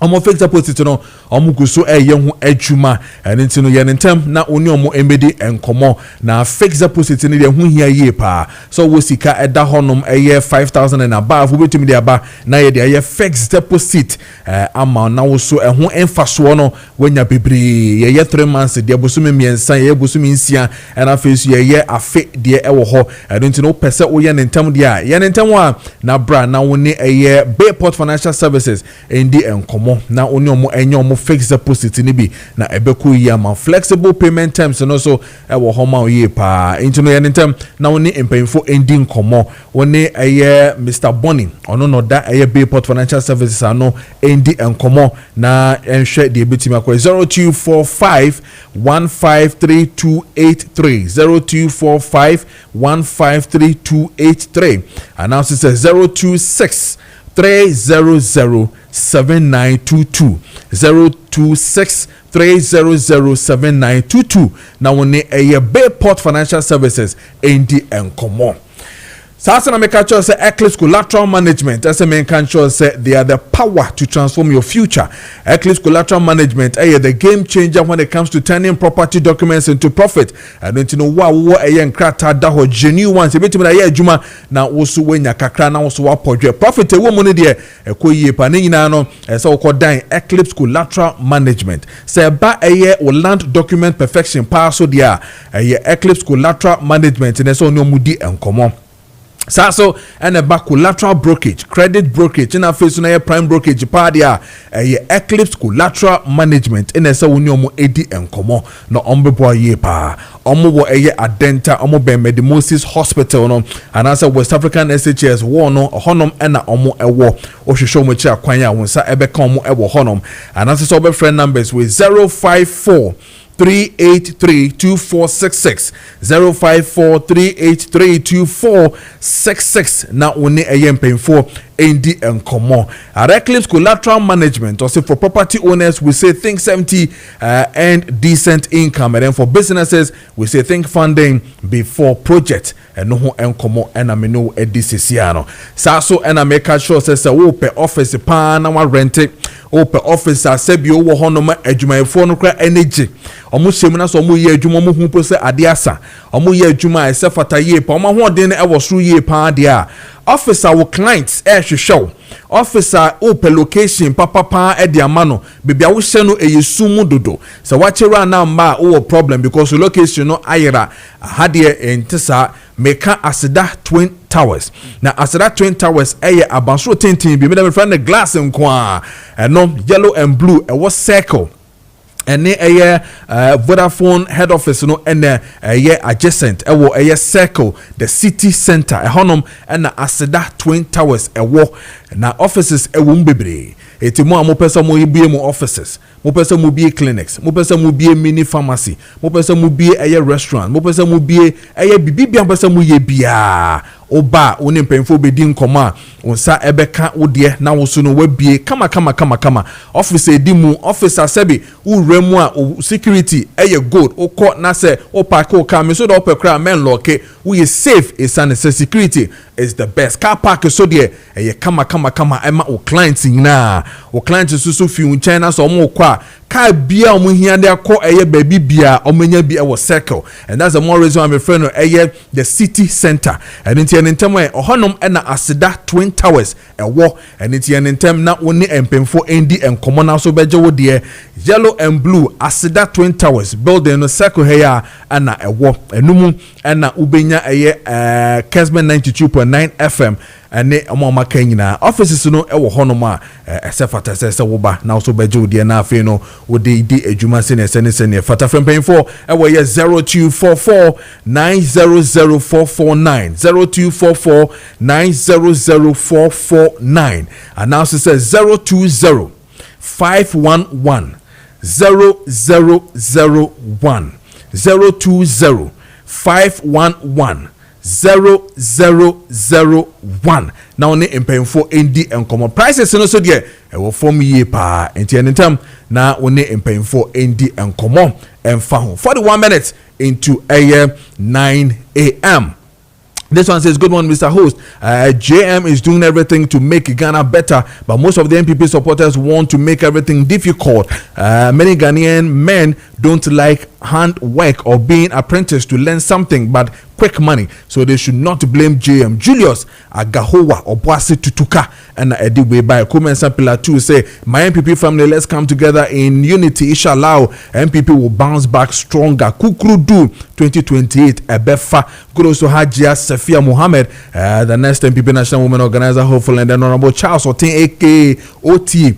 Speaker 1: omo fix deposit no omo guso eye ho adwuma ene ntino ye ntem na oni omo embedi enkomo na fix deposit ne de ho hia ye pa so wo sika eda honom eye 5000 and above wo betumi de aba na ye de eye fix deposit ama na wo so ho emfaso no wanya bebre ye 3 months de abosumi miensa ye abosumi nsia na face ye afe de ewo ho ene ntino pese wo ye ntem de a ye ntem a na bra na wo ne eye Bayport Financial Services endi enkomo na oni omo enye omo fixed deposit ni bi na ebeku yi ama flexible payment terms no so ewo homa oye pa intino ye ntem na oni empayfo endi nkomo oni eye Mr Bonnie ono no da eye Bayport Financial Services ano endi nkomo na enhwe de betima kwa 0245 1532283 0245 announce says 026 300-7922 026-300-7922 na woni eye Bayport Financial Services endi enkomo Sasa na make sure say Eclipse Collateral Management as a main control say they are the power to transform your future. Eclipse Collateral Management are the game changer when it comes to turning property documents into profit. I don't know what a young crata da ho genuine ones. Ebeti me na ye adwuma na wo so wenya kakra na wo so apodwe profit e wo mu ne de ekoyie pa ne nyina no say wo kodan Eclipse Collateral Management. Say ba eye o land document perfection pa so dia eye Eclipse Collateral Management ne so no mudi enkomo. So and a back collateral brokerage, credit brokerage, in a face on a prime brokerage party, a Eclipse Collateral Management in a Sawunyomo Edi and Komo, no Ombebo ye pa, Omo a Adenta, Omo Bemedi Moses Hospital, no, and as a West African SHS war no, Honum and Omo a war, or she show me chair Quanya, when Sa Ebecomo Ewo Honum, and as a friend numbers with 054 383-2466 054-383-2466 na one ayem painful ND and Komo. At Eclipse Collateral Management, also for property owners, we say think 70 and decent income, and then for businesses, we say think funding before project and no and Komo and I know edicisiano. Saso and I make sure says a open office pan and rent it. Open office sebi owo honoma adwumayefo no kra energy omo hyemna so omo ye adwuma mo hu po se ade asa omo ye adwuma ese fata ye pa omo ho den e wo soro ye pa ade a officer wo clients hwehwew officer open location papa e de amano bibia wo hye no eyesumu dodo se wachera na mba wo problem because location no ayera hade entisa meka aseda twin towers na aseda twin towers eye abansoro tintin bi me dem friend the glass nkwa no yellow and blue e was circle and a Vodafone head office no and adjacent a circle the city center a honum and aseda twin towers a war na offices e wum bebre eti mo amopesa mo yebie mo offices mo pesa mo bie clinics mo pesa mo bie mini pharmacy mo pesa mo bie a restaurant mo pesa mo bie a bibia pesa mo ye bia oba oni mpemfo bedi nkoma onsa ebeka wode na wo so no wabie kama office edimu officer sebi uremu a security eye good okọ na se o park o car me so do opekra men lock we is safe is an security is the best car park so there eye kama ema o clients nyina o clients so fi unchen na so mo kwa car bia o hia de akọ eye baby bia o menya bi e wo circle and that's the more reason I'm referring to eye the city center and in ntem e ohonom na aseda twin towers e wo and in ntem na woni empemfo endi enkomo na so beje wo de yellow and blue aseda twin towers building no circle here na e wo enum na ubenya eye Kesman 92.9 92.9 FM ene amama kanyina offices no ewo honoma esefata sese woba na so beje odie na afi no wode di adwuma sene fata from paying for ewo ye 0244 900449 0244 900449 and now says 020 511 0001 020 511 0001 now only impayfo nd and common prices no so there e will form ye pa enti anytime na only impayfo nd and common and found 41 minutes into a 9 a.m. This one says, good morning, Mr. Host. JM is doing everything to make Ghana better, but most of the NPP supporters want to make everything difficult. Many Ghanaian men don't like hand work or being apprenticed to learn something, but quick money. So they should not blame JM. Julius Agahowa or Boasi Tutuka and Eddie Way by Kumen Sampila 2 say, my MPP family, let's come together in unity. Inshallah, MPP will bounce back stronger. Kukrudu 2028 Ebefa. Good also Hajia Safia Mohammed, the next MPP National Women Organizer, hopefully, and then Honorable Charles Otin aka OT,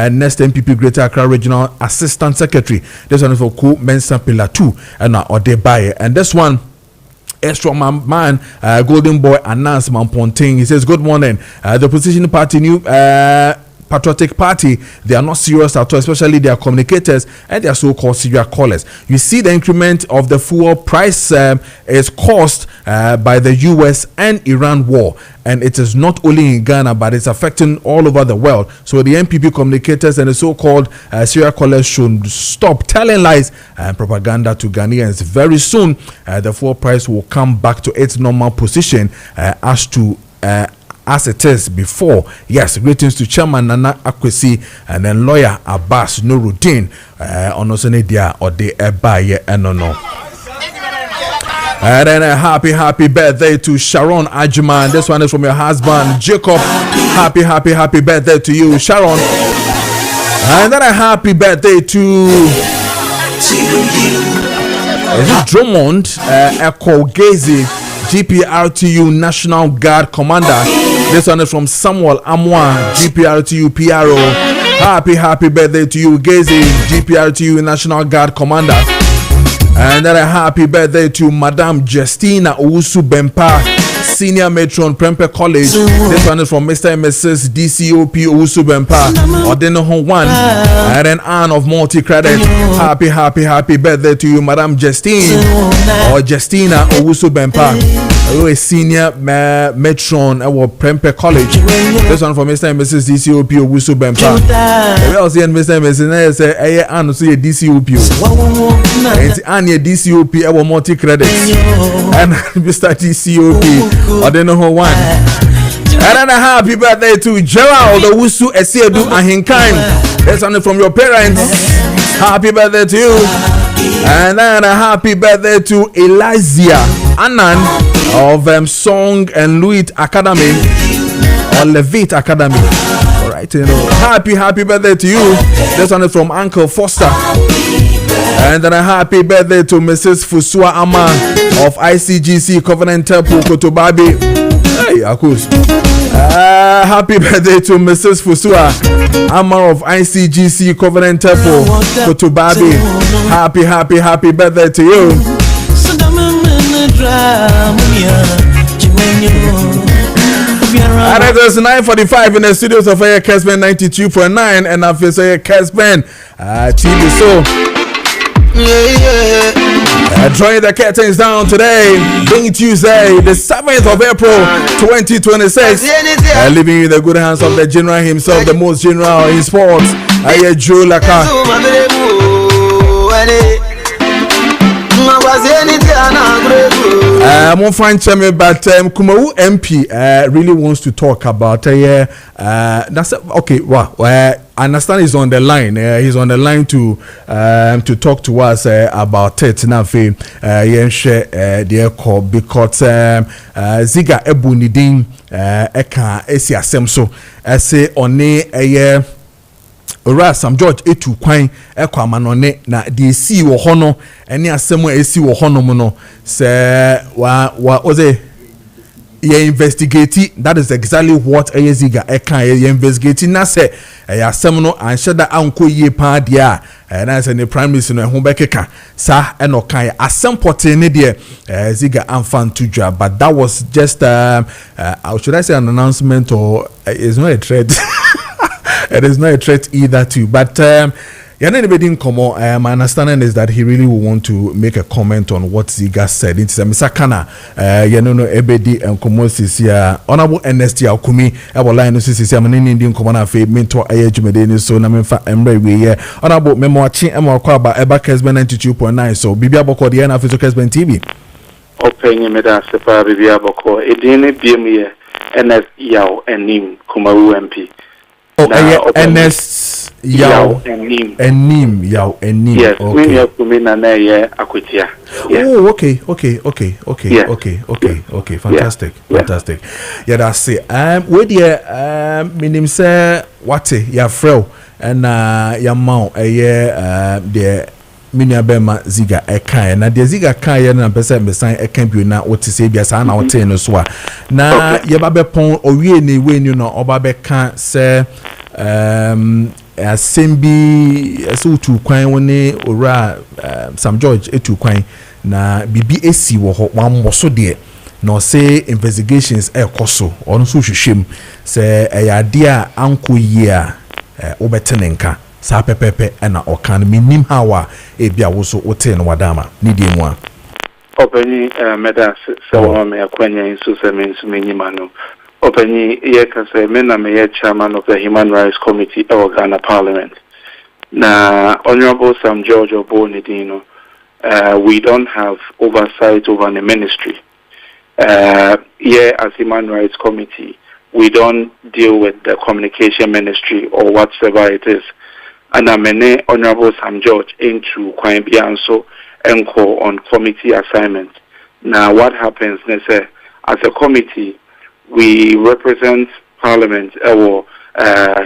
Speaker 1: next MPP Greater Accra Regional Assistant Secretary. This one is for Kumen Sampila 2 and Odebaye. And this one, extra man, Golden Boy announcement Ponting. He says, good morning. The opposition party, new patriotic party, they are not serious at all, especially their communicators and their so-called serial callers. You see, the increment of the fuel price is caused by the US and Iran war, and it is not only in Ghana, but it's affecting all over the world. So the NPP communicators and the so-called serial callers should stop telling lies and propaganda to Ghanaians. Very soon, the fuel price will come back to its normal position as it is before. Yes, greetings to Chairman Nana Akwesi and then lawyer Abbas Nuruddin on Osenedia or the Ebaye Enono. And then a happy birthday to Sharon Ajman. This one is from your husband Jacob. Happy birthday to you, Sharon. And then a happy birthday to is it Drummond Echo Gazi, GPRTU National Guard Commander. This one is from Samuel Amwa, GPRTU PRO. Happy birthday to you, Gazi, GPRTU National Guard Commander. And then a happy birthday to Madame Justina Owusu Bempa, Senior Matron, Prempeh College. This one is from Mr. and Mrs. DCOP Owusu Bempa, Odenoho 1. And then Anne of Multi Credit. Happy birthday to you, Madame Justine or Justina Owusu Bempa. A senior matron at Prempeh College. This one from Mr. and Mrs. DCOP Owusu Bempa. We also see Mr. and Mrs. say, Anne, so DCOP. It's Anne DCOP at Multi Credit. And Mr. DCOP, I don't know who won. And then a happy birthday to Gerald Owusu Esiedu Ahinkan. That's only from your parents. Happy birthday to you. And then a happy birthday to Elijah Anan of Song and Louis Academy or Levitt Academy. All right, you know. Happy birthday to you. This one is from Uncle Foster. And then a happy birthday to Mrs. Fusua Ama of ICGC Covenant Temple Kotobabi. Hey, Akus. Happy birthday to Mrs. Fusua Ama of ICGC Covenant Temple Kotobabi. Happy birthday to you. And it is 9:45 in the studios of Air Kesben 92.9 and I feel say Kesben TV so. Drawing the curtains down today, being Tuesday, the 7th of April 2026. Leaving you in the good hands of the general himself, the most general in sports, Joe Laka. I'm on fine chairman, but Kumawu MP really wants to talk about that's okay. Wow, I understand he's on the line. He's on the line to talk to us about it. Now, because Ziga Ebunidin eka esi asemso ese one Ora Sam George etu kwan ekwa amanone na de esi wo ho no ene asem esi wo ho no mo no se wa oze investigate. That is exactly what Ziga Eka investigating. Na say seminal and shada anko ye pa dia. And as the prime minister no Humbekeka sa eno kai asempote ne de Ziga Amfan Tuja. But that was just should I say an announcement, or it's not a threat. It is not a threat either too. But anybody come on, my understanding is that he really will want to make a comment on what Ziga said. It's a misakana. Ebedi and Komosis here. Honorable NST Alkumi, our line of CC, I'm an Indian commander of mentor Ayajumedeni, so Namefa Emre. We honorable Memoachin Emma Kwaba, Eba Kesben 92.9. So, Bibia Boko, the end of Kesben TV.
Speaker 12: Open Meda Sepa Bibia Boko, Edine Bimia, NS Yao and Nim, Kumaru MP.
Speaker 1: Oh, NS Yao and Nim. Yes,
Speaker 12: okay.
Speaker 1: Oh, okay. Fantastic. Yeah, that's it. Where the minim say what ya fro and ya mount the minia bema Ziga eka na de Ziga kan na pese mesan eka bi na wote se bia sa na wote no so a na ye ba be pon owie ne we ni no oba be kan se asembi so tu kwan woni ora Sam George etu kwan na bibi esi wo ho wan moso de no say investigations ekoso ono so hwehwem se eyade a anko yi a obetenenka sa pepepe na okan minim hawa ebia wo so wote no wadama ni die mu a
Speaker 12: openi meda so me akwanya insu se mensu menyimano openi ye ka say me na me chairman of the Human Rights Committee of Ghana Parliament na Honorable Sam George Obonidino. We don't have oversight over the ministry. Here as Human Rights Committee, we don't deal with the communication ministry or whatsoever it is. And I'm Honorable Sam George into Kwame Bianso Enko on committee assignment. Now what happens is as a committee, we represent Parliament or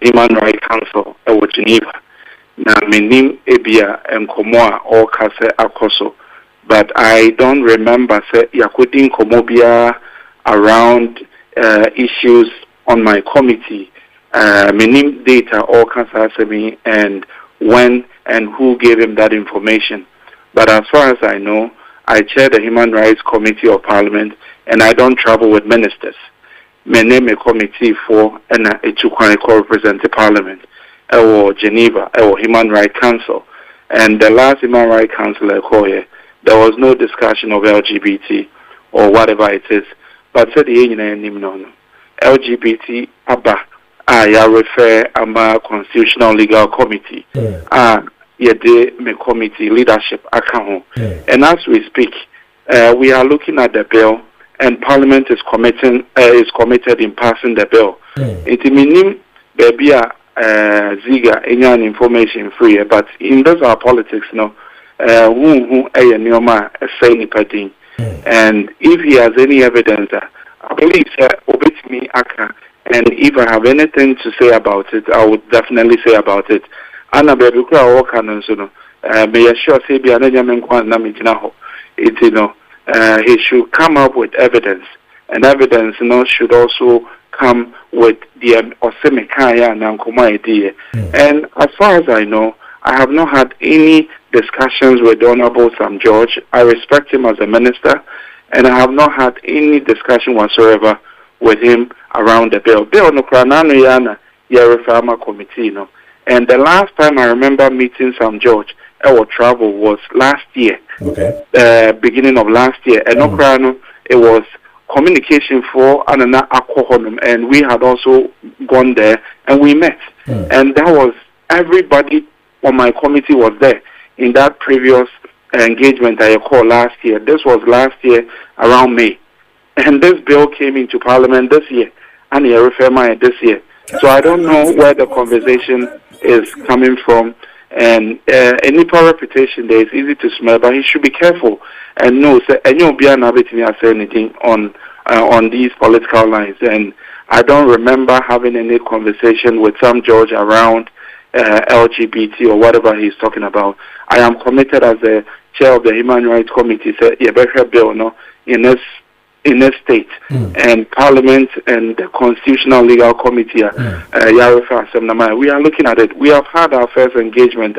Speaker 12: Human Rights Council or Geneva. Na menim ebia enkomoa or kase akoso, but I don't remember say yakudin komobia around issues on my committee. Menim data or kase me and when and who gave him that information. But as far as I know, I chair the Human Rights Committee of Parliament and I don't travel with ministers. My name a committee for and a represent the Parliament. Or Geneva, or Human Rights Council. And the last Human Rights Council I call here, there was no discussion of LGBT or whatever it is. But said the no. LGBT ABBA, I refer to Constitutional Legal Committee. Me committee leadership account. And as we speak, we are looking at the bill and Parliament is committed in passing the bill. It meaning baby Ziga any information free, but in those are politics, no. Who say anything, and if he has any evidence, I believe obey me, and if I have anything to say about it, I would definitely say about it. Anna baby, may assure say be he should come up with evidence, and evidence, should also come with the Osemekaya and Ankoma idea. And as far as I know, I have not had any discussions with Honorable Sam George. I respect him as a minister, and I have not had any discussion whatsoever with him around the bill. Bill no kranano yana Yerefama committee, And the last time I remember meeting Sam George, our travel was last year, beginning of last year. And no it was communication for Anana Akohonum, and we had also gone there and we met. And that was everybody on my committee was there in that previous engagement I called last year. This was last year around May. And this bill came into Parliament this year, and I refer my this year. So I don't know where the conversation is coming from. And any poor reputation there is easy to smell, but he should be careful and know and you'll be unable to say anything on these political lines. And I don't remember having any conversation with Sam George around LGBT or whatever he's talking about. I am committed as the chair of the Human Rights Committee. Say, better bill, in this in a state, and Parliament and the Constitutional Legal Committee, we are looking at it. We have had our first engagement.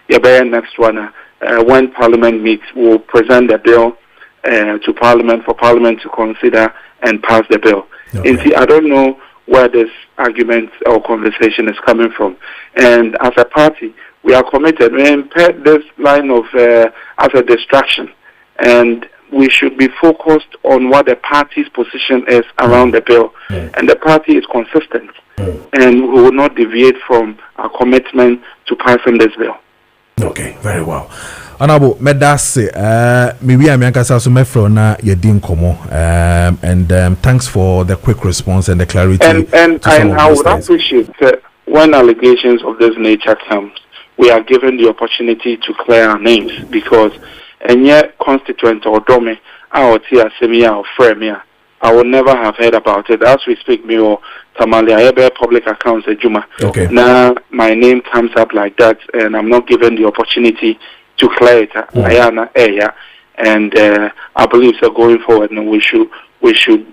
Speaker 12: Next one, when Parliament meets, we'll present the bill to Parliament for Parliament to consider and pass the bill. Okay. And see, I don't know where this argument or conversation is coming from. And as a party, we are committed. We impaired this line of as a distraction, and we should be focused on what the party's position is around the bill. And the party is consistent, and we will not deviate from our commitment to passing this bill.
Speaker 1: Okay, very well. Honorable Medase, maybe I'm Yankasa Sumefro na Yedin Komo, and thanks for the quick response and the clarity.
Speaker 12: And I would appreciate when allegations of this nature comes, we are given the opportunity to clear our names, because and yet constituent or dome, our tia semia or fremia, I would never have heard about it. As we speak, me or Tamale, I have public accounts at Juma.
Speaker 1: Okay.
Speaker 12: Now my name comes up like that, and I'm not given the opportunity to clear it. And I believe so going forward, and we should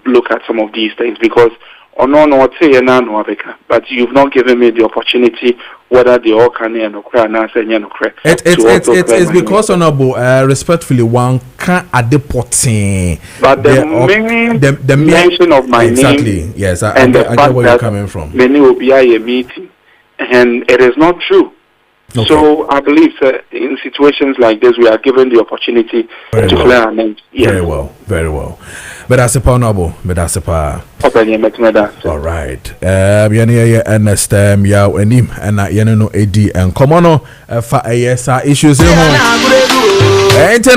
Speaker 12: look at some of these things, because but you've not given me the opportunity whether the all can and
Speaker 1: it's because honorable respectfully one can at the potting,
Speaker 12: but the mention of my
Speaker 1: exactly
Speaker 12: name,
Speaker 1: yes,
Speaker 12: I
Speaker 1: get where you're coming from.
Speaker 12: Many will be a meeting, and it is not true. Okay. So I believe in situations like this, we are given the opportunity to clear our names. Yes.
Speaker 1: Very well, very well. But that's a honorable, but that's a pa. All right. Ya enim and no AD and Komono for ASR issues in home. Ain't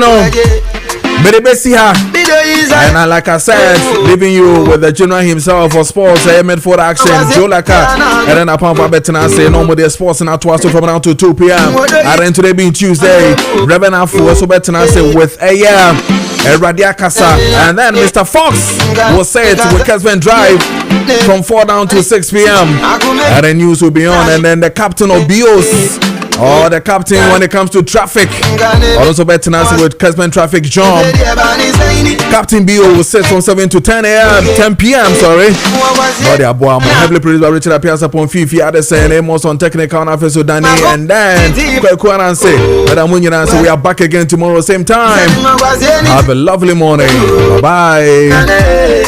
Speaker 1: and like I said, leaving you with the general himself for sports, Medford Action, Joe Laka, and then upon Babetina say no more sports and twice from now to 2 p.m. And then today being Tuesday, Reverend Afu also Betina say with a Radia Casa, and then Mr. Fox will say it with Kesman Drive from 4 down to 6 p.m. And the news will be on, and then the captain of BOS. Or the captain when it comes to traffic. Also better with Kesman Traffic John. Captain BO will sit from 7 to 10 a.m. 10 p.m. Sorry. Heavily produced by Richard Appias upon Fifi Addison, Amos on technical and officer Danny, and then we are back again tomorrow same time. Have a lovely morning. Bye bye.